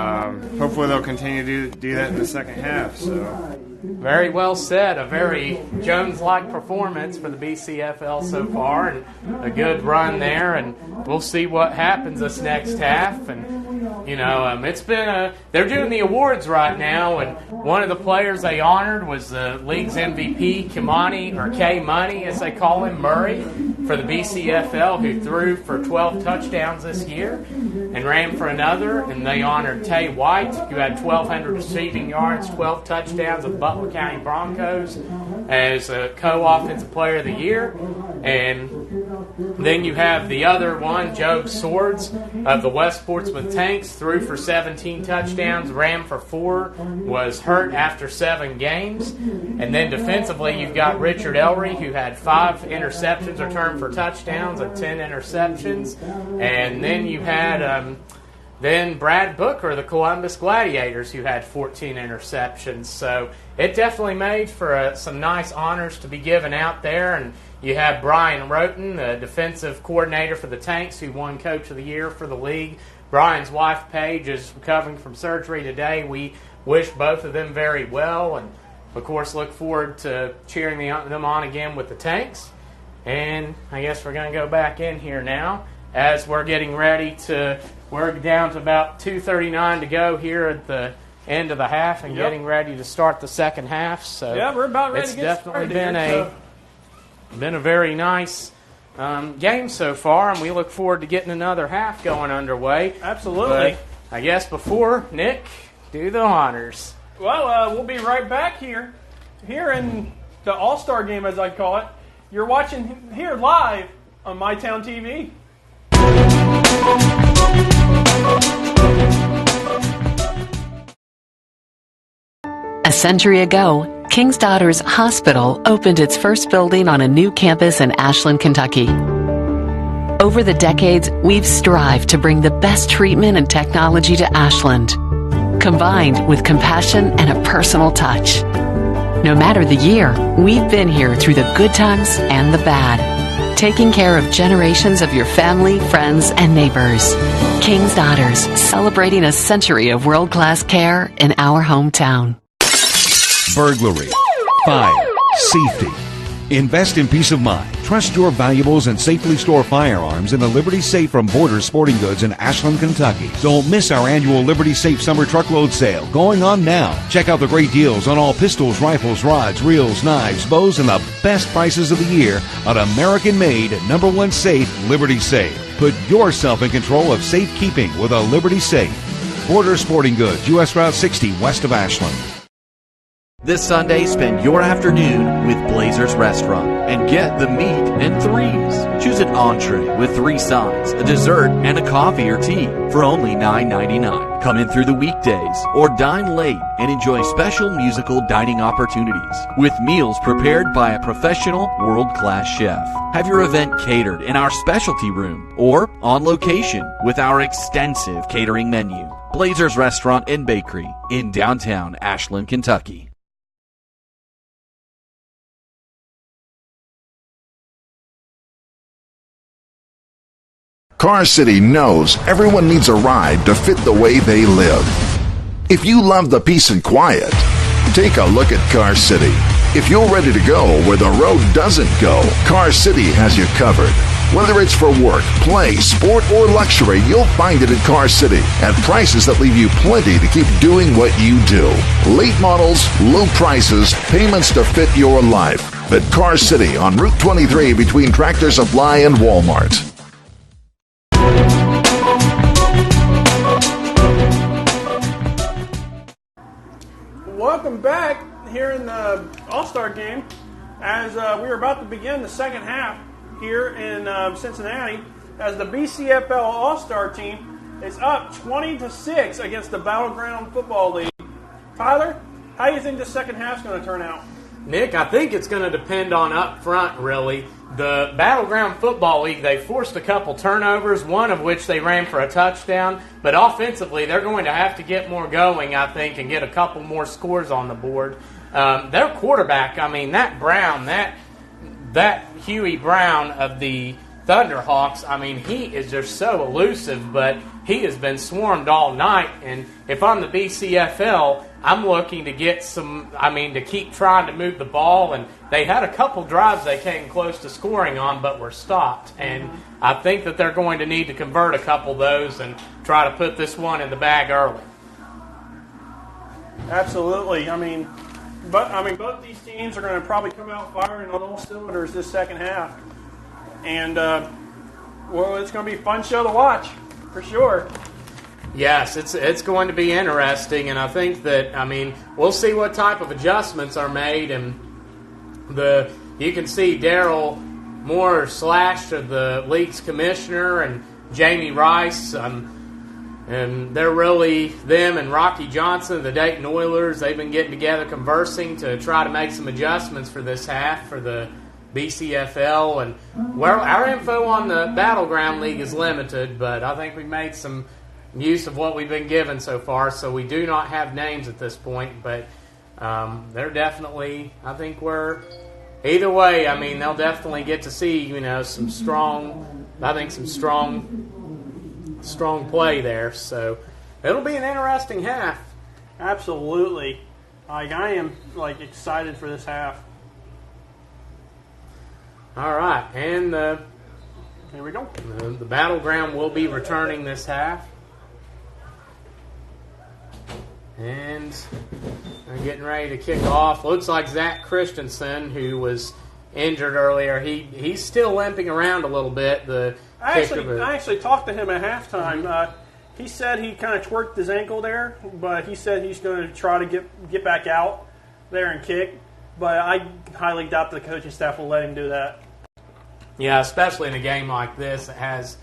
hopefully they'll continue to do that in the second half. So, very well said. A very Jones-like performance for the BCFL so far, and a good run there. And we'll see what happens this next half. And it's been they're doing the awards right now, and one of the players they honored was the league's MVP, K Money, as they call him, Murray, for the BCFL, who threw for 12 touchdowns this year and ran for another. And they honored Tay White, who had 1,200 receiving yards, 12 touchdowns of Butler County Broncos, as a co-offensive player of the year. And then you have the other one, Job Swords of the West Portsmouth Tanks, threw for 17 touchdowns, ran for 4, was hurt after 7 games. And then defensively, you've got Richard Ellery, who had 5 interceptions returned for touchdowns and 10 interceptions. And then you had Brad Booker, the Columbus Gladiators, who had 14 interceptions. So it definitely made for some nice honors to be given out there. And you have Brian Roten, the defensive coordinator for the Tanks, who won Coach of the Year for the league. Brian's wife, Paige, is recovering from surgery today. We wish both of them very well, and of course, look forward to cheering them on again with the Tanks. And I guess we're going to go back in here now as we're getting ready to, we're down to about 2:39 to go here at the end of the half and getting ready to start the second half. So yeah, we're about ready to get started. It's definitely been a very nice game so far, and we look forward to getting another half going underway. Absolutely. But I guess before, Nick, do the honors. Well, we'll be right back here in the All-Star game, as I call it. You're watching here live on MyTown TV. A century ago, King's Daughters Hospital opened its first building on a new campus in Ashland, Kentucky. Over the decades, we've strived to bring the best treatment and technology to Ashland, combined with compassion and a personal touch. No matter the year, we've been here through the good times and the bad, taking care of generations of your family, friends, and neighbors. King's Daughters, celebrating a century of world-class care in our hometown. Burglary, fire, safety. Invest in peace of mind. Trust your valuables and safely store firearms in the Liberty Safe from Borders Sporting Goods in Ashland, Kentucky. Don't miss our annual Liberty Safe Summer Truckload Sale going on now. Check out the great deals on all pistols, rifles, rods, reels, knives, bows, and the best prices of the year on American-made #1 safe, Liberty Safe. Put yourself in control of safekeeping with a Liberty Safe. Borders Sporting Goods, U.S. Route 60, west of Ashland. This Sunday, spend your afternoon with Blazers Restaurant and get the meat and threes. Choose an entree with 3 sides, a dessert, and a coffee or tea for only $9.99. Come in through the weekdays or dine late and enjoy special musical dining opportunities with meals prepared by a professional world-class chef. Have your event catered in our specialty room or on location with our extensive catering menu. Blazers Restaurant and Bakery in downtown Ashland, Kentucky. Car City knows everyone needs a ride to fit the way they live. If you love the peace and quiet, take a look at Car City. If you're ready to go where the road doesn't go, Car City has you covered. Whether it's for work, play, sport, or luxury, you'll find it at Car City at prices that leave you plenty to keep doing what you do. Late models, low prices, payments to fit your life. At Car City on Route 23 between Tractor Supply and Walmart. Welcome back here in the All-Star game as we are about to begin the second half here in Cincinnati as the BCFL All-Star team is up 20-6 against the Battleground Football League. Tyler, how do you think the second half is going to turn out? Nick, I think it's going to depend on up front, really. The Battleground Football League, they forced a couple turnovers, one of which they ran for a touchdown. But offensively, they're going to have to get more going, I think, and get a couple more scores on the board. Their quarterback, I mean, that Brown, that Huey Brown of the Thunderhawks, I mean, he is just so elusive, but he has been swarmed all night. And if I'm the BCFL, I'm looking to get to keep trying to move the ball. And they had a couple drives they came close to scoring on, but were stopped. And I think that they're going to need to convert a couple of those and try to put this one in the bag early. Absolutely. Both these teams are going to probably come out firing on all cylinders this second half. And, it's going to be a fun show to watch, for sure. Yes, it's going to be interesting, and I think that, we'll see what type of adjustments are made, and you can see Daryl Moore slashed to the league's commissioner and Jamie Rice, and they're really, them and Rocky Johnson, the Dayton Oilers, they've been getting together conversing to try to make some adjustments for this half for the BCFL, and our info on the Battleground League is limited, but I think we made some use of what we've been given so far, so we do not have names at this point, but they're definitely, I think either way, they'll definitely get to see, some strong play there, so it'll be an interesting half. Absolutely. Like, I am like excited for this half. All right, and Here we go. the battleground will be returning this half. And they're getting ready to kick off. Looks like Zach Christensen, who was injured earlier, he's still limping around a little bit. I actually talked to him at halftime. He said he kind of twerked his ankle there, but he said he's going to try to get back out there and kick. But I highly doubt the coaching staff will let him do that. Yeah, especially in a game like this that has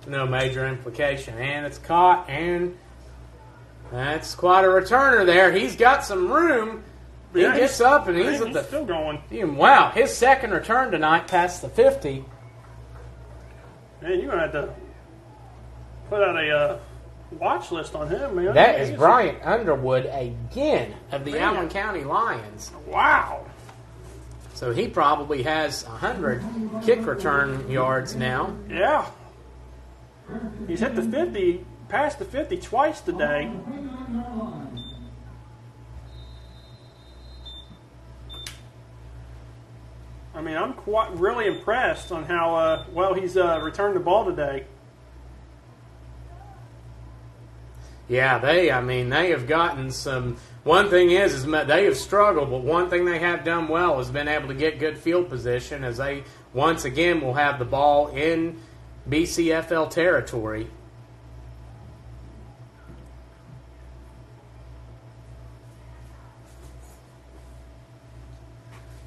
no major implication. And it's caught, and that's quite a returner there. He's got some room. He gets up, and he's still going. Wow, his second return tonight past the 50. Man, you're going to have to put out a watch list on him, man. That is Bryant Underwood again of the Allen County Lions. Wow. So he probably has 100 kick return yards now. Yeah. He's hit the 50, past the 50 twice today. I mean, I'm really impressed on how well he's returned the ball today. Yeah, they have gotten some. One thing is they have struggled, but one thing they have done well has been able to get good field position, as they once again will have the ball in BCFL territory.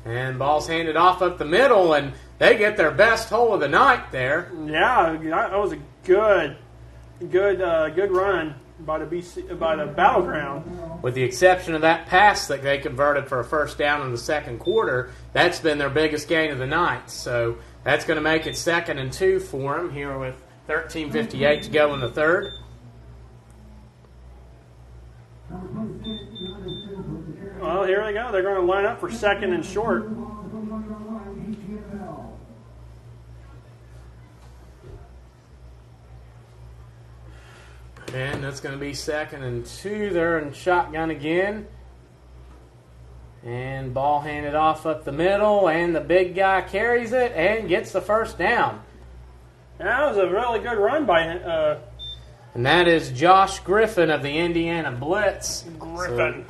And ball's handed off up the middle, and they get their best hole of the night there. Yeah, that was a good run by the battleground. With the exception of that pass that they converted for a first down in the second quarter, that's been their biggest gain of the night. So that's going to make it 2nd and 2 for them here with 13:58 to go in the third. Well, here they go. They're going to line up for 2nd and short. And that's going to be 2nd and 2. They're in shotgun again. And ball handed off up the middle, and the big guy carries it and gets the first down. That was a really good run by and that is Josh Griffin of the Indiana Blitz. Griffin.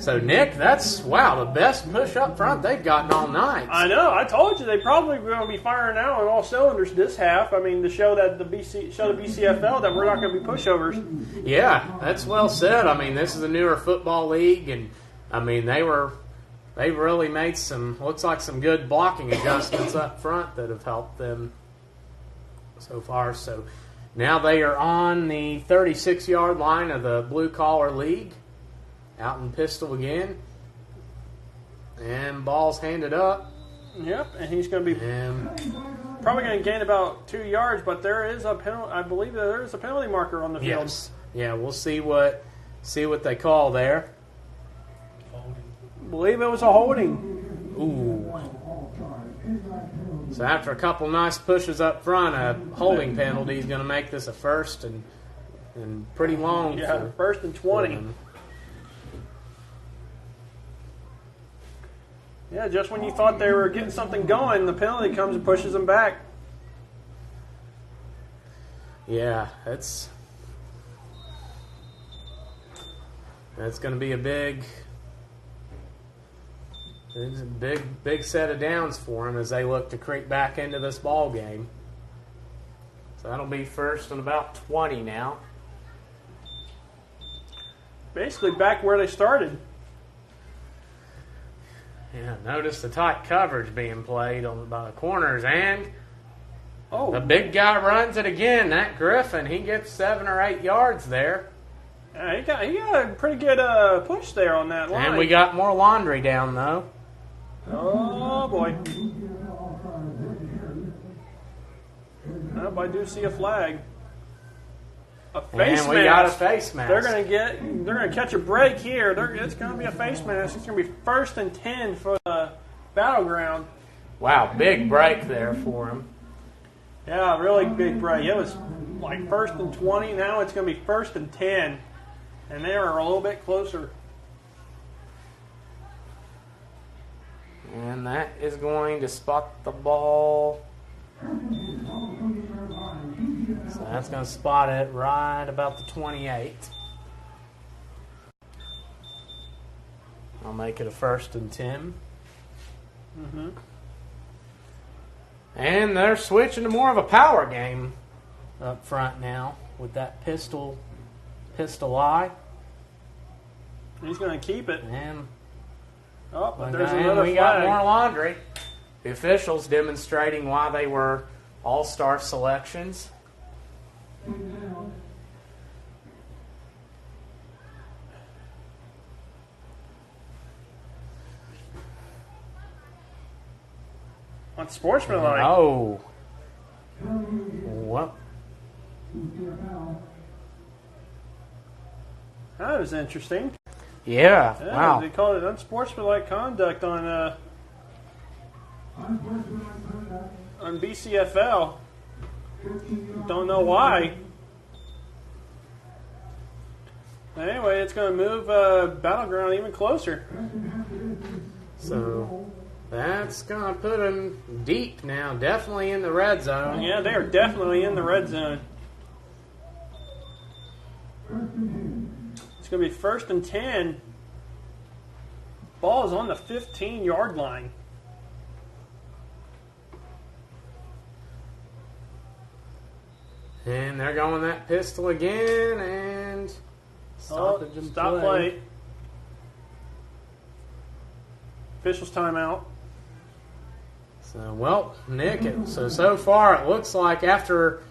So Nick, that's, the best push up front they've gotten all night. I know. I told you they probably going to be firing out on all cylinders this half. I mean, to show that the BCFL that we're not going to be pushovers. Yeah, that's well said. I mean, this is a newer football league, and I mean they really made some good blocking adjustments up front that have helped them so far. So now they are on the 36-yard line of the blue collar league. Out in pistol again. And ball's handed up. Yep, and he's going to be probably going to gain about 2 yards, but there is a penalty. I believe that there is a penalty marker on the field. Yes. Yeah, we'll see what they call there. I believe it was a holding. Ooh. So after a couple nice pushes up front, a holding penalty is going to make this a first and pretty long. Yeah, 1st and 20. Yeah, just when you thought they were getting something going, the penalty comes and pushes them back. Yeah, that's going to be a big set of downs for them as they look to creep back into this ball game. So that'll be 1st and about 20 now. Basically back where they started. Yeah, notice the tight coverage being played by the corners, and the big guy runs it again. That Griffin, he gets 7 or 8 yards there. Yeah, he got a pretty good push there on that line. And we got more laundry down, though. Oh, boy. Nope, I do see a flag. A face mask. And we got a face mask. They're going to catch a break here. It's going to be a face mask. It's going to be 1st and 10 for the battleground. Wow, big break there for him. Yeah, really big break. It was like 1st and 20. Now it's going to be 1st and 10. And they are a little bit closer. that is going to spot the ball. So that's going to spot it right about the 28. I'll make it a 1st and 10. And they're switching to more of a power game up front now with that pistol eye. He's going to keep it. And but there's another we flag. got more laundry. The officials demonstrating why they were all-star selections. Unsportsmanlike. Oh. What? That was interesting. Yeah. Yeah, Wow. they called it unsportsmanlike conduct on BCFL. Don't know why. Anyway, it's going to move Battleground even closer. So that's going to put them deep now, definitely in the red zone. Yeah, they are definitely in the red zone. It's going to be 1st and 10. Ball is on the 15-yard line. And they're going that pistol again, and Stop play. Officials timeout. So, well, Nick, so far it looks like after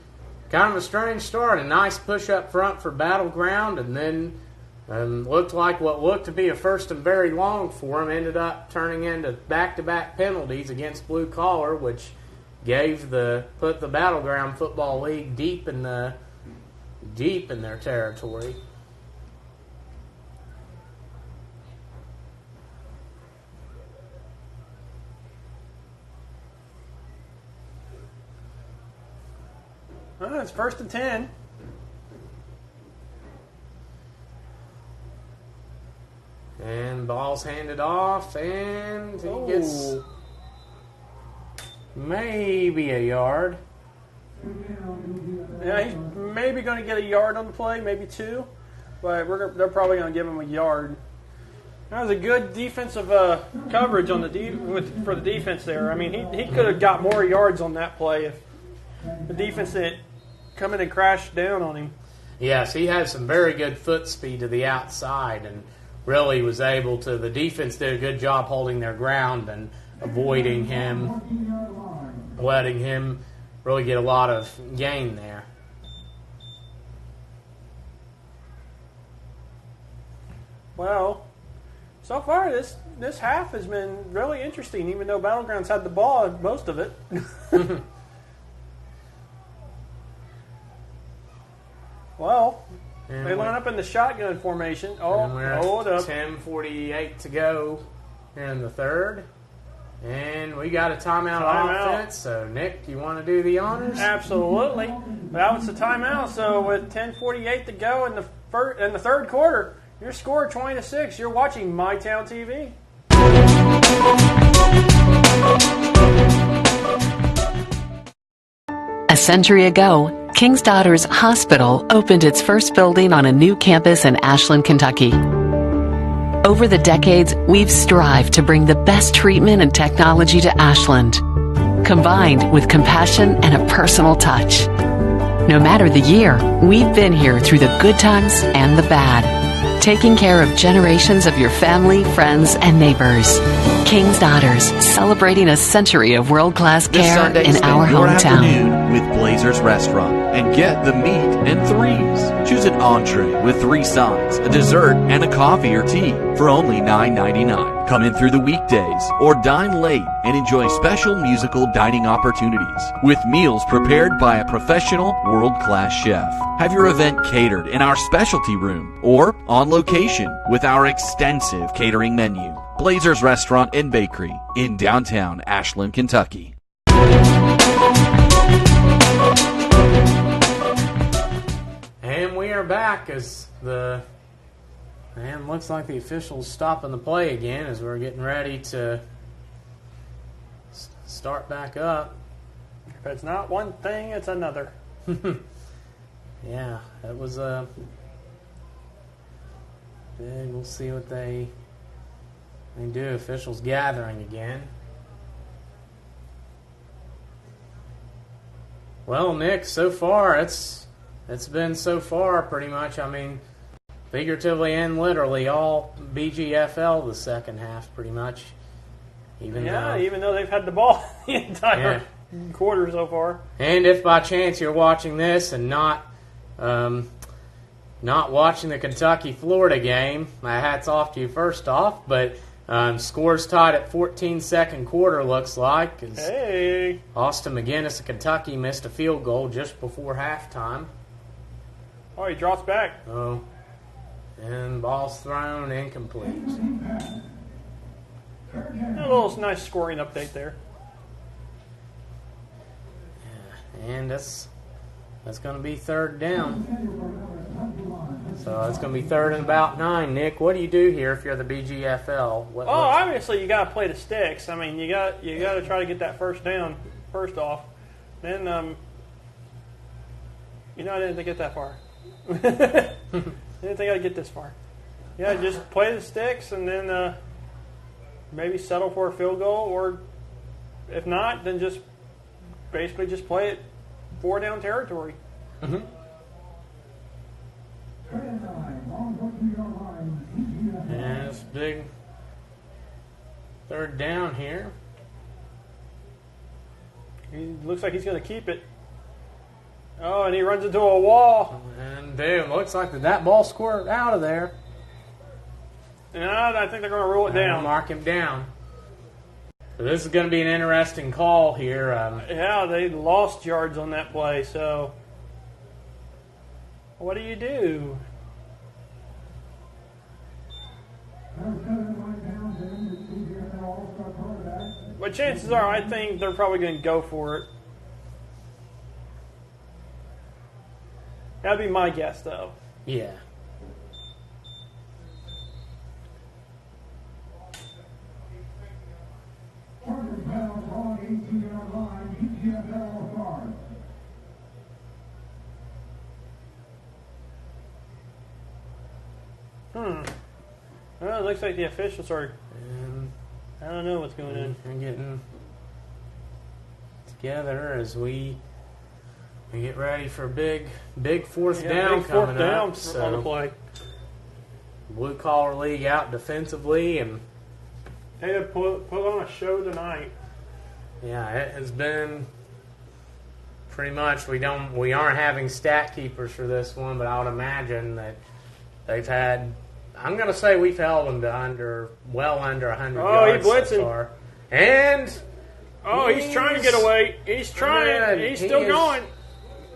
kind of a strange start, a nice push up front for Battleground, and then looked like what looked to be a 1st and very long for him ended up turning into back-to-back penalties against Blue Collar, which put the Battleground Football League deep in their territory. It's 1st and 10. And ball's handed off, and he gets maybe a yard. Yeah, he's maybe going to get a yard on the play, maybe 2. But they're probably going to give him a yard. That was a good defensive coverage on for the defense there. I mean, he could have got more yards on that play if the defense didn't come in and crash down on him. Yes, he had some very good foot speed to the outside and really was able to. The defense did a good job holding their ground and avoiding him, letting him really get a lot of gain there. Well, so far this half has been really interesting, even though Battlegrounds had the ball most of it. Well, they line up in the shotgun formation. Hold up. 10:48 to go here in the third. And we got a timeout on offense. So, Nick, you want to do the honors? Absolutely. That was the timeout. So, with 10:48 to go in the third quarter, your score 20-6. You're watching MyTown TV. A century ago, King's Daughters Hospital opened its first building on a new campus in Ashland, Kentucky. Over the decades, we've strived to bring the best treatment and technology to Ashland, combined with compassion and a personal touch. No matter the year, we've been here through the good times and the bad, taking care of generations of your family, friends, and neighbors. King's Daughters, celebrating a century of world-class This care Sunday, in spend our your hometown. afternoon with Blazers Restaurant and get the meat and threes. Choose an entree with 3 sides, a dessert, and a coffee or tea for only $9.99. Come in through the weekdays or dine late and enjoy special musical dining opportunities with meals prepared by a professional world-class chef. Have your event catered in our specialty room or on location with our extensive catering menu. Blazers Restaurant and Bakery in downtown Ashland, Kentucky. And we are back as looks like the officials stopping the play again as we're getting ready to start back up. If it's not one thing, it's another. Yeah, that was a big. We'll see what they do. Officials gathering again. Well, Nick, so far it's been so far pretty much. I mean, figuratively and literally all BGFL the second half pretty much. Even though they've had the ball the entire quarter so far. And if by chance you're watching this and not watching the Kentucky-Florida game, my hat's off to you first off, but scores tied at 14 second quarter looks like. Hey! Austin McGinnis of Kentucky missed a field goal just before halftime. Oh, he drops back. Oh. And ball's thrown incomplete. A little nice scoring update there. Yeah, and that's going to be third down. So it's going to be third and about 9. Nick, what do you do here if you're the BGFL? Obviously you got to play the sticks. I mean, you got to try to get that first down first off. Then, I didn't think it that far. I didn't think I'd get this far. Yeah, just play the sticks and then maybe settle for a field goal, or if not, then just basically just play it 4 down territory. Mm-hmm. And it's big third down here. He looks like he's going to keep it. Oh, and he runs into a wall. And boom, looks like that ball squirted out of there. No, I think they're going to rule it down. Mark him down. So this is going to be an interesting call here. Yeah, they lost yards on that play, so what do you do? But chances are, I think they're probably going to go for it. That'd be my guess, though. Yeah. Well, it looks like the officials are. I don't know what's going on. We're getting together as we get ready for a big fourth down coming up. So on the play. Blue collar league out defensively, and they have put on a show tonight. Yeah, it has been pretty much. We aren't having stat keepers for this one, but I would imagine that they've had. I'm going to say we've held them to well under 100 yards so far. And he's trying to get away. He's trying. He's still going.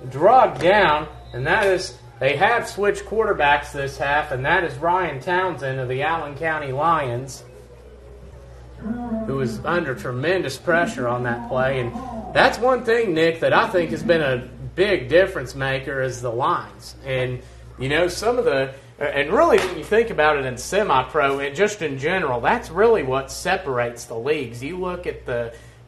Drugged down, and that is. They have switched quarterbacks this half, and that is Ryan Townsend of the Allen County Lions, who is under tremendous pressure on that play. And that's one thing, Nick, that I think has been a big difference maker is the lines. And, some of the – and really when you think about it in semi-pro and just in general, that's really what separates the leagues. You look at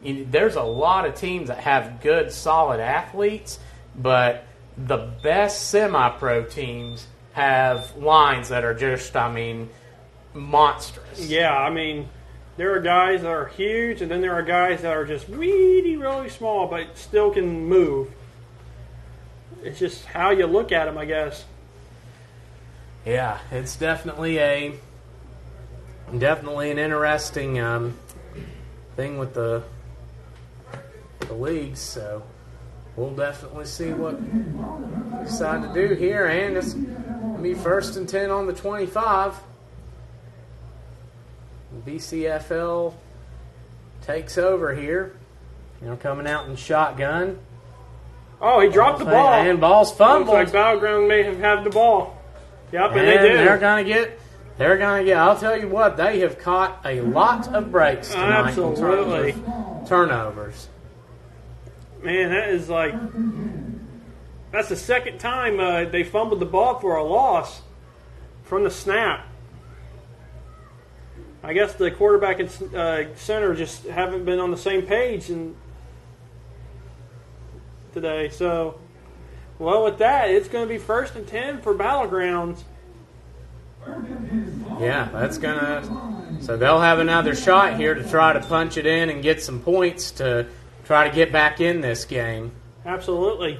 there's a lot of teams that have good, solid athletes, but the best semi-pro teams have lines that are just, monstrous. Yeah, there are guys that are huge, and then there are guys that are just really, really small, but still can move. It's just how you look at them, I guess. Yeah, it's definitely an interesting thing with the leagues. So we'll definitely see what we decide to do here, and it's going to be 1st and 10 on the 25. BCFL takes over here. Coming out in shotgun. Oh, he dropped the ball. And ball's fumbled. Looks like Battleground may have had the ball. Yep, and they did. They're going to get, I'll tell you what, they have caught a lot of breaks tonight. Absolutely. In terms of turnovers. Man, that's the second time they fumbled the ball for a loss from the snap. I guess the quarterback and center just haven't been on the same page today. So, well, with that, it's going to be 1st and 10 for Battlegrounds. Yeah, that's going to... So they'll have another shot here to try to punch it in and get some points to try to get back in this game. Absolutely.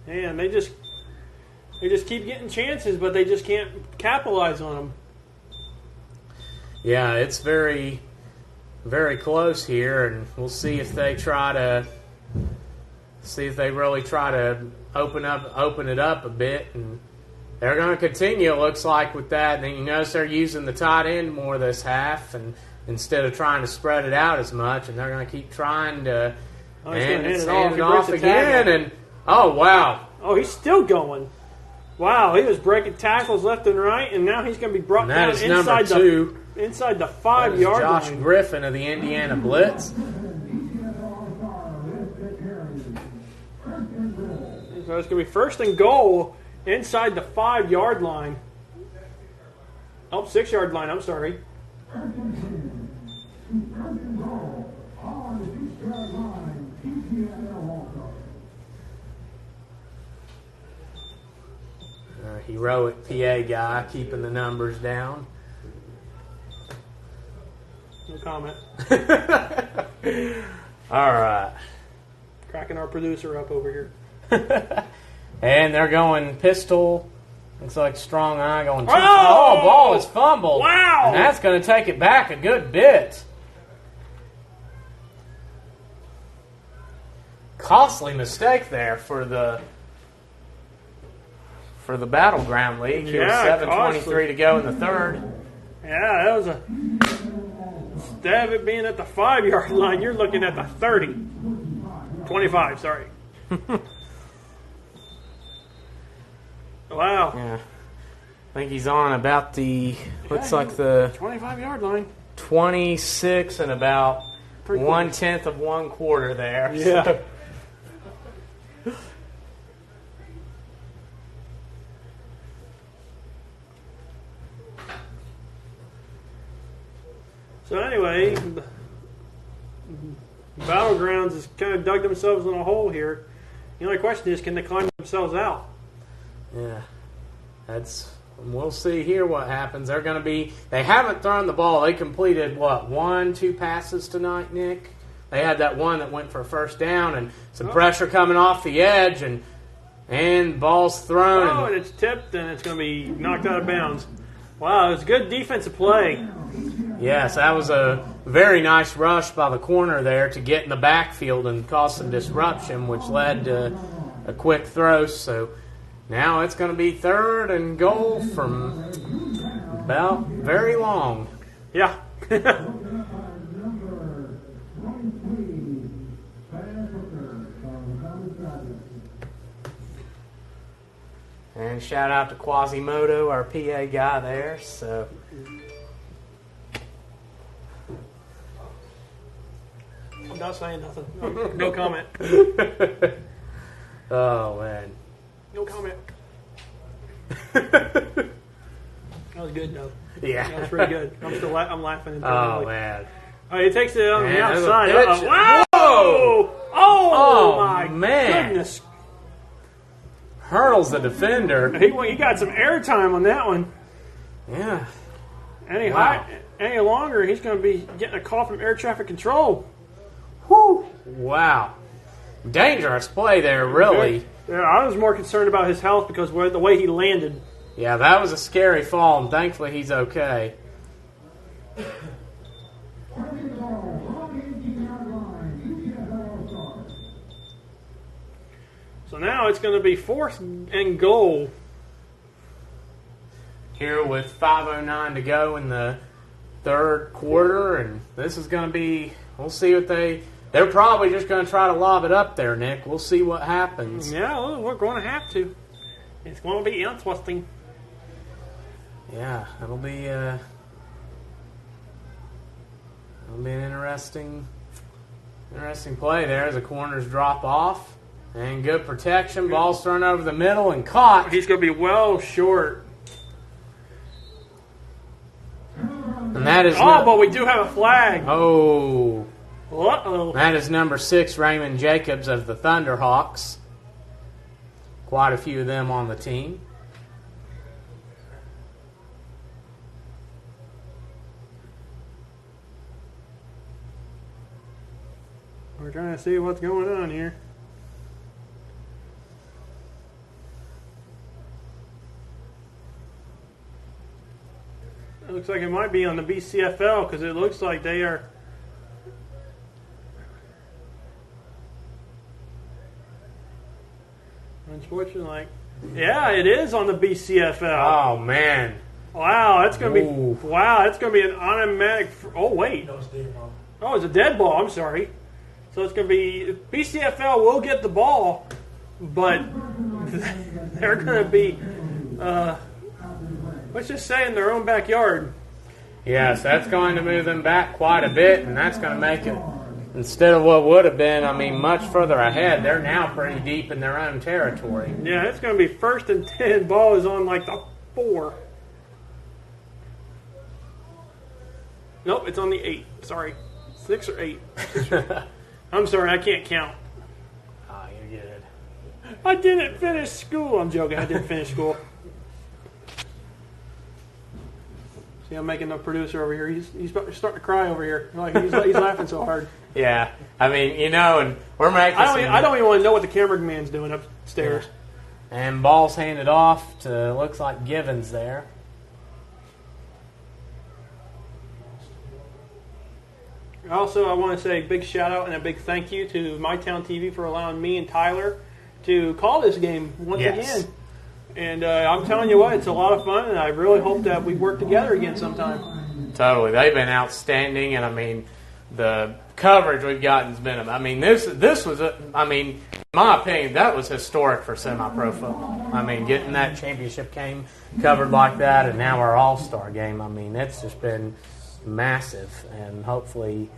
And they just keep getting chances, but they just can't capitalize on them. Yeah, it's very, very close here, and we'll see if they really try to open it up a bit, and they're going to continue. It looks like with that. And you notice they're using the tight end more this half, and instead of trying to spread it out as much, and they're going to keep trying to hand it off again. And oh wow! Oh, he's still going. Wow, he was breaking tackles left and right, and now he's going to be brought down inside the 5-yard line. Josh Griffin of the Indiana Blitz. So it's going to be 1st and goal inside the 5-yard line. Oh, 6-yard line, I'm sorry. Heroic PA guy keeping the numbers down. No comment. All right. Cracking our producer up over here. And they're going pistol. Looks like Strong Eye going. Ball is fumbled. Wow. And that's going to take it back a good bit. Costly mistake there for the Battleground League. Here, 7:23 to go in the third. Yeah, that was instead of it being at the 5-yard line, you're looking at the 30. 25, sorry. Wow. Yeah. I think he's on about the, looks like the 25-yard line. 26 and about 1/10 of 1 quarter there. Yeah. So. So anyway, Battlegrounds has kind of dug themselves in a hole here. The only question is, can they climb themselves out? Yeah, we'll see here what happens. They haven't thrown the ball. They completed, 1-2 passes tonight, Nick? They had that one that went for a 1st down and some pressure coming off the edge, and ball's thrown. Oh, and it's tipped, and it's going to be knocked out of bounds. Wow, it was good defensive play. Yes, that was a very nice rush by the corner there to get in the backfield and cause some disruption, which led to a quick throw. So now it's going to be 3rd and goal from about very long. Yeah. And shout out to Quasimodo, our PA guy there. So. I'm not saying nothing. No comment. Oh, man. No comment. That was good, though. Yeah. That was pretty good. I'm laughing internally. Oh, man. He takes it on the outside. Wow! Oh, my man. goodness. Hurdles the defender. He got some airtime on that one. Yeah. Any longer, he's going to be getting a call from air traffic control. Whew. Wow. Dangerous play there, really. Yeah, I was more concerned about his health because of the way he landed. Yeah, that was a scary fall, and thankfully he's okay. So now it's going to be 4th and goal. Here with 5:09 to go in the 3rd quarter, and this is going to be, we'll see what they're probably just going to try to lob it up there, Nick. We'll see what happens. Yeah, well, we're going to have to. It's going to be interesting. Yeah, it'll be an interesting play there as the corners drop off. And good protection. Ball's thrown over the middle and caught. He's going to be well short. And that is but we do have a flag. Oh. Uh-oh. That is number 6, Raymond Jacobs of the Thunderhawks. Quite a few of them on the team. We're trying to see what's going on here. It looks like it might be on the BCFL because it looks like they are. Unfortunately, yeah, it is on the BCFL. Oh man! Wow, that's gonna be that's gonna be an automatic. Oh wait, oh, it's a dead ball. I'm sorry. So it's gonna be BCFL will get the ball, but they're gonna be. Let's just say in their own backyard. Yes, that's going to move them back quite a bit, and that's going to make it, instead of what would have been, much further ahead, they're now pretty deep in their own territory. Yeah, it's going to be 1st and 10. Ball is on like the 4. Nope, it's on the 8. Sorry. 6 or 8. I'm sorry, I can't count. Oh, you're good. I didn't finish school. I'm joking, I didn't finish school. See, I'm making the producer over here. He's starting to cry over here. Like he's laughing so hard. Yeah, and we're making. I don't even want to know what the cameraman's doing upstairs. Yeah. And ball's handed off to looks like Givens there. Also, I want to say a big shout out and a big thank you to MyTown TV for allowing me and Tyler to call this game once again. And I'm telling you what, it's a lot of fun, and I really hope that we work together again sometime. Totally. They've been outstanding, and, the coverage we've gotten has been, this was, in my opinion, that was historic for semi-pro football. Getting that championship game covered like that, and now our all-star game, it's just been massive, and hopefully,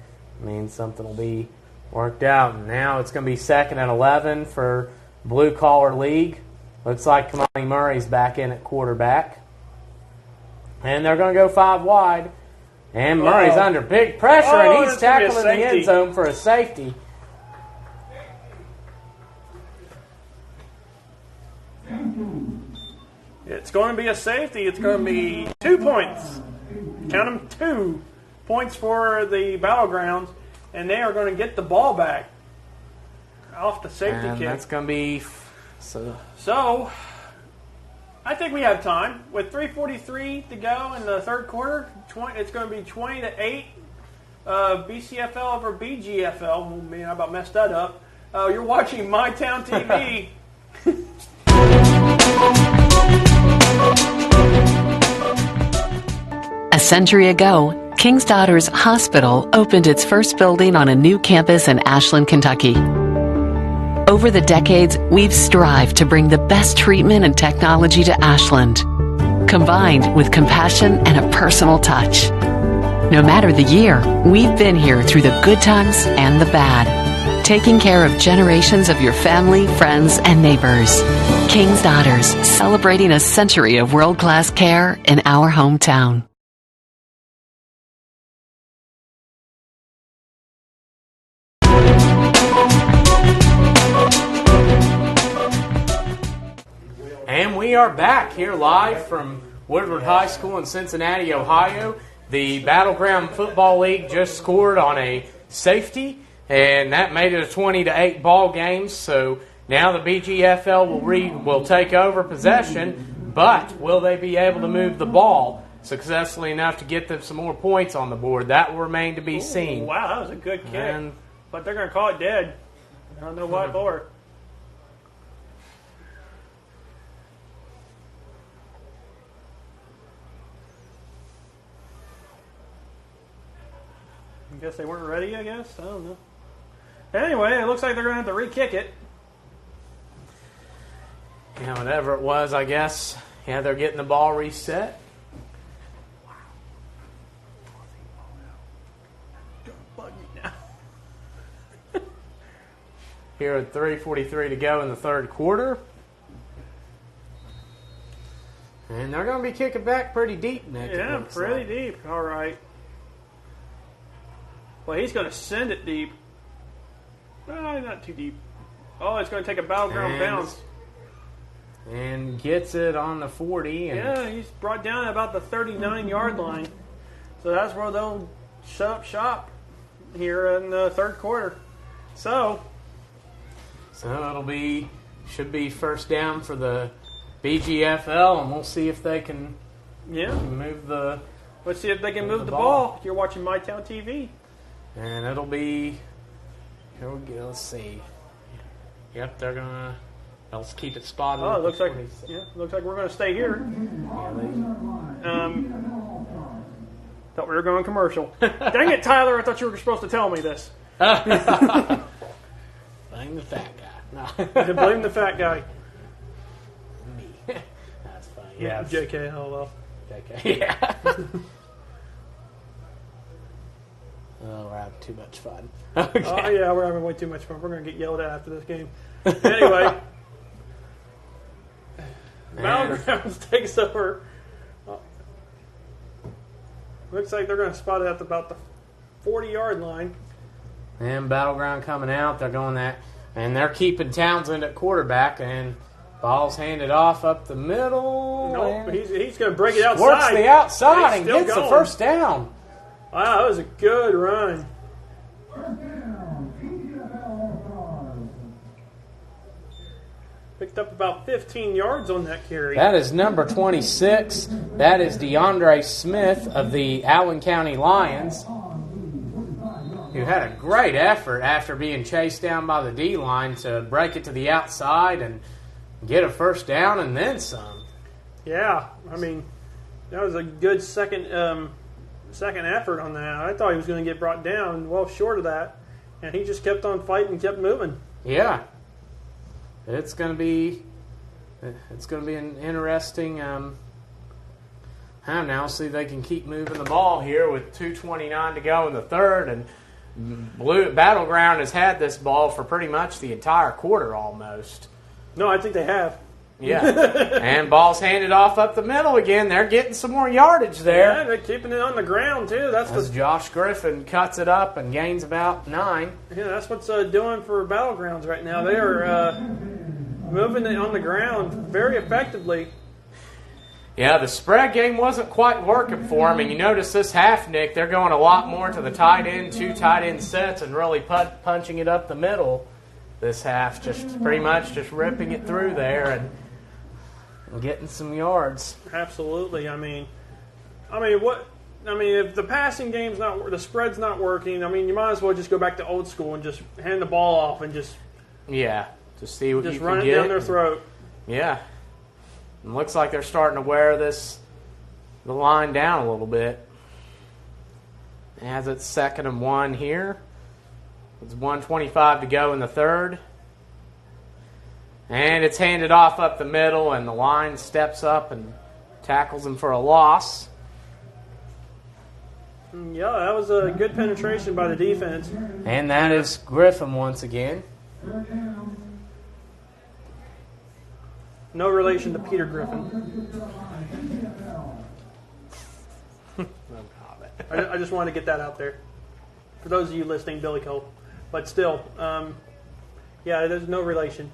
something will be worked out. And now it's going to be 2nd and 11 for Blue Collar League. Looks like Kamani Murray's back in at quarterback. And they're going to go 5 wide. And Murray's under big pressure, and he's tackling the end zone for a safety. It's going to be a safety. It's going to be 2 points. Count them, 2 points for the Battlegrounds, and they are going to get the ball back off the safety kick. That's going to be... So, I think we have time. With 3:43 to go in the third quarter, it's going to be 20-8. BCFL over BGFL. Man, I about messed that up. You're watching MyTown TV. A century ago, King's Daughters Hospital opened its first building on a new campus in Ashland, Kentucky. Over the decades, we've strived to bring the best treatment and technology to Ashland, combined with compassion and a personal touch. No matter the year, we've been here through the good times and the bad, taking care of generations of your family, friends, and neighbors. King's Daughters, celebrating a century of world-class care in our hometown. And we are back here live from Woodward High School in Cincinnati, Ohio. The Battleground Football League just scored on a safety, and that made it a 20-8 ball game. So now the BGFL will take over possession, but will they be able to move the ball successfully enough to get them some more points on the board? That will remain to be seen. Wow, that was a good kick. But they're going to call it dead. I don't know why for. I guess they weren't ready, I guess. I don't know. Anyway, it looks like they're going to have to re-kick it. Yeah, whatever it was, I guess. Yeah, they're getting the ball reset. Don't bug me now. Here at 3:43 to go in the third quarter. And And they're going to be kicking back pretty deep, Nick. Yeah, pretty deep. All right. Well, he's going to send it deep. Not too deep. Oh, it's going to take a battleground bounce. And gets it on the 40. And yeah, he's brought down about the 39-yard line. So that's where they'll shut up shop here in the third quarter. So should be first down for the BGFL, and we'll see if they can move the. Let's see if they can move the ball. You're watching MyTown TV. And it'll be. Here we go. Let's see. Yep, they're gonna. Let's keep it spotted. Oh, it looks like we're gonna stay here. Thought we were going commercial. Dang it, Tyler! I thought you were supposed to tell me this. Blame the fat guy. No. Blame the fat guy. Me. That's funny. Yeah. JK, LOL. JK. Yeah. Oh, we're having too much fun. Okay. Oh, yeah, we're having way too much fun. We're going to get yelled at after this game. Anyway. Battlegrounds takes over. Looks like they're going to spot it at about the 40-yard line. And Battleground coming out. They're going that. And they're keeping Townsend at quarterback. And ball's handed off up the middle. Nope, he's going to break it outside. Works the outside and gets the first down. Wow, that was a good run. Picked up about 15 yards on that carry. That is number 26. That is DeAndre Smith of the Allen County Lions, who had a great effort after being chased down by the D-line to break it to the outside and get a first down and then some. Yeah, I mean, that was a good second effort on that. I thought he was going to get brought down well short of that, and he just kept on fighting and kept moving. Yeah. It's going to be an interesting now. See if they can keep moving the ball here with 2:29 to go in the third, and Battleground has had this ball for pretty much the entire quarter almost. No, I think they have. Yeah, and ball's handed off up the middle again. They're getting some more yardage there. Yeah, they're keeping it on the ground too. As Josh Griffin cuts it up and gains about 9. Yeah, that's what's doing for Battlegrounds right now. They are moving it on the ground very effectively. Yeah, the spread game wasn't quite working for them, and you notice this half, Nick, they're going a lot more to the tight end, 2 tight end sets, and really punching it up the middle this half, just pretty much just ripping it through there and getting some yards. Absolutely. I mean, if the passing game's the spread's not working, I mean, you might as well just go back to old school and just hand the ball off and just see what you can get. Just run it down their throat. Yeah. It looks like they're starting to wear the line down a little bit. As it's 2nd and 1 here. It's 1:25 to go in the third. And it's handed off up the middle, and the line steps up and tackles him for a loss. Yeah, that was a good penetration by the defense. And that is Griffin once again. No relation to Peter Griffin. I just wanted to get that out there. For those of you listening, Billy Cole. But still, there's no relation.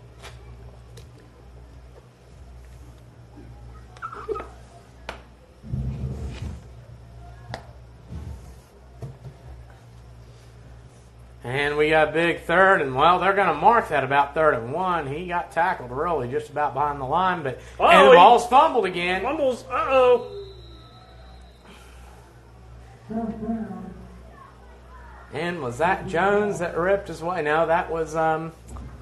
And we got a big third, and they're going to mark that about 3rd and 1. He got tackled really just about behind the line, but and the ball's fumbled again. Fumbles. Uh-oh. And was that Jones that ripped his way? No, that was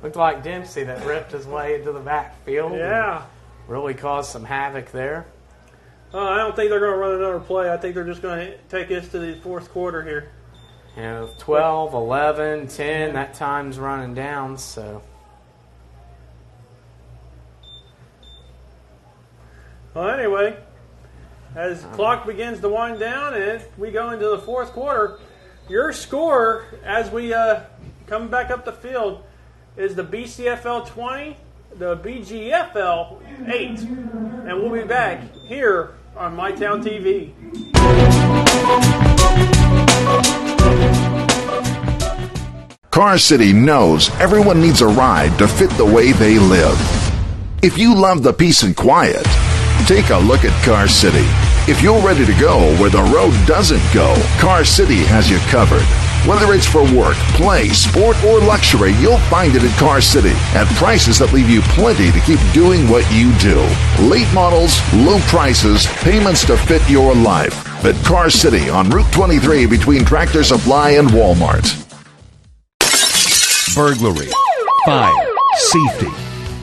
looked like Dempsey that ripped his way into the backfield. Yeah. Really caused some havoc there. I don't think they're going to run another play. I think they're just going to take us to the fourth quarter here. 12, 11, 10, that time's running down, so. Well, anyway, as the clock begins to wind down and we go into the fourth quarter, your score as we come back up the field is the BCFL 20, the BGFL 8. And we'll be back here on MyTown TV. Car City knows everyone needs a ride to fit the way they live. If you love the peace and quiet, take a look at Car City. If you're ready to go where the road doesn't go, Car City has you covered. Whether it's for work, play, sport, or luxury, you'll find it at Car City at prices that leave you plenty to keep doing what you do. Late models, low prices, payments to fit your life. At Car City on Route 23 between Tractor Supply and Walmart. Burglary, fire, safety.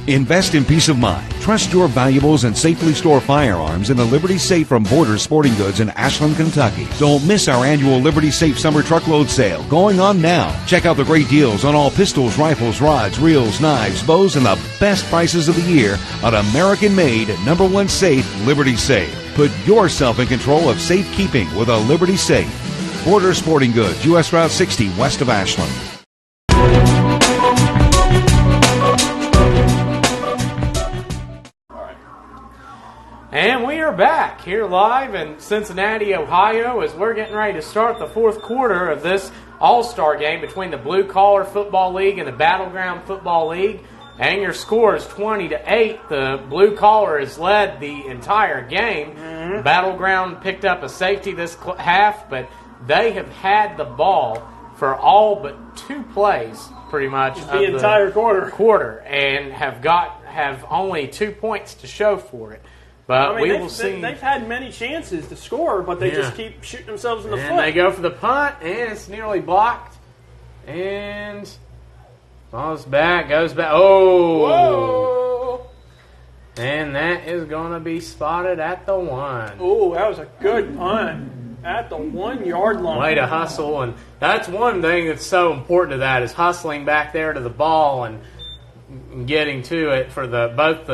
Invest in peace of mind. Trust your valuables and safely store firearms in the Liberty Safe from Borders Sporting Goods in Ashland, Kentucky. Don't miss our annual Liberty Safe Summer Truckload Sale going on now. Check out the great deals on all pistols, rifles, rods, reels, knives, bows, and the best prices of the year on American-made #1 safe, Liberty Safe. Put yourself in control of safekeeping with a Liberty Safe. Borders Sporting Goods, U.S. Route 60, west of Ashland. And we are back here live in Cincinnati, Ohio, as we're getting ready to start the fourth quarter of this all-star game between the Blue Collar Football League and the Battleground Football League. And your score is 20-8. The Blue Collar has led the entire game. Battleground picked up a safety this half, but they have had the ball for all but 2 plays, pretty much, the entire quarter, and have only 2 points to show for it. But we will see. They've had many chances to score, but they just keep shooting themselves in the foot. And they go for the punt, and it's nearly blocked. And goes back. Oh! Whoa! And that is going to be spotted at the 1. Oh, that was a good punt at the 1 yard line. Way to hustle, and that's one thing that's so important to that is hustling back there to the ball and getting to it for most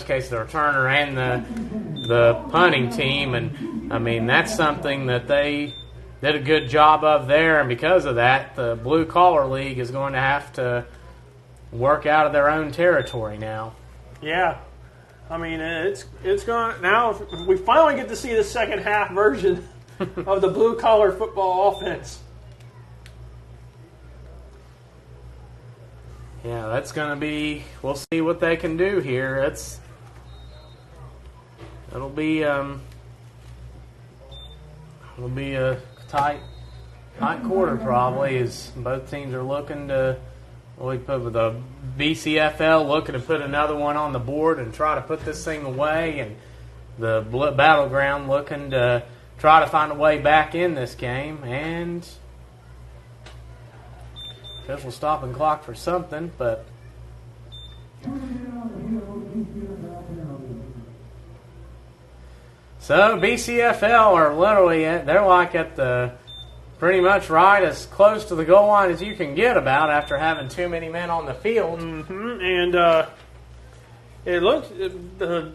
cases the returner and the punting team. And I mean, that's something that they did a good job of there, and because of that, the Blue Collar League is going to have to work out of their own territory now. Yeah, I mean, it's going now. We finally get to see the second half version of the Blue Collar football offense. Yeah, that's going to be. We'll see what they can do here. It'll be a tight quarter probably, as both teams are looking to. We put with the BCFL looking to put another one on the board and try to put this thing away, and the Battleground looking to try to find a way back in this game. And I guess we'll stop and clock for something, but so BCFL are literally they're like at the pretty much right as close to the goal line as you can get about after having too many men on the field. And it looks the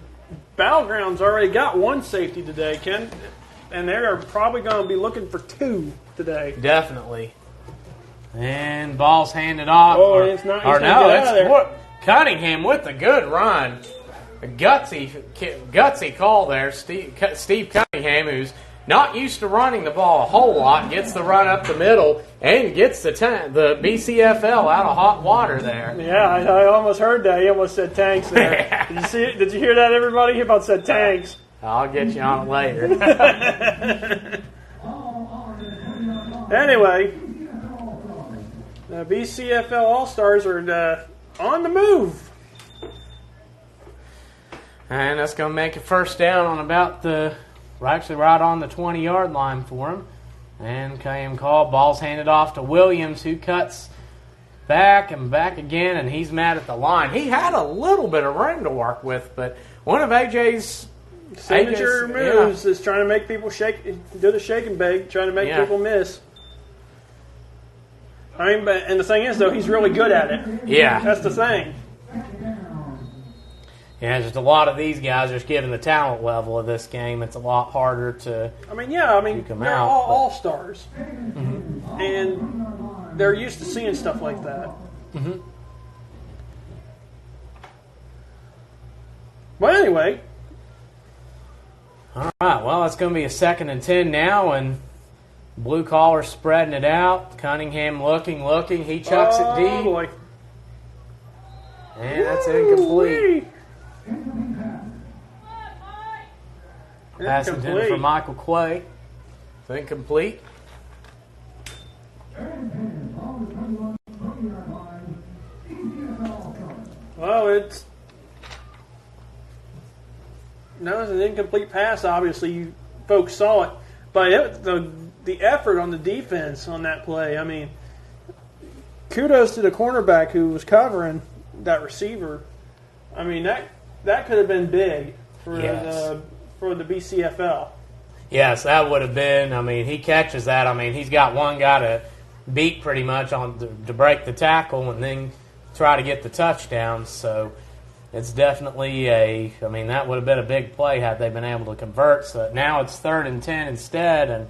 Battleground's already got 1 safety today, Ken, and they're probably going to be looking for 2 today. Definitely. And ball's handed off. Oh, it's not. It's Cunningham with the good run. A gutsy call there. Steve Cunningham, who's not used to running the ball a whole lot, gets the run up the middle and gets the BCFL out of hot water there. Yeah, I almost heard that. He almost said tanks there. Did you see it? Did you hear that, everybody? He about said tanks. I'll get you on it later. Anyway, the BCFL All-Stars are on the move. And that's going to make a first down on about right on the 20-yard line for him. And KM call, ball's handed off to Williams, who cuts back and back again, and he's mad at the line. He had a little bit of room to work with, but one of AJ's signature moves is trying to make people do the shake and bake, trying to make people miss. I mean, and the thing is, though, he's really good at it. Yeah. That's the thing. Yeah, just a lot of these guys, just given the talent level of this game, it's a lot harder to. They're all stars, and they're used to seeing stuff like that. Well, anyway. All right, well, it's going to be a 2nd and 10 now, and blue collar spreading it out. Cunningham looking. He chucks it deep. Boy. And that's incomplete. Pass intended for Michael Clay. It's incomplete. Well, it's an incomplete pass. Obviously, you folks saw it, but the effort on the defense on that play. I mean, kudos to the cornerback who was covering that receiver. I mean, that could have been big for the BCFL. Yes, that would have been. I mean, he catches that. I mean, he's got one guy to beat pretty much on to break the tackle and then try to get the touchdown. So it's definitely that would have been a big play had they been able to convert. So now it's 3rd and 10 instead, and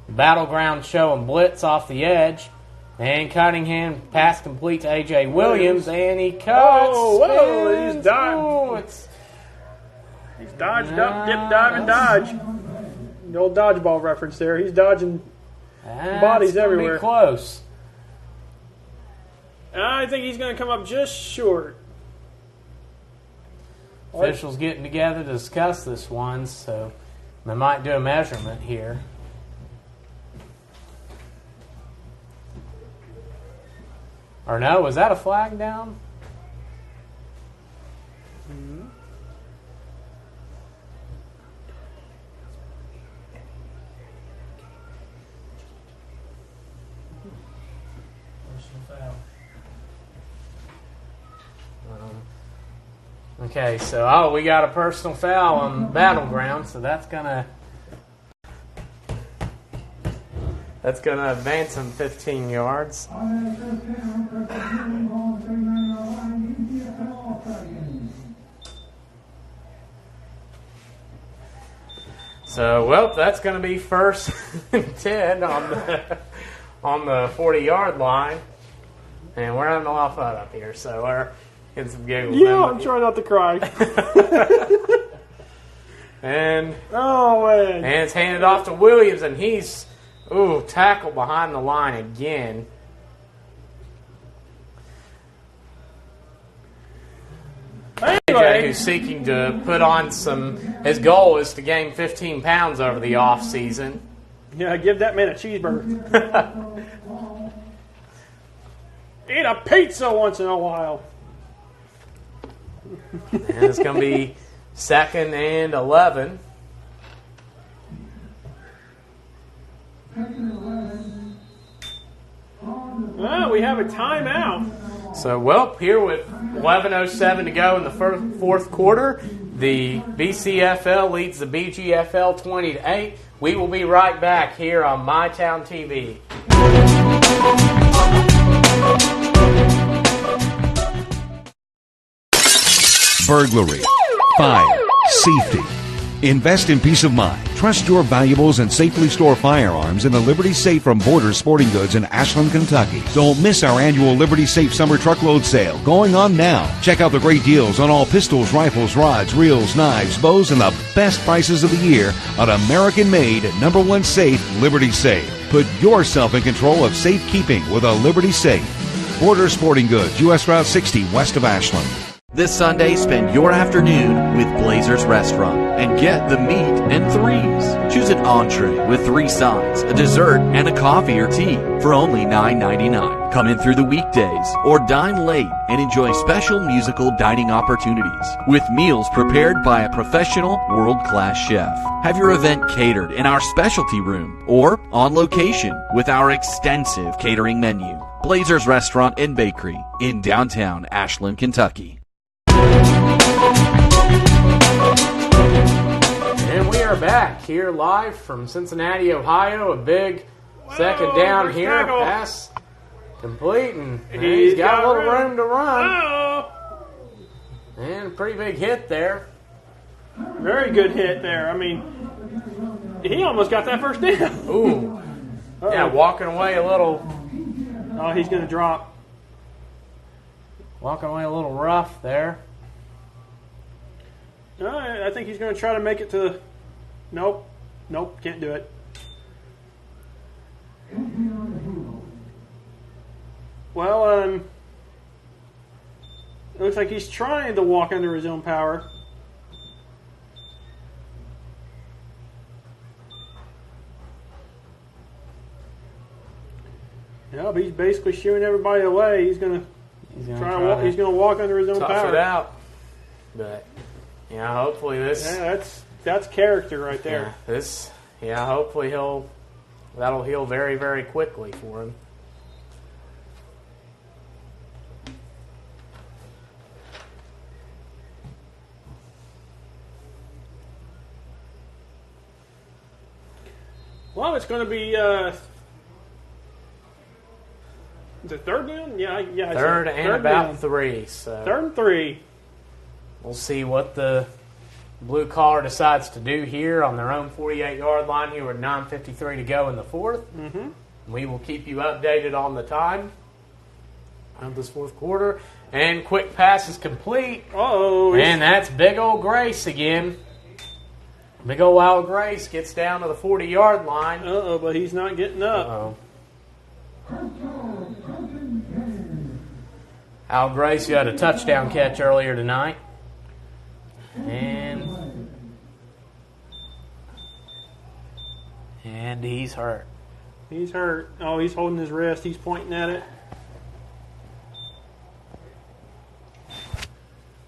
Battleground showing blitz off the edge. And Cunningham pass complete to A.J. Williams, and he cuts. Whoa, he's dodged. He's dodged up, dip, dive, and dodge. The old dodgeball reference there. He's dodging bodies everywhere. Be close. I think he's going to come up just short. Officials getting together to discuss this one, so they might do a measurement here. Or no, was that a flag down? Mm-hmm. Okay, so we got a personal foul on Battleground, so that's gonna advance him 15 yards. So, well, that's going to be 1st and 10 on the 40-yard line, and we're having a lot of fun up here. So we're getting some giggles. Yeah, I'm trying not to cry. and man! And it's handed off to Williams, and he's tackled behind the line again. Anyway, who's seeking to put on his goal is to gain 15 pounds over the off season. Yeah, give that man a cheeseburger. Eat a pizza once in a while. And it's going to be 2nd and 11. Well, we have a timeout. So, here with 11:07 to go in the fourth quarter, the BCFL leads the BGFL 20-8. We will be right back here on MyTown TV. Burglary, fire, safety. Invest in peace of mind. Trust your valuables and safely store firearms in the Liberty Safe from Borders Sporting Goods in Ashland, Kentucky. Don't miss our annual Liberty Safe Summer Truckload Sale going on now. Check out the great deals on all pistols, rifles, rods, reels, knives, bows, and the best prices of the year on American-made #1 safe, Liberty Safe. Put yourself in control of safekeeping with a Liberty Safe. Borders Sporting Goods, U.S. Route 60, west of Ashland. This Sunday, spend your afternoon with Blazers Restaurant and get the meat and threes. Choose an entree with 3 sides, a dessert, and a coffee or tea for only $9.99. Come in through the weekdays or dine late and enjoy special musical dining opportunities with meals prepared by a professional world-class chef. Have your event catered in our specialty room or on location with our extensive catering menu. Blazers Restaurant and Bakery in downtown Ashland, Kentucky. And we are back here live from Cincinnati, Ohio. A big second down here. Tackle. Pass complete, and he's got a little room to run. And a pretty big hit there. Very good hit there. I mean, he almost got that first down. Ooh. Yeah, walking away a little. Oh, he's going to drop. Walking away a little rough there. I think he's going to try to make it to. Nope, can't do it. Well, it looks like he's trying to walk under his own power. Yeah, but he's basically shooing everybody away. He's going to He's going to walk under his own tough power. it out. But hopefully this. Yeah, that's character right there. Hopefully that'll heal very, very quickly for him. Well, it's going to be the third down? Yeah. Third and about down. 3. So 3rd and 3. We'll see what the blue collar decides to do here on their own 48-yard line here with 9:53 to go in the 4th. Mm-hmm. We will keep you updated on the time of this 4th quarter. And quick pass is complete. Uh-oh. And that's big old Grace again. Big old Wild Grace gets down to the 40-yard line. Uh-oh, but he's not getting up. Uh-oh. Al Grace, you had a touchdown catch earlier tonight. And he's hurt. He's hurt. Oh, he's holding his wrist. He's pointing at it.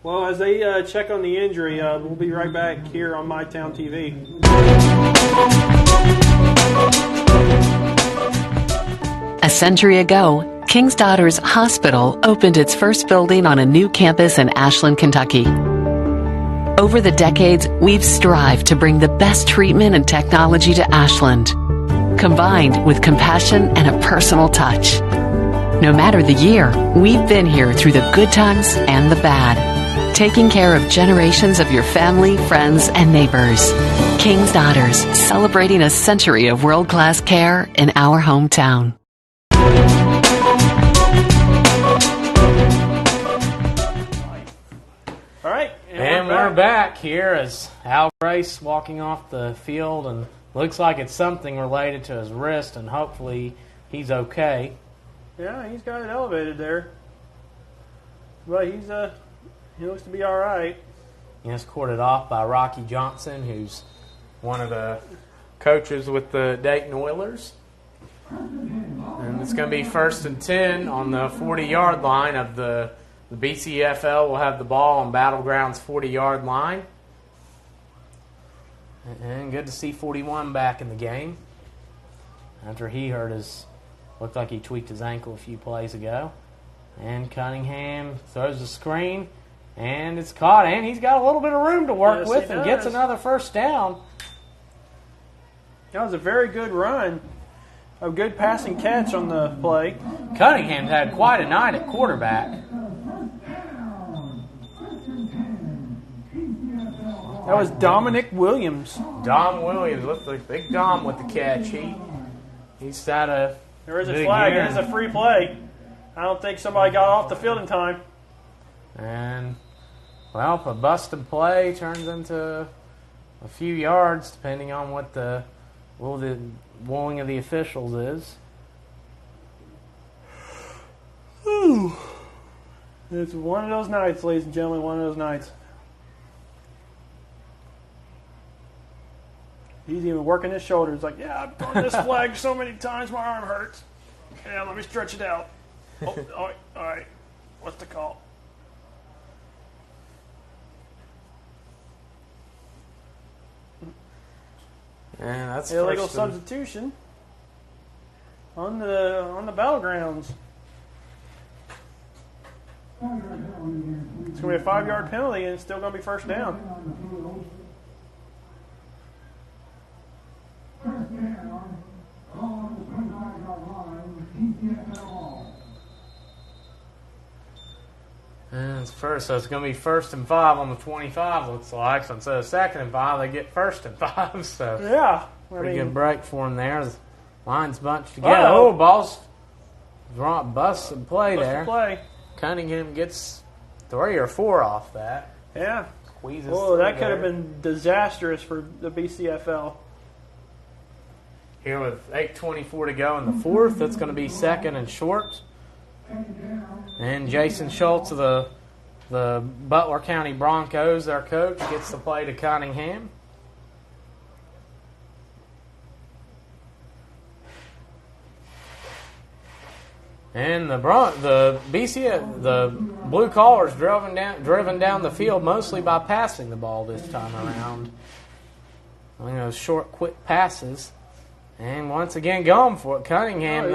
Well, as they check on the injury, we'll be right back here on MyTown TV. A century ago, King's Daughters Hospital opened its first building on a new campus in Ashland, Kentucky. Over the decades, we've strived to bring the best treatment and technology to Ashland, combined with compassion and a personal touch. No matter the year, we've been here through the good times and the bad, taking care of generations of your family, friends, and neighbors. King's Daughters, celebrating a century of world-class care in our hometown. All right. And we're back here as Al Grace walking off the field, and looks like it's something related to his wrist, and hopefully he's okay. Yeah, he's got it elevated there. But he looks to be all right. He is courted off by Rocky Johnson, who's one of the coaches with the Dayton Oilers. And it's going to be 1st and 10 on the 40-yard line of the BCFL. Will have the ball on Battleground's 40-yard line. And good to see 41 back in the game after he looked like he tweaked his ankle a few plays ago. And Cunningham throws the screen, and it's caught, and he's got a little bit of room to work with and gets another first down. That was a very good run. A good passing catch on the play. Cunningham's had quite a night at quarterback. That was Dominic Williams. Dom Williams, looked like Big Dom with the catch. He's had a There is a flag. There is a free play. I don't think somebody got off the field in time. And, well, a busted play turns into a few yards, depending on what the ruling of the officials is. Ooh. It's one of those nights, ladies and gentlemen, one of those nights. He's even working his shoulders like, yeah, I've thrown this flag so many times, my arm hurts. Yeah, let me stretch it out. All right. What's the call? And that's illegal substitution on the battlegrounds. It's going to be a 5-yard penalty, and it's still going to be first down. And it's first, so it's going to be 1st and 5 on the 25, looks like. So instead of 2nd and 5, they get 1st and 5. So yeah, pretty good break for them there. The lines bunched together. Oh, ball's wrong, bust and play there. Play. Cunningham gets 3 or 4 off that. Yeah. squeezes. Oh, that through could have there. been disastrous for the BCFL. Here with 8:24 to go in the fourth, it's going to be second and short. And Jason Schultz of the Butler County Broncos, their coach, gets the play to Cunningham. And the Blue Collars driven down the field mostly by passing the ball this time around. I mean, those short, quick passes. And once again, going for it. Cunningham,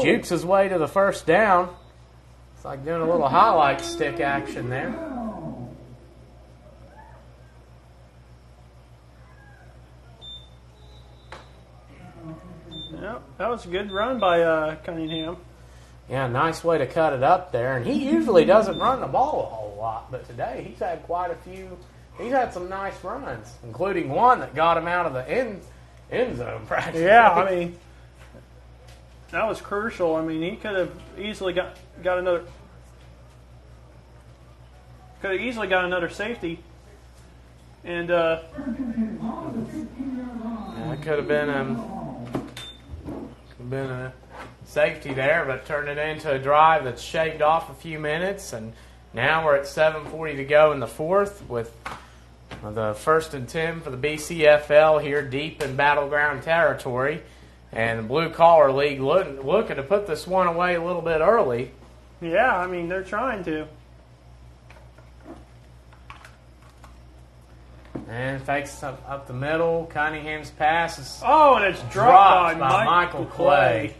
jukes his way to the first down. It's like doing a little highlight stick action there. Yep, that was a good run by Cunningham. Yeah, nice way to cut it up there. And he usually doesn't run the ball a whole lot, but today he's had quite a few. He's had some nice runs, including one that got him out of the end zone practically. Yeah, I mean, that was crucial. I mean, he could have easily got another. Could have easily got another safety, and that could have been a safety there, but turned it into a drive that's shaved off a few minutes, and now we're at 7:40 to go in the fourth with the 1st and 10 for the BCFL here deep in battleground territory, and the Blue Collar League looking to put this one away a little bit early. Yeah, I mean, they're trying to. And fakes up the middle. Cunningham's pass is and it's dropped by Michael Clay.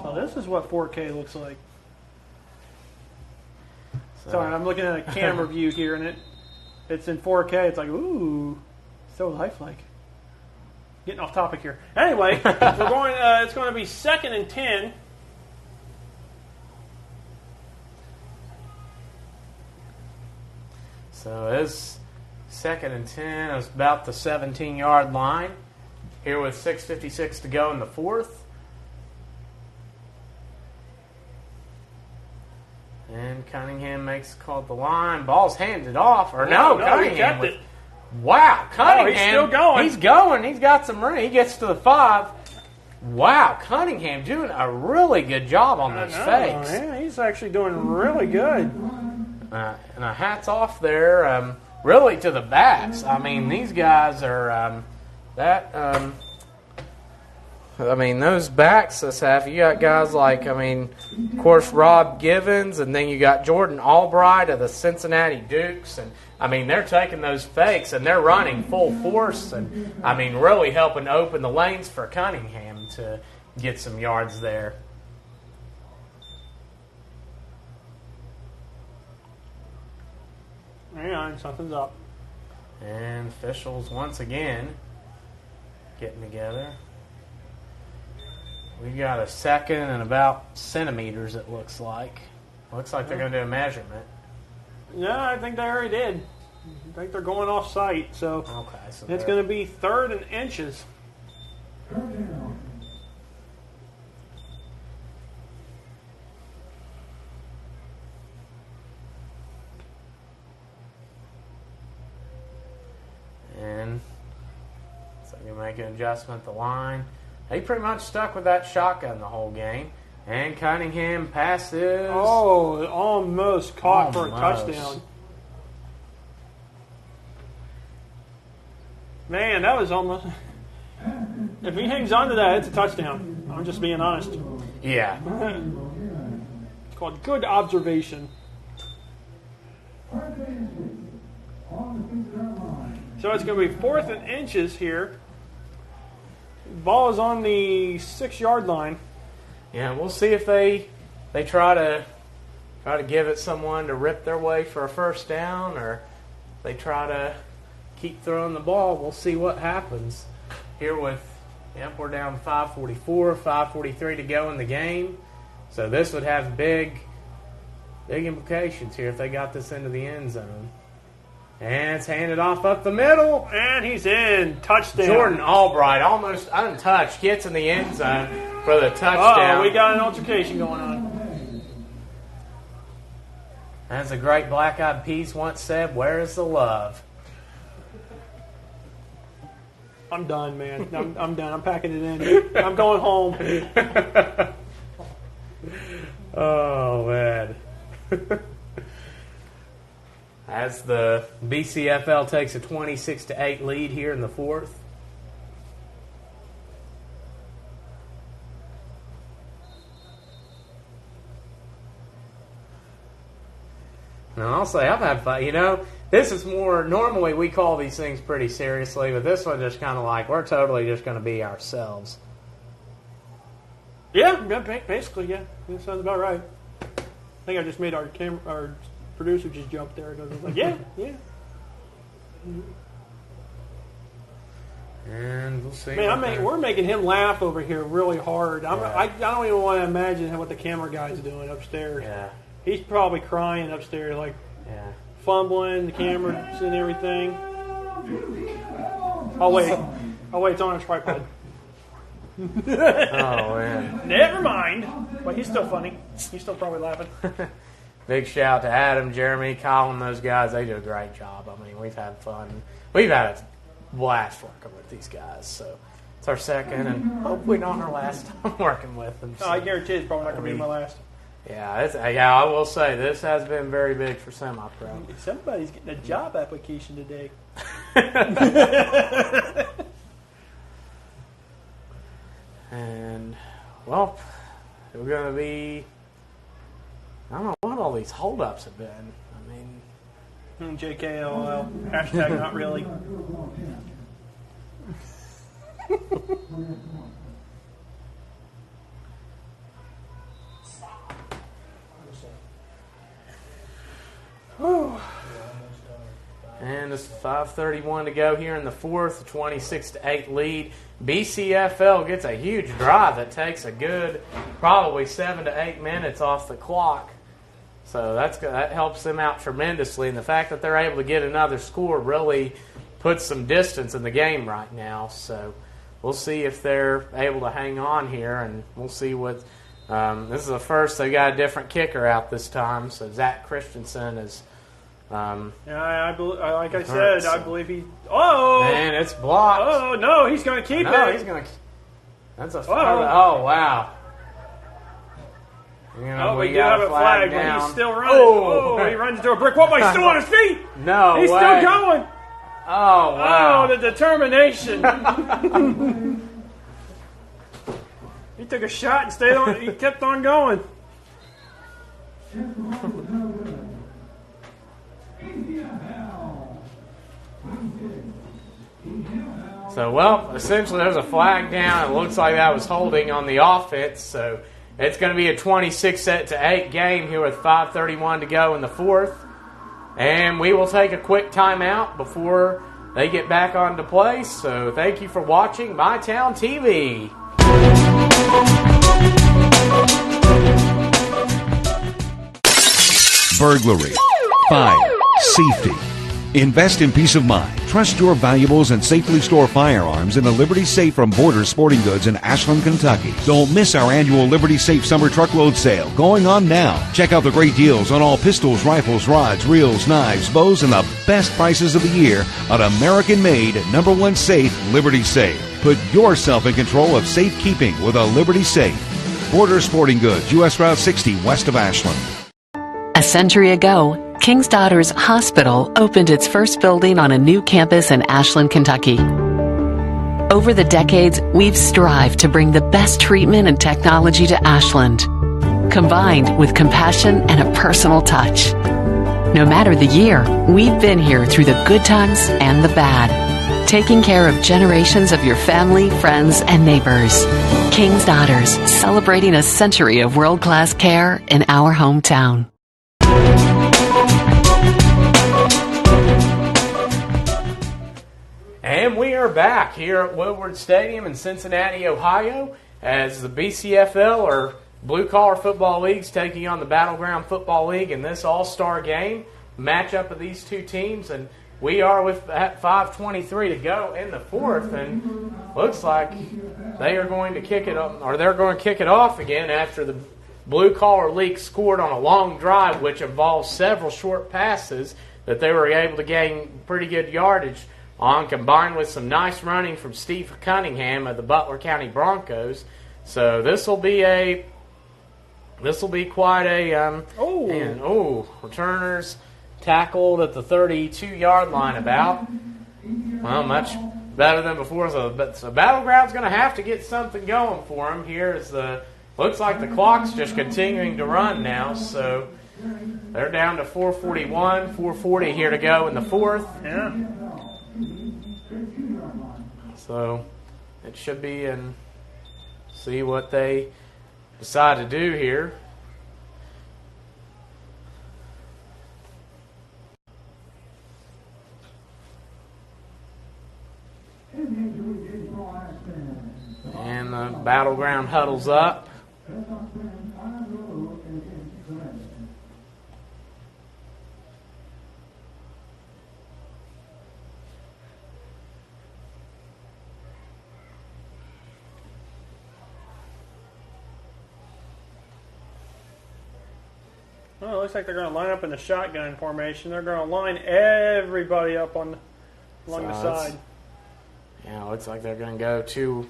So this is what 4K looks like. Sorry, I'm looking at a camera view here, and it's in 4K. It's like, ooh, so lifelike. Getting off topic here. Anyway, we're going. It's going to be 2nd and 10. So it's 2nd and 10. It's about the 17-yard line. Here with 6:56 to go in the fourth. And Cunningham makes called the line. Ball's handed off. Or no, Cunningham he kept it. Wow, Cunningham. He's still going. He's going. He's got some room. He gets to the 5. Wow, Cunningham doing a really good job on those fakes. Yeah, he's actually doing really good. And a hats off there, really to the backs. I mean, these guys are those backs this half. You got guys like, of course, Rob Givens, and then you got Jordan Albright of the Cincinnati Dukes, and they're taking those fakes and they're running full force, and really helping open the lanes for Cunningham to get some yards there. Hang on, something's up. And officials once again getting together. We've got a 2nd and about centimeters, it looks like. Looks like they're going to do a measurement. No, I think they already did. I think they're going off site, so it's going to be 3rd and inches. And so you make an adjustment at the line. He pretty much stuck with that shotgun the whole game. And Cunningham passes. Oh, almost caught for a touchdown. Man, that was almost... If he hangs on to that, it's a touchdown. I'm just being honest. Yeah. It's called good observation. So it's going to be 4th and inches here. Ball is on the 6-yard line. Yeah, we'll see if they try to give it someone to rip their way for a first down, or they try to keep throwing the ball. We'll see what happens here with. We're down 5:44, 5:43 to go in the game. So this would have big implications here if they got this into the end zone. And it's handed off up the middle. And he's in. Touchdown. Jordan Albright, almost untouched, gets in the end zone for the touchdown. Oh, we got an altercation going on. As the great Black Eyed Peas once said, where is the love? I'm done, man. I'm done. I'm packing it in. I'm going home. Oh, man. As the BCFL takes a 26-8 lead here in the fourth. Now, I'll say I've had fun. You know, this is more, normally we call these things pretty seriously, but this one just kind of like, we're totally just going to be ourselves. Yeah, basically, yeah. That sounds about right. I think I just made our producer just jump there. I was like, yeah. And we'll see. Man, we're making him laugh over here really hard. I don't even want to imagine what the camera guy's doing upstairs. Yeah. He's probably crying upstairs, like fumbling the cameras and everything. Oh wait, it's on a tripod. Oh man. Never mind. But he's still funny. He's still probably laughing. Big shout out to Adam, Jeremy, Colin, those guys. They do a great job. I mean, we've had fun. We've had a blast working with these guys. So it's our second and hopefully not our last time working with them. So, I guarantee it's probably not going to be my last. Yeah, I will say this has been very big for semi-pro. Somebody's getting a job application today. And, well, we're going to be... I don't know what all these holdups have been. I mean... JKLL. Hashtag not really. And it's 5:31 to go here in the fourth, 26-8 lead. BCFL gets a huge drive that takes a good probably 7 to 8 minutes off the clock. So that helps them out tremendously. And the fact that they're able to get another score really puts some distance in the game right now. So we'll see if they're able to hang on here, and we'll see what... this is the first they got a different kicker out this time. So Zach Christensen is... I believe he... Oh! Man, it's blocked. Oh, no, he's going to keep it. No, he's going to... That's a... Oh, wow. You know, we got a flag down. But he's still running. Oh, he runs into a brick wall, but he's still on his feet. No He's way. still going. Oh, wow. Oh, the determination. He took a shot and stayed on. He kept on going. So, well, essentially there's a flag down. It looks like that was holding on the offense. So it's going to be a 26-8 game here with 5:31 to go in the fourth. And we will take a quick timeout before they get back onto play. So thank you for watching My Town TV. Burglary, fire, safety. Invest in peace of mind. Trust your valuables and safely store firearms in a Liberty Safe from Borders Sporting Goods in Ashland, Kentucky. Don't miss our annual Liberty Safe Summer Truckload Sale going on now. Check out the great deals on all pistols, rifles, rods, reels, knives, bows, and the best prices of the year on American-made #1 safe, Liberty Safe. Put yourself in control of safekeeping with a Liberty Safe. Borders Sporting Goods, U.S. Route 60, west of Ashland. A century ago, King's Daughters Hospital opened its first building on a new campus in Ashland, Kentucky. Over the decades, we've strived to bring the best treatment and technology to Ashland, combined with compassion and a personal touch. No matter the year, we've been here through the good times and the bad, taking care of generations of your family, friends, and neighbors. King's Daughters, celebrating a century of world-class care in our hometown. And we are back here at Woodward Stadium in Cincinnati, Ohio, as the BCFL, or Blue Collar Football League, is taking on the Battleground Football League in this all-star game. Matchup of these two teams, and we are with at 5:23 to go in the fourth, and looks like they are going to kick it up, or they're going to kick it off again after the Blue Collar League scored on a long drive, which involved several short passes that they were able to gain pretty good yardage on, combined with some nice running from Steve Cunningham of the Butler County Broncos. So this will be quite a returners tackled at the 32-yard line about. Well, much better than before. So Battleground's going to have to get something going for them here. As looks like the clock's just continuing to run now. So they're down to 4:41, 4:40 here to go in the fourth. Yeah. So it should be, and see what they decide to do here. And the Battleground huddles up. Well, it looks like they're going to line up in the shotgun formation. They're going to line everybody up along the side. Yeah, looks like they're going to go two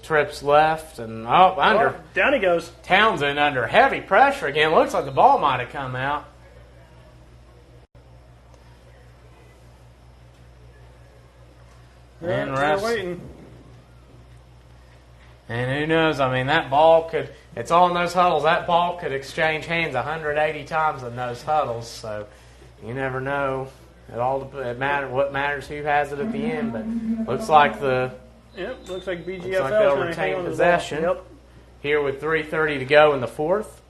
trips left, and under. Oh, down he goes. Townsend under heavy pressure again. Looks like the ball might have come out. Yeah, And they're waiting. And who knows? I mean, that ball could. It's all in those huddles. That ball could exchange hands 180 times in those huddles. So you never know. It matters. What matters who has it at the end. But looks like looks like BGFL looks like they'll retain possession. Yep. Here with 3:30 to go in the fourth.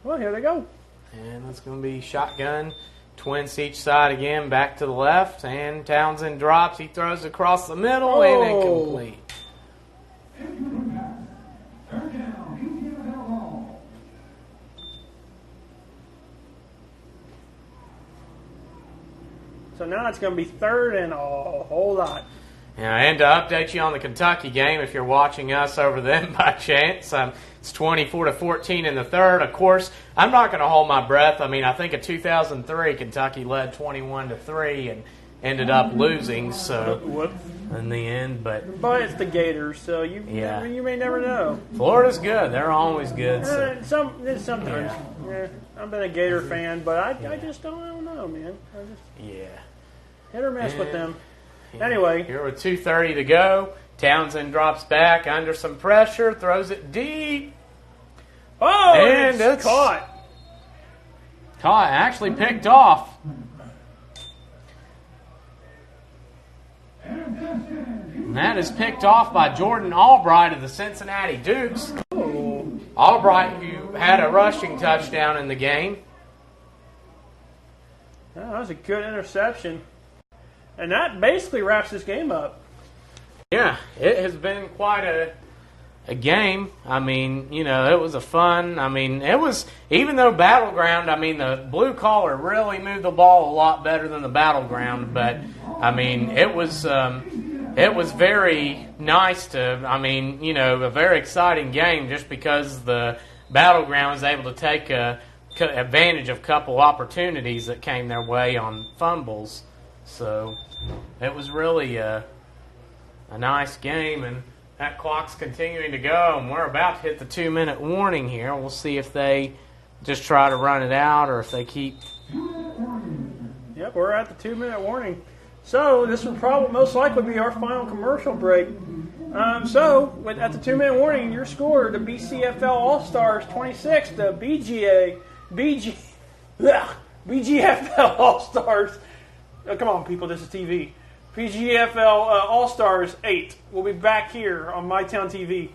Well, here they go. And that's going to be shotgun. Twins each side again, back to the left. And Townsend drops. He throws across the middle and incomplete. So now it's going to be third and a whole lot. Yeah, and to update you on the Kentucky game, if you're watching us over them by chance, it's 24-14 in the third. Of course, I'm not going to hold my breath. I mean, I think in 2003, Kentucky led 21-3 and ended up losing. So in the end, but it's the Gators, so you may never know. Florida's good; they're always good. So. Sometimes, I've been a Gator fan, but I just don't know, man. Hit or miss with them. Anyway, here with 2:30 to go, Townsend drops back under some pressure, throws it deep. Oh, and it's caught. Actually picked off. And that is picked off by Jordan Albright of the Cincinnati Dukes. Oh. Albright, who had a rushing touchdown in the game. That was a good interception. And that basically wraps this game up. Yeah, it has been quite a game. I mean, it was a fun. I mean, it was, even though Battleground, I mean, the Blue Collar really moved the ball a lot better than the Battleground. But, I mean, it was very nice to, I mean, a very exciting game just because the Battleground was able to take advantage of a couple opportunities that came their way on fumbles. So it was really a nice game, and that clock's continuing to go, and we're about to hit the 2-minute warning here. We'll see if they just try to run it out or if they keep. Yep, we're at the 2-minute warning. So this will probably most likely be our final commercial break. At the 2-minute warning, your score: the BCFL All-Stars 26, the BGFL All-Stars. Oh, come on, people, this is TV. PGFL All-Stars 8. We'll be back here on MyTown TV.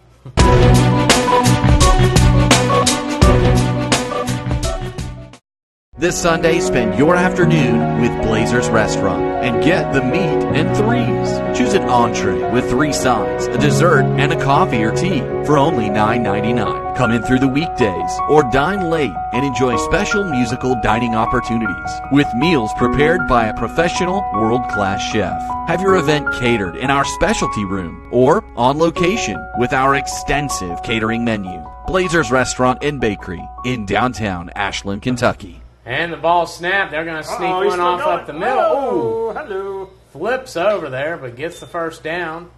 This Sunday, spend your afternoon with Blazers Restaurant and get the meat and threes. Choose an entree with 3 sides, a dessert, and a coffee or tea for only $9.99. Come in through the weekdays or dine late and enjoy special musical dining opportunities with meals prepared by a professional world-class chef. Have your event catered in our specialty room or on location with our extensive catering menu. Blazers Restaurant and Bakery in downtown Ashland, Kentucky. And the ball snapped. They're going to sneak one off up the middle. Oh, hello. Flips over there, but gets the first down.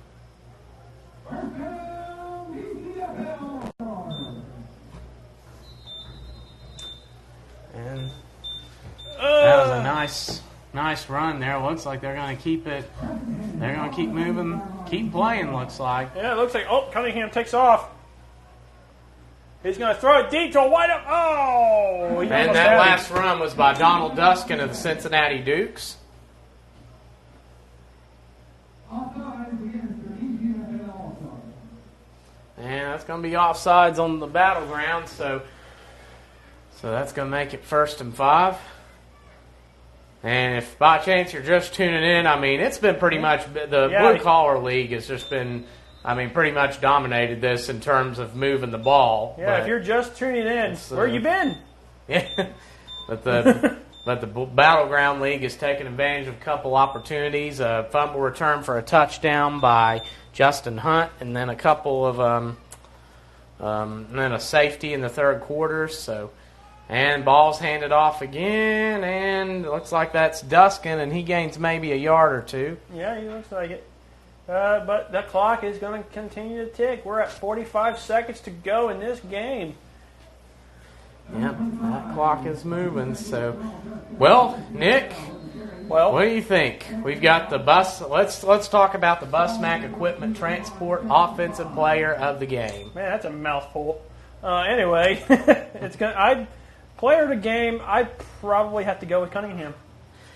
And that was a nice run there. Looks like they're going to keep it. They're going to keep moving, keep playing, looks like. Yeah, it looks like, Cunningham takes off. He's going to throw it deep to a wide up. Oh! And that last run was by Donald Duskin of the Cincinnati Dukes. And that's going to be offsides on the battleground, so that's going to make it 1st and 5. And if by chance you're just tuning in, I mean, it's been pretty much, the Blue Collar League has just been, I mean, pretty much dominated this in terms of moving the ball. Yeah, if you're just tuning in, where you been? Yeah, but the Battleground League has taken advantage of a couple opportunities. A fumble return for a touchdown by Justin Hunt, and then a couple of and then a safety in the third quarter. And ball's handed off again, and it looks like that's Duskin, and he gains maybe a yard or 2. Yeah, he looks like it. But the clock is going to continue to tick. We're at 45 seconds to go in this game. Yep, that clock is moving. So, well, Nick, what do you think? We've got the bus. Let's talk about the BusMac Equipment Transport Offensive Player of the Game. Man, that's a mouthful. Anyway, player of the game, I'd probably have to go with Cunningham.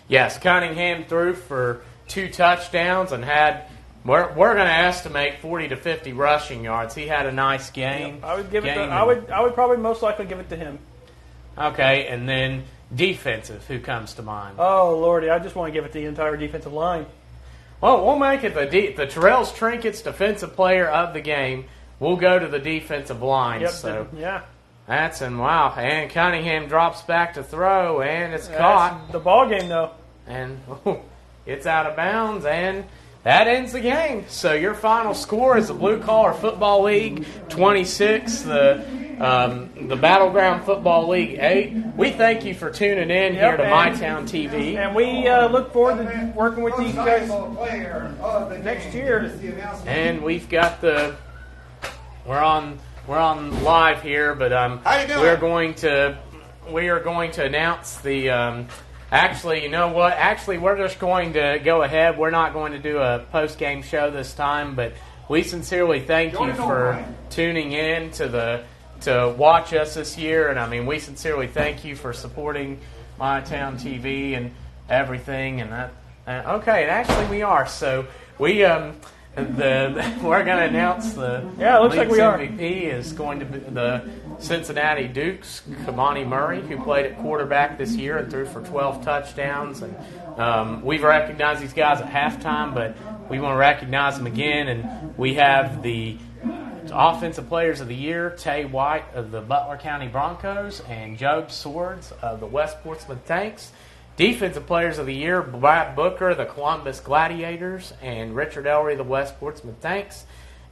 Yes, Cunningham threw for 2 touchdowns and had. We're going to estimate 40 to 50 rushing yards. He had a nice game. I would give it. I would probably most likely give it to him. Okay, and then defensive. Who comes to mind? Oh Lordy, I just want to give it to the entire defensive line. Well, we'll make it the Terrell's Trinkets Defensive Player of the Game. We'll go to the defensive line. Yep. So yeah. Wow. And Cunningham drops back to throw, and it's caught. That's the ball game though. And it's out of bounds, and that ends the game. So your final score is the Blue Collar Football League 26, the Battleground Football League 8. We thank you for tuning in here to MyTown TV. And we look forward to working with these guys next year. And we've got we're on live here, but we are going to announce the. Actually, you know what? Actually, we're just going to go ahead. We're not going to do a post-game show this time, but we sincerely thank you for tuning in to watch us this year. And I mean, we sincerely thank you for supporting MyTown TV and everything. And that. Okay, and actually we are. So we we're going to announce the looks like we MVP is going to be the Cincinnati Dukes, Kamani Murray, who played at quarterback this year and threw for 12 touchdowns. And we've recognized these guys at halftime, but we want to recognize them again. And we have the Offensive Players of the Year, Tay White of the Butler County Broncos and Job Swords of the West Portsmouth Tanks. Defensive Players of the Year, Brad Booker, the Columbus Gladiators, and Richard Ellery, the West Portsmouth Tanks.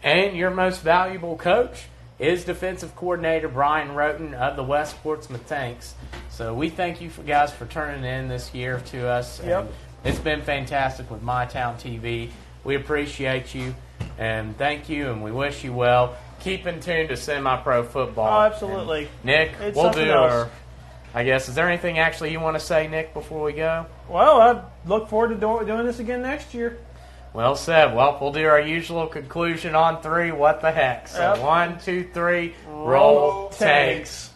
And your most valuable coach is Defensive Coordinator Brian Roten of the West Portsmouth Tanks. So we thank you guys for turning in this year to us. Yep. And it's been fantastic with MyTown TV. We appreciate you, and thank you, and we wish you well. Keep in tune to semi-pro football. Oh, absolutely. And Nick, we'll do our... I guess, is there anything actually you want to say, Nick, before we go? Well, I look forward to doing this again next year. Well said. Well, we'll do our usual conclusion on 3. What the heck? So 1, 2, 3, roll Tanks.